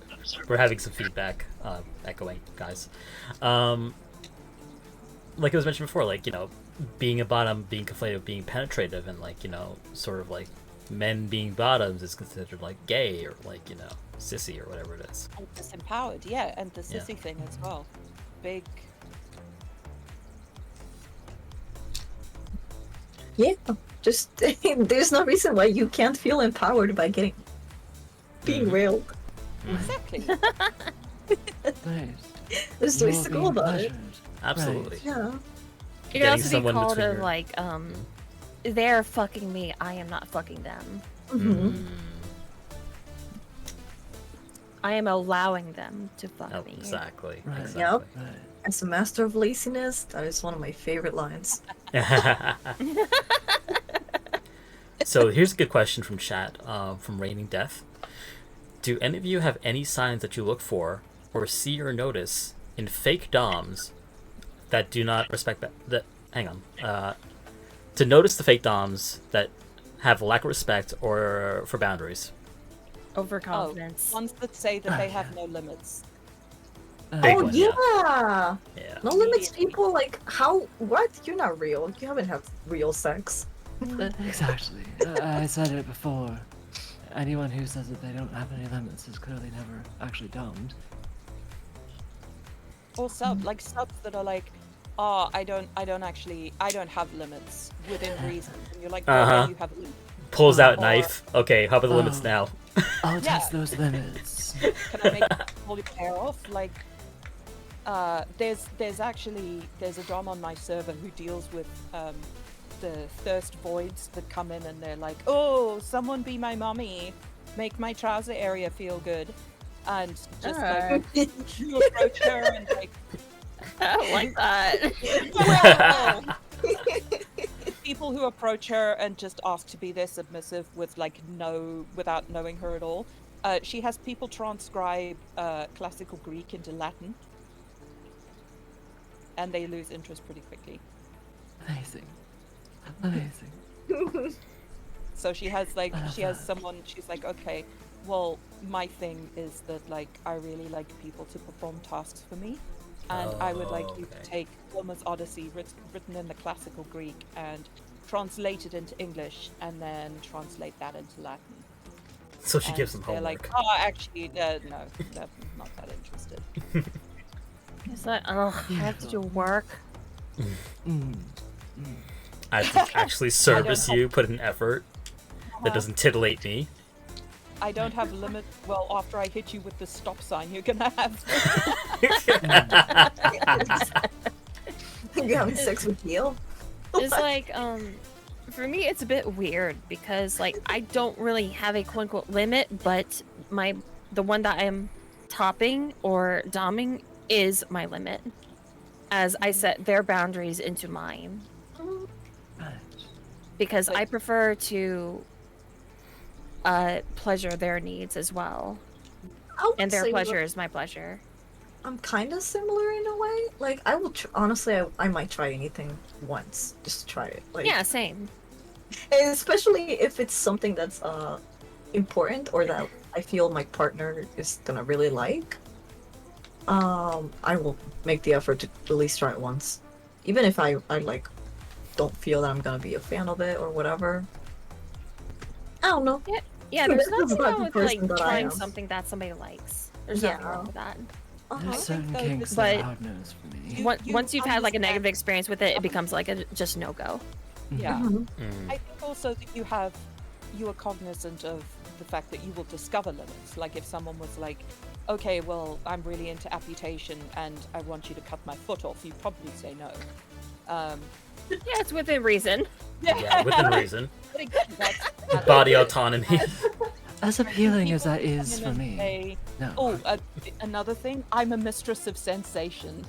we're having some feedback, echoing, guys. Like it was mentioned before, like, being a bottom, being conflated with being penetrative, and like, sort of like men being bottoms is considered like gay or like, sissy or whatever it is. And disempowered, yeah, and the sissy thing as well. Big. Yeah, just there's no reason why you can't feel empowered by being railed. Exactly. Nice. There's ways to go about it. absolutely. Yeah. You Getting can also be someone called between a your- like they're fucking me, I am not fucking them. Mm-hmm. I am allowing them to fuck Oh, me. exactly. Right. Exactly. Right. As a master of laziness, that is one of my favorite lines. So here's a good question from chat, from Raining Death. Do any of you have any signs that you look for or see or notice in fake doms that do not respect that? Hang on. To notice the fake doms that have a lack of respect or for boundaries. Overconfidence. Ones that say that they have no limits. Big Oh one, yeah. Yeah. No limits, Immediately. people. Like how? What? You're not real. You haven't had real sex. Exactly. I said it before. Anyone who says that they don't have any limits is clearly never actually domed. Or subs that are like, oh, I don't have limits within reason. And you're like, oh, Uh-huh. yeah, you have limits. Pulls out Or- knife. Okay, how about the limits Oh. now? I'll Yeah. test those limits. Can I make pull your hair off? Like, there's a dom on my server who deals with the thirst voids that come in and they're like, oh, someone be my mommy, make my trouser area feel good, and just like you approach her and like, I don't like that. people who approach her and just ask to be their submissive without knowing her at all. She has people transcribe classical Greek into Latin, and they lose interest pretty quickly. Amazing. Amazing. So she has someone. She's like, okay, well, my thing is that like I really like people to perform tasks for me, and I would like you to Okay. take Homer's Odyssey written in the classical Greek and translate it into English, and then translate that into Latin. So she And gives them they're homework. like, oh, actually, no, they're not that interested. Is that I have to do work? Mm. I have to actually service have- you, put in effort. That doesn't titillate me. I don't have limit. Well, after I hit you with the stop sign, you're gonna have. You having sex with Neil? It's like for me it's a bit weird because like I don't really have a quote unquote limit, but the one that I'm topping or doming is my limit, as I set their boundaries into mine Right. because I Like- prefer to pleasure their needs as well, I would and their say pleasure is my pleasure. I'm kind of similar in a way. Like I will honestly, I might try anything once just to try it. Like Yeah, same. and especially if it's something that's important or that I feel my partner is gonna really like. I will make the effort to at least try it once, even if I like don't feel that I'm gonna be a fan of it or whatever. I don't know. Yeah, there's This is nothing not wrong the with person like that I trying am. something that somebody likes. There's nothing Yeah. wrong with that. Uh-huh. There's certain though kinks this- that But- are hard nosed for me. You- Once you've had like a negative understand- experience with it, it becomes like a just no go. Yeah. Mhm. Mm. I think also that you are cognizant of the fact that you will discover limits. Like if someone was like, okay, well, I'm really into amputation and I want you to cut my foot off, you'd probably say no. Yeah, it's within reason. Yeah, within reason. But again, that's Body autonomy. As appealing as people that come is in for and me. say, No. oh, another thing, I'm a mistress of sensation.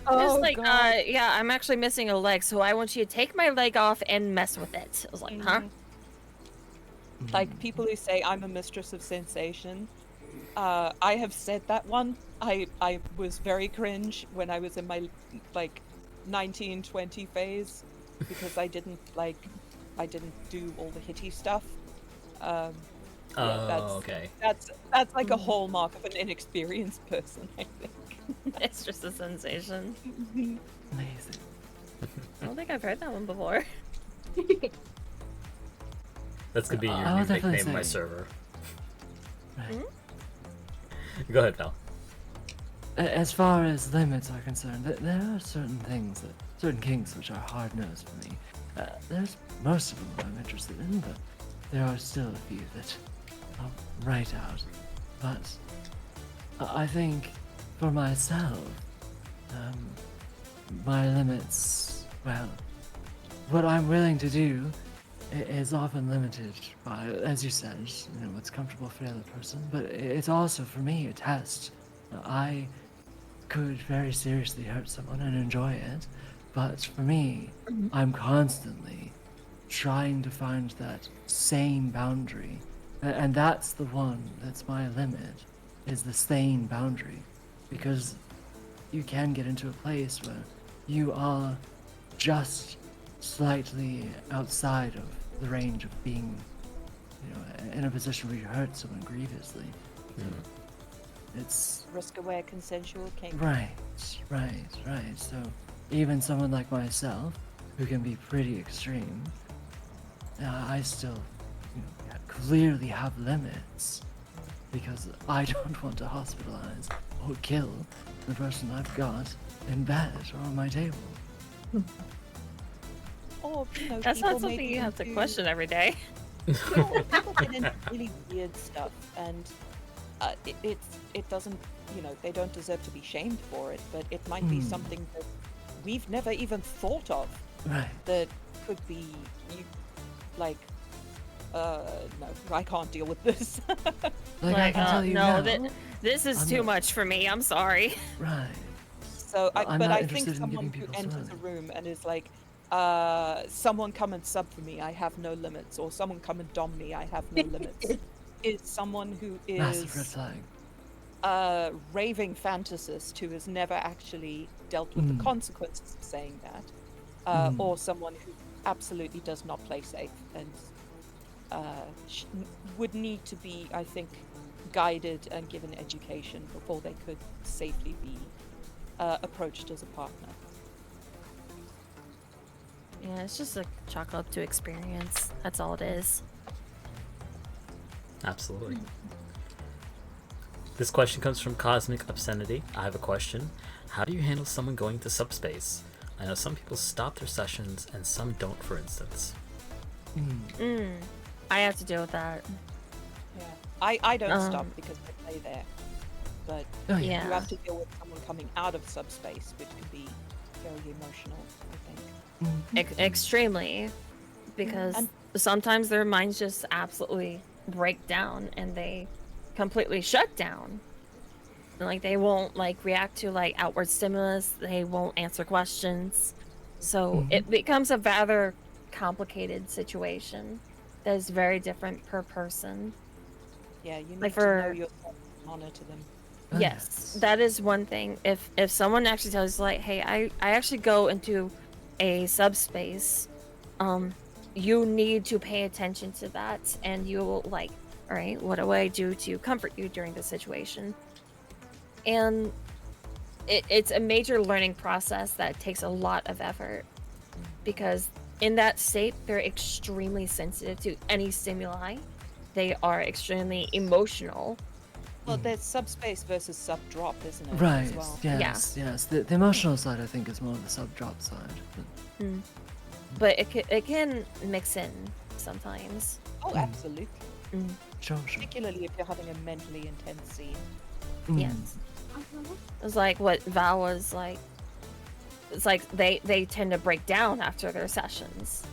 Just like, yeah, I'm actually missing a leg, so I want you to take my leg off and mess with it. I was like, huh? Like people who say I'm a mistress of sensation. I have said that one. I was very cringe when I was in my like 19-20 phase because I didn't do all the hitty stuff. Oh, that's- okay. That's like a hallmark of an inexperienced person, I think. It's just a sensation. Amazing. I don't think I've heard that one before. That's gonna be your I new would definitely nickname on my say- server. Right. Go ahead, Val. As far as limits are concerned, there are certain things certain kinks which are hard nosed for me. There's most of them I'm interested in, but there are still a few that I'll write out. But I think for myself, my limits, well, what I'm willing to do is often limited by, as you said, what's comfortable for the other person, but it's also, for me, a test. I could very seriously hurt someone and enjoy it, but for me, I'm constantly trying to find that sane boundary, and that's the one that's my limit, is the sane boundary, because you can get into a place where you are just slightly outside of the range of being, in a position where you hurt someone grievously. It's Risk-aware consensual kink. right. So even someone like myself, who can be pretty extreme, I still, clearly have limits, because I don't want to hospitalize or kill the person I've got in bed or on my table. Or, That's people not something maybe you have to do- question every day. Or people get into really weird stuff, and it doesn't, they don't deserve to be shamed for it, but it might be something that we've never even thought of Right. that could be, no, I can't deal with this. Like, I can tell you no, now. this is I'm too not- much for me. I'm sorry. Right. So, I'm but not I think interested in someone giving who people enters a swelling. room and is like, someone come and sub for me, I have no limits, or someone come and dom me, I have no limits, is someone who Massive red is flag. a raving fantasist who has never actually dealt with the consequences of saying that, or someone who absolutely does not play safe and would need to be, I think, guided and given education before they could safely be approached as a partner. Yeah, it's just a chalk up to experience. That's all it is. Absolutely. This question comes from Cosmic Obscenity. I have a question. How do you handle someone going to subspace? I know some people stop their sessions and some don't, for instance. I have to deal with that. Yeah, I don't stop Um, because I play there, but Oh, Yeah. you have to deal with someone coming out of subspace, which can be very emotional, I think. Extremely, because And- sometimes their minds just absolutely break down and they completely shut down. And, like, they won't react to outward stimulus. They won't answer questions. So it becomes a rather complicated situation that is very different per person. Yeah, you need Like to know for- yourself and monitor them. Oh, Yes, that is one thing. If someone actually tells you hey, I actually go into a subspace, you need to pay attention to that, and you will all right, what do I do to comfort you during this situation? And it's a major learning process that takes a lot of effort, because in that state they're extremely sensitive to any stimuli. They are extremely emotional. Well, there's subspace versus sub-drop, isn't it? Right. As well. Yes. The emotional side, I think, is more the sub-drop side. But But it can mix in sometimes. Oh, absolutely. sure. Particularly if you're having a mentally intense scene. Yes. It's like what Val was like. It's like they tend to break down after their sessions.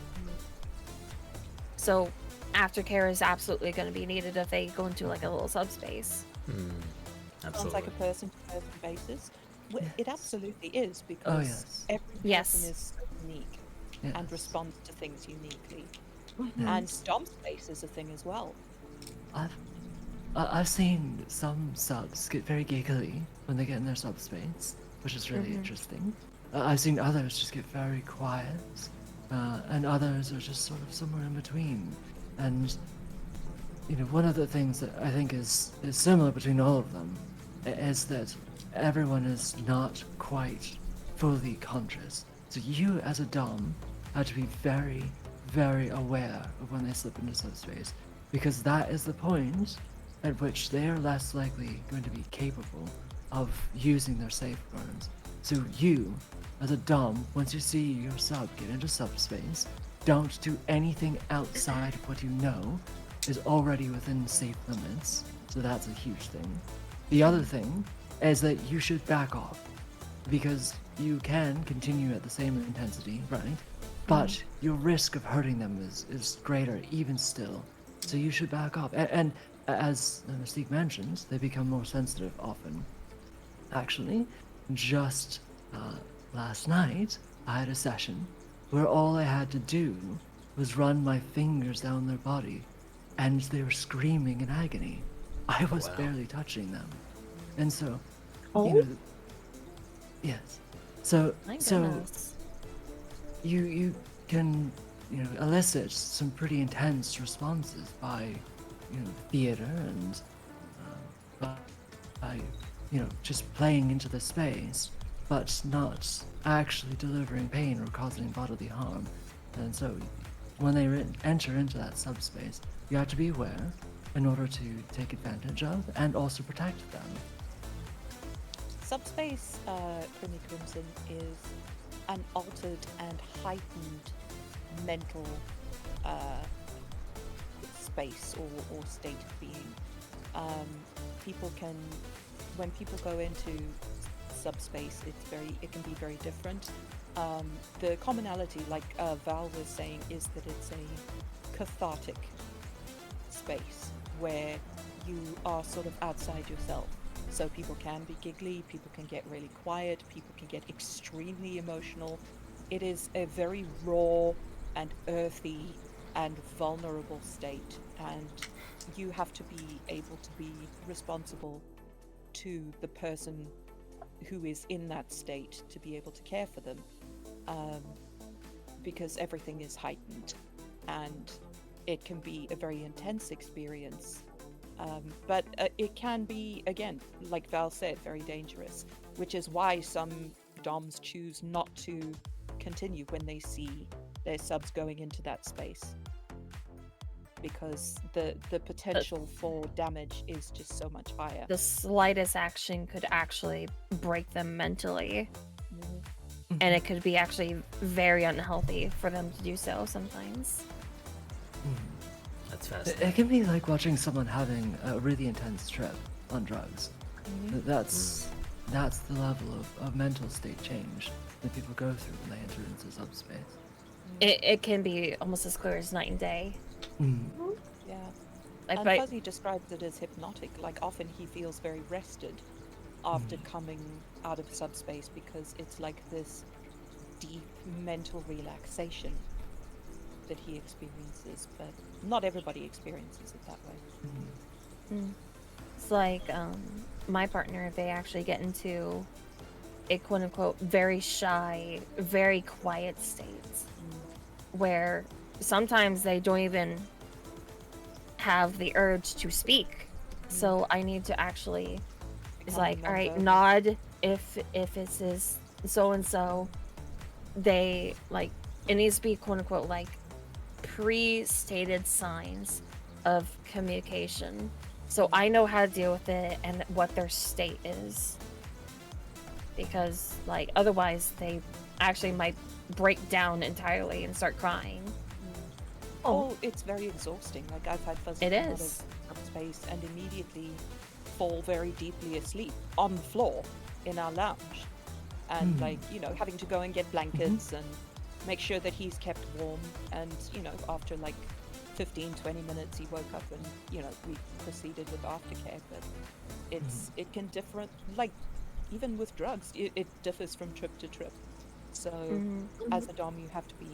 So aftercare is absolutely going to be needed if they go into a little subspace. Sounds Absolutely. like a person-to-person basis. It absolutely is, because yes. every person Yes. is so unique and Yes. responds to things uniquely. And stomp space is a thing as well. I've seen some subs get very giggly when they get in their subspace, which is really interesting. I've seen others just get very quiet, and others are just sort of somewhere in between. And one of the things that I think is similar between all of them is that everyone is not quite fully conscious. So you, as a dom, have to be very, very aware of when they slip into subspace, because that is the point at which they are less likely going to be capable of using their safeguards. So you, as a dom, once you see your sub get into subspace, don't do anything outside of what you know is already within safe limits. So that's a huge thing. The other thing is that you should back off. Because you can continue at the same intensity, right? But your risk of hurting them is greater even still. So you should back off. And as Mystique mentions, they become more sensitive often. Actually, just last night, I had a session where all I had to do was run my fingers down their body, and they were screaming in agony. I was Wow. barely touching them. And so, Oh? you know, yes. So, My so goodness. you can, elicit some pretty intense responses by, theater and by, just playing into the space, but not actually delivering pain or causing bodily harm. And so, when they enter into that subspace, you have to be aware in order to take advantage of and also protect them. Subspace, Crimmy Crimson, is an altered and heightened mental space or state of being. People can, when people go into subspace, it can be very different. The commonality, like Val was saying, is that it's a cathartic space where you are sort of outside yourself. So people can be giggly, people can get really quiet, people can get extremely emotional. It is a very raw and earthy and vulnerable state, and you have to be able to be responsible to the person who is in that state to be able to care for them, because everything is heightened and it can be a very intense experience. But it can be, again, like Val said, very dangerous, which is why some DOMs choose not to continue when they see their subs going into that space. Because the potential for damage is just so much higher. The slightest action could actually break them mentally. And it could be actually very unhealthy for them to do so sometimes. That's It fascinating. can be like watching someone having a really intense trip on drugs. That's the level of mental state change that people go through when they enter into subspace. It can be almost as clear as night and day. Yeah. Like, And by, Fuzzy describes it as hypnotic. Like, often he feels very rested after coming out of subspace because it's like this deep mental relaxation that he experiences, but not everybody experiences it that way. it's like my partner, they actually get into a quote unquote very shy, very quiet state where sometimes they don't even have the urge to speak. So I need to actually, it's Become like, all right, nonverbal. nod if it says so and so. They like, it needs to be quote unquote like pre-stated signs of communication, so I know how to deal with it and what their state is. Because like otherwise they actually might break down entirely and start crying. Oh, it's very exhausting. Like, I've had Fuzzy It come out is. of subspace and immediately fall very deeply asleep on the floor in our lounge. And, like, having to go and get blankets and make sure that he's kept warm. And, after like 15, 20 minutes, he woke up and, we proceeded with aftercare. But it can differ, like, even with drugs, it differs from trip to trip. So, as a Dom, you have to be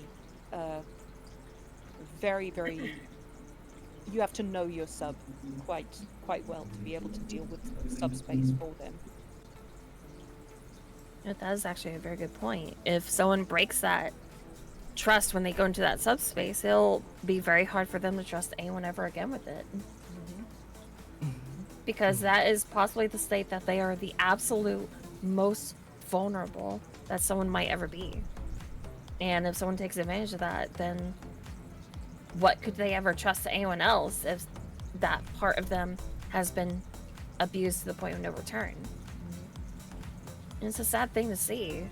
very, very. You have to know your sub quite well to be able to deal with subspace for them. That is actually a very good point. If someone breaks that trust when they go into that subspace, it'll be very hard for them to trust anyone ever again with it. Because that is possibly the state that they are the absolute most vulnerable that someone might ever be. And if someone takes advantage of that, then what could they ever trust to anyone else if that part of them has been abused to the point of no return? And it's a sad thing to see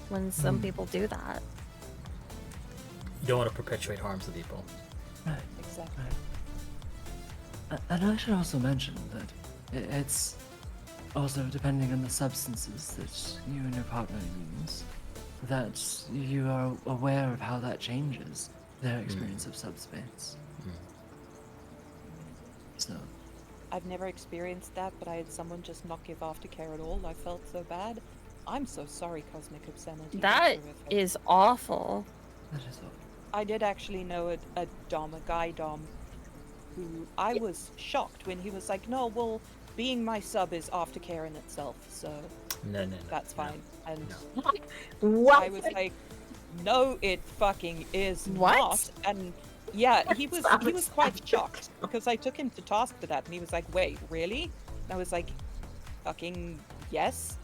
when some people do that. You don't want to perpetuate harm to people. Right. Exactly. And I should also mention that it's also depending on the substances that you and your partner use, that you are aware of how that changes their experience of subspace. So, I've never experienced that, but I had someone just not give aftercare at all. I felt so bad. I'm so sorry, Cosmic Obscenity. That is awful. that is all. I did actually know a guy dom, who I was shocked when he was like, no, well, being my sub is aftercare in itself, so No. that's fine. And What? I was like, no, it fucking is What? not. And yeah, he was Sounds quite shocked because I took him to task for that, and he was like, wait, really? And I was like, fucking yes.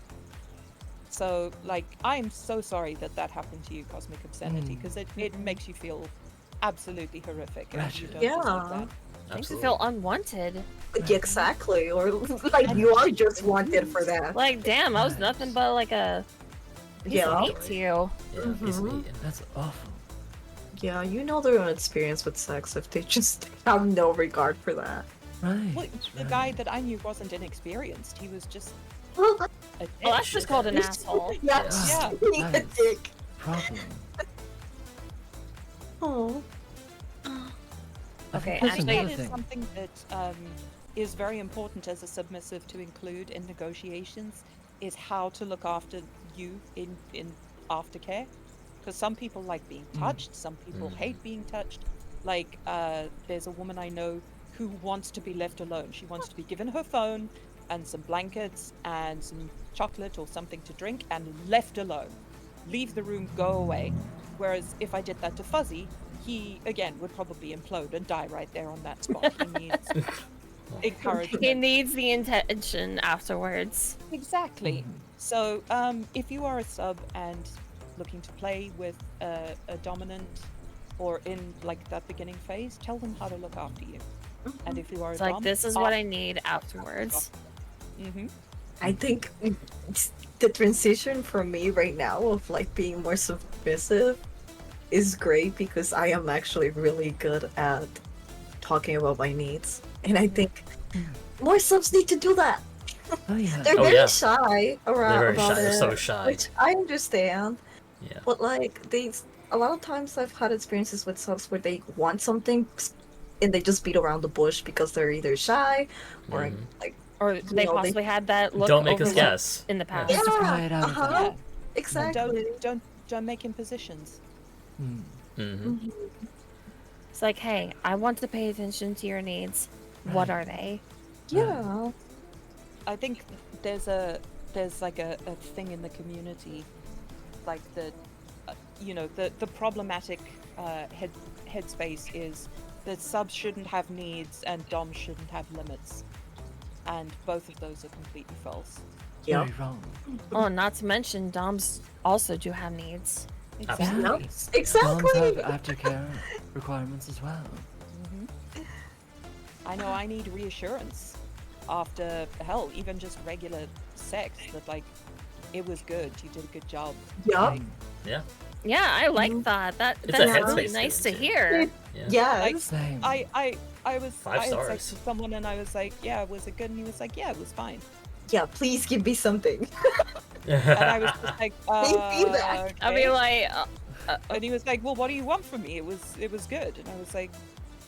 So, like, I'm so sorry that happened to you, Cosmic Obscenity, because it makes you feel absolutely horrific. And you don't deserve Yeah. that. Makes you Absolutely. feel unwanted. Exactly, or like you are just wanted for that. Like, damn, I was nothing but like a piece of Yeah. meat to you. Yeah, piece of Mhm. meat. That's awful. Yeah, you know their own experience with sex if they just have no regard for that. Right. Well, the guy that I knew wasn't inexperienced. He was just a Well, dick. that's just called an asshole. Yeah, Yeah. being a That is dick. problem. Oh. I Okay, think there's actually- another That is thing. something that is very important as a submissive to include in negotiations, is how to look after you in aftercare. Because some people like being touched, some people hate being touched. Like, there's a woman I know who wants to be left alone. She wants to be given her phone and some blankets and some chocolate or something to drink and left alone. Leave the room, go away. Whereas if I did that to Fuzzy, he again would probably implode and die right there on that spot. He needs encouragement. He needs the intention afterwards. Exactly. So, if you are a sub and looking to play with a dominant or in like that beginning phase, tell them how to look after you. And if you are It's a like, dom, this is what I need afterwards. Mm-hmm. I think the transition for me right now of like being more submissive is great because I am actually really good at talking about my needs. And I think more subs need to do that. Oh yeah. They're Oh, very yeah. shy around They're very about shy. it. They're so shy. Which I understand. Yeah. But like a lot of times I've had experiences with subs where they want something and they just beat around the bush because they're either shy or Mhm. like Or they know, they- possibly had that look Don't make us overlooked guess. in the past. Just to pry it out of uh-huh, them. exactly. Don't make impositions. Hmm. Mm-hmm. It's like, hey, I want to pay attention to your needs. What are they? Yeah. I think there's like a thing in the community, like the the problematic headspace is that subs shouldn't have needs and doms shouldn't have limits, and both of those are completely false. Yep. Very wrong. Oh, not to mention, DOMs also do have needs. Absolutely. Yep. Exactly. Moms have aftercare requirements as well. I know I need reassurance after hell, even just regular sex, that like it was good, you did a good job. Yup. Yeah. Yeah, I like that. It's That's a really headspace nice to thing, too. hear. Yeah. Yes. Same. I was 5 I had sex stars. with someone and I was like, yeah, was it good? And he was like, yeah, it was fine. Yeah, please give me something. And I was just like, feedback. I'll be okay. like, And he was like, well, what do you want from me? It was good. And I was like,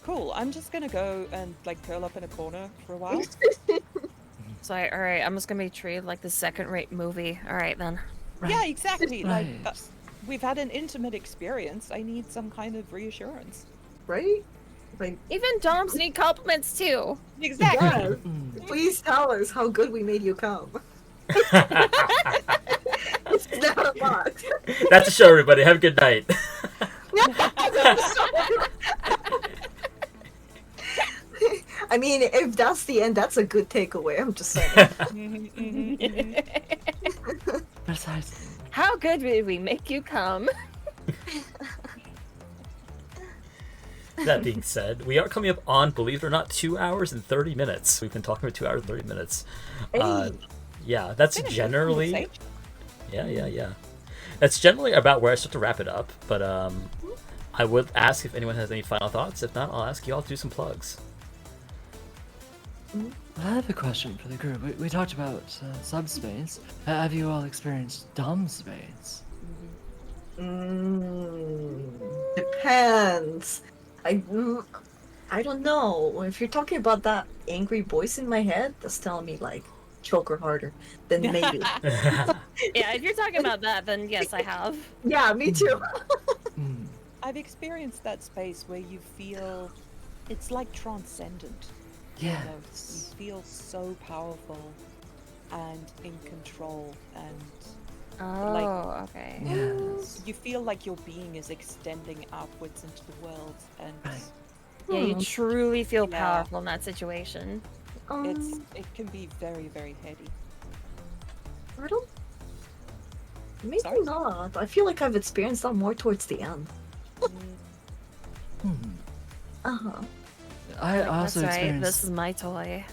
cool, I'm just gonna go and like curl up in a corner for a while. it's like, all right, I'm just gonna be treated like the second-rate movie. All right, then. Right. Yeah, exactly. Like Right. we've had an intimate experience. I need some kind of reassurance. Right? Like, Even DOMs need compliments too. Exactly. yes. Mm. Please tell us how good we made you come. It's not a box. That's the show, everybody. Have a good night. I mean, if that's the end, that's a good takeaway. I'm just saying. Mhm, mhm, mhm. Precisely. How good did we make you come? That being said, we are coming up on, believe it or not, 2 hours and 30 minutes. We've been talking for 2 hours and 30 minutes. Hey. Yeah, that's Been a good generally. conversation. Yeah. That's generally about where I start to wrap it up. But I would ask if anyone has any final thoughts. If not, I'll ask you all to do some plugs. I have a question for the group. We talked about subspace. Have you all experienced dom space? Depends. I don't know. If you're talking about that angry voice in my head that's telling me like choke her harder, then maybe. Yeah, if you're talking about that, then yes, I have. Yeah, me too. I've experienced that space where you feel it's like transcendent. Yes. You feel so powerful and in control, and Oh, okay. Yes. you feel like your being is extending outwards into the world, and Right. Yeah, you truly feel Yeah. powerful in that situation. it can be very, very heady. I don't. Maybe Sorry? not. I feel like I've experienced that more towards the end. Uh-huh. I Like, also that's right. experienced. This is my toy.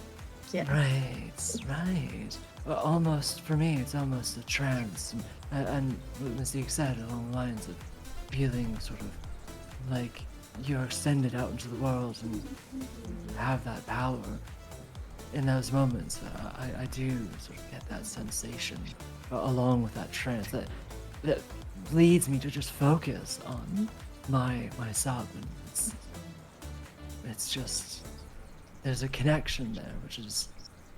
Yeah. Right. Well, almost, for me, it's almost a trance. And what Mystique said along the lines of feeling sort of like you're extended out into the world and have that power. In those moments, I do sort of get that sensation along with that trance that leads me to just focus on my sub. And it's just, there's a connection there, which is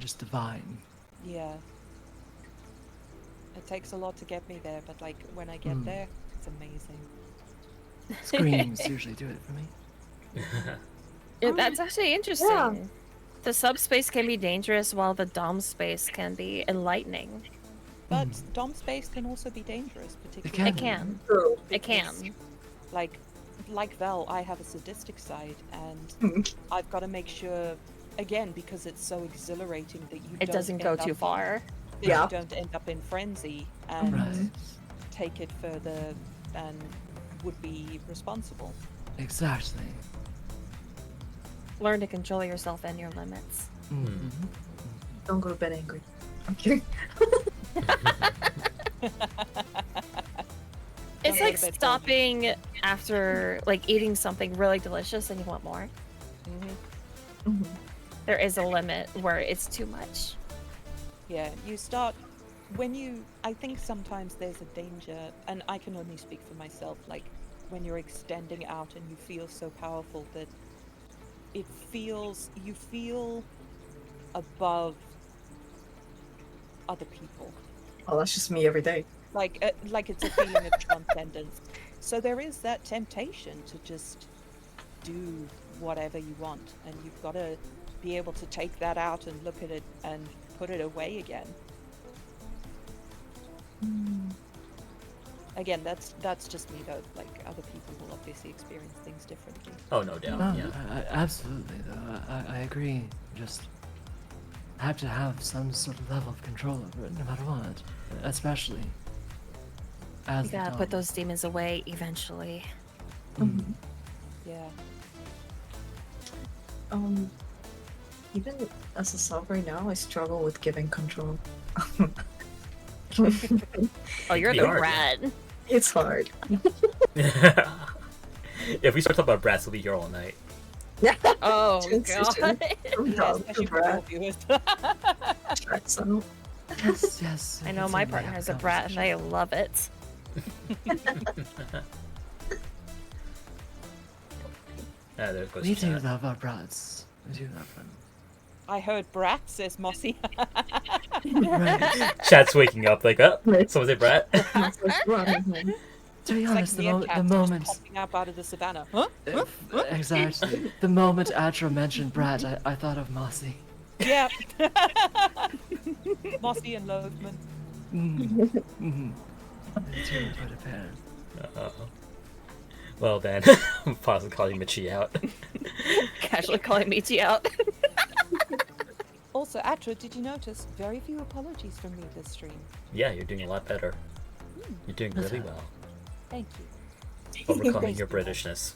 just divine. Yeah. It takes a lot to get me there, but like when I get there, it's amazing. Screams usually do it for me. Yeah, that's actually interesting. Yeah. The subspace can be dangerous while the dom space can be enlightening. But dom space can also be dangerous, It particularly. It can. True. It can. Like Vel, I have a sadistic side, and I've got to make sure, again, because it's so exhilarating that you It don't doesn't go end too up- far. that Yeah. you don't end up in frenzy and Right. take it further than would be responsible. Exactly. Learn to control yourself and your limits. Don't go to bed angry. I'm kidding. It's go like to bed stopping after like eating something really delicious and you want more. There is a limit where it's too much. Yeah, you start when you. I think sometimes there's a danger, and I can only speak for myself. Like when you're extending out and you feel so powerful that you feel above other people. Oh, that's just me every day. Like it's a feeling of transcendence. So there is that temptation to just do whatever you want, and you've got to be able to take that out and look at it and put it away again. Again, that's just me though. Like other people will obviously experience things differently. Oh, no doubt. Oh, Yeah. absolutely, though. I agree. Just have to have some sort of level of control over it, no matter what. Especially as You the gotta dom. put those demons away eventually. Yeah. Even as a sub right now, I struggle with giving control. Oh, you're Be the hard, rat. It's hard. If we start talking about brats, we'll be here all night. Oh Transition. god. From Yeah, dog to especially for your brat. viewers. So, Yes. I know my partner is a brat and I love it. There goes We do chat. love our brats. We do love them. I heard brat, says Mossy. Right. Chat's waking up like, oh, Right. someone say brat. it's like running home. To be It's honest, like the meerkats just moment popping up out of the savannah. Huh? exactly the moment Atra mentioned Brat, I thought of Mossy. Yeah. Mossy and Lothman. Two in quite a pair. Well then, I'm possibly calling Michi out. Casually calling Michi out. Also, Atra, did you notice very few apologies from me this stream? Yeah, you're doing a lot better. You're doing really well. Thank you. Overcoming your Britishness.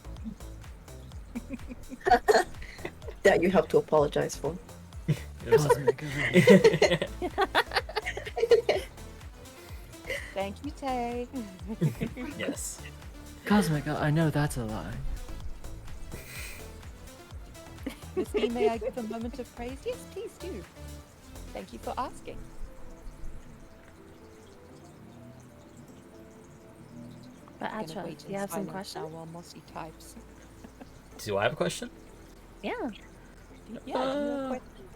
That you have to apologize for. I'm sorry. Cosmic array. Thank you, Tay. Yes. Cosmic, I know that's a lie. Miss D, may I give a moment of praise? Yes, please do. Thank you for asking. But I'm gonna Atra, wait do in you have some silence questions? now while Mossy types. Do I have a question? Yeah. Yeah, do you have questions?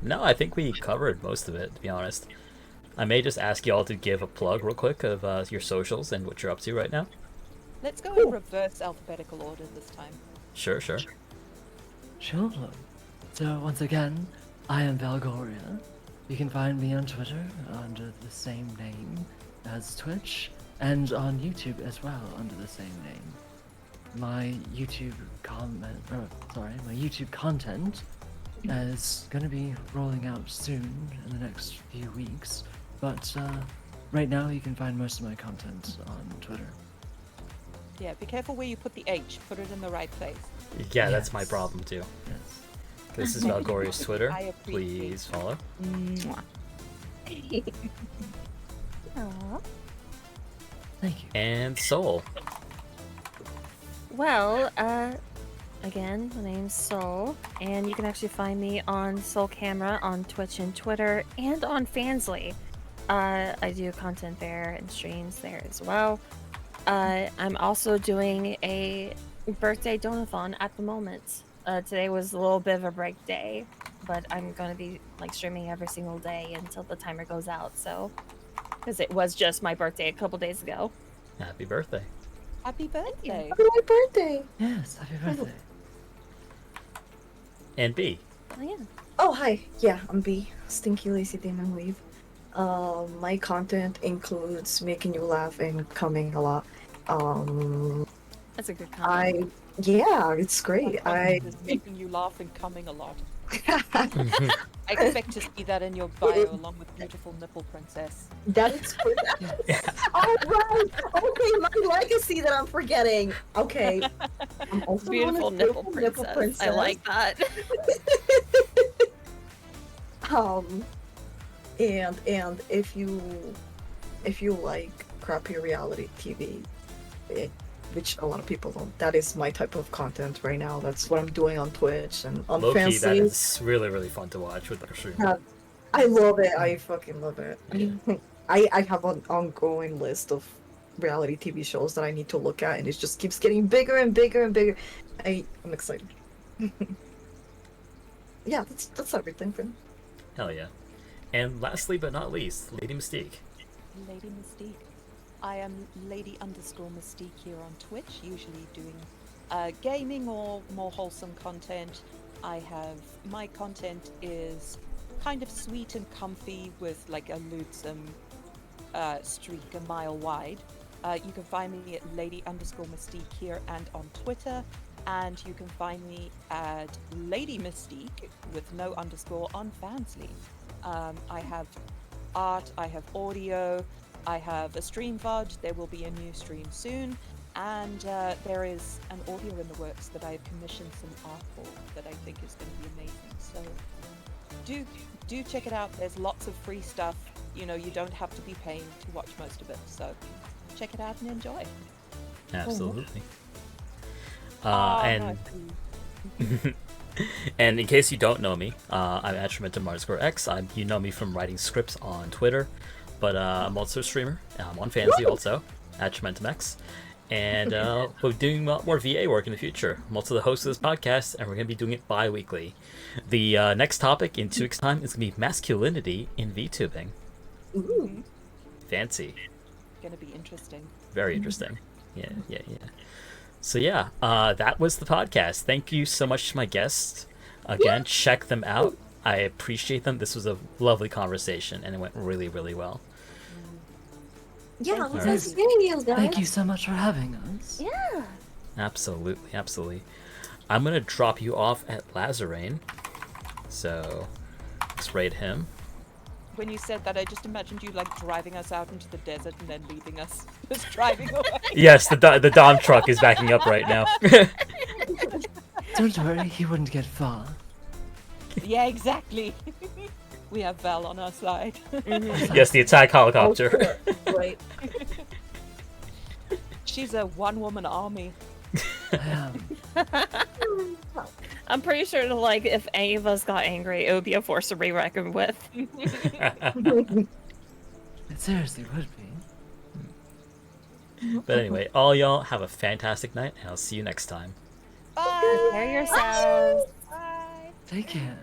No, I think we covered most of it, to be honest. I may just ask you all to give a plug real quick of your socials and what you're up to right now. Let's go in reverse alphabetical order this time. Sure. Sure. So once again, I am Valgoria. You can find me on Twitter under the same name as Twitch, and on YouTube as well under the same name. My YouTube my YouTube content is gonna be rolling out soon in the next few weeks, but right now you can find most of my content on Twitter. Yeah, be careful where you put the H. Put it in the right place. Yeah, that's my Yes. problem too. Yes. This is Valgoria's Twitter. I appreciate Please follow. Mwah. Aw. Thank you. And Soul. Well, again, my name's Soul, and you can actually find me on Soul Camera on Twitch and Twitter, and on Fansly. I do content there and streams there as well. I'm also doing a birthday donathon at the moment. Today was a little bit of a break day, but I'm gonna be like streaming every single day until the timer goes out. So, because it was just my birthday a couple days ago. Happy birthday. Happy birthday. Happy my birthday! Yes, happy birthday. And B. Oh yeah. Oh, hi. Yeah, I'm B. Stinky Lazy Demon Weave. My content includes making you laugh and coming a lot. That's a good comment. Yeah, it's great. My content is making you laugh and coming a lot. I expect to see that in your bio along with beautiful nipple princess. That is all right. Okay, my legacy that I'm forgetting. Okay, I'm also Beautiful known as nipple princess. I like that. And if you like crappy reality TV, which a lot of people don't, that is my type of content right now. That's what I'm doing on Twitch and on Low-key, Fancy. that is really, really fun to watch with our stream. I love it. I fucking love it. I have an ongoing list of reality TV shows that I need to look at, and it just keeps getting bigger and bigger and bigger. I'm excited. Yeah, that's everything for me. Hell yeah. And lastly but not least, Lady Mystique. Lady Mystique. I am Lady_Mystique here on Twitch, usually doing gaming or more wholesome content. My content is kind of sweet and comfy with like a lewdsome streak a mile wide. You can find me at Lady_Mystique here and on Twitter, and you can find me at Lady Mystique with no underscore on Fansly. I have art, I have audio, I have a stream VOD. There will be a new stream soon, and there is an audio in the works that I have commissioned some art for that I think is going to be amazing. So do check it out. There's lots of free stuff. You know, you don't have to be paying to watch most of it. So check it out and enjoy. Absolutely. No, And in case you don't know me, I'm @Trementum_X. You know me from writing scripts on Twitter, but I'm also a streamer. I'm on Fantasy also, @TrementumX. And we're doing a lot more VA work in the future. I'm also the host of this podcast, and we're going to be doing it bi-weekly. The next topic in 2 weeks' time is going to be masculinity in VTubing. Ooh. Fancy. Going to be interesting. Very interesting. Yeah. So yeah, that was the podcast. Thank you so much to my guests. Again, check them out. I appreciate them. This was a lovely conversation, and it went really, really well. Yeah, it was Alright. nice meeting you guys. Thank you so much for having us. Yeah. Absolutely. I'm gonna drop you off at Lazarane. So let's raid him. When you said that, I just imagined you like driving us out into the desert and then leaving us just driving away. Yes, the Dom truck is backing up right now. Don't worry, he wouldn't get far. Yeah, exactly. We have Val on our side. Yes, the attack helicopter. Right. She's a one-woman army. I am. I'm pretty sure that, like, if any of us got angry, it would be a force to be reckoned with. It seriously would be. But anyway, all y'all have a fantastic night, and I'll see you next time. Bye. Prepare yourselves. Bye. Take care.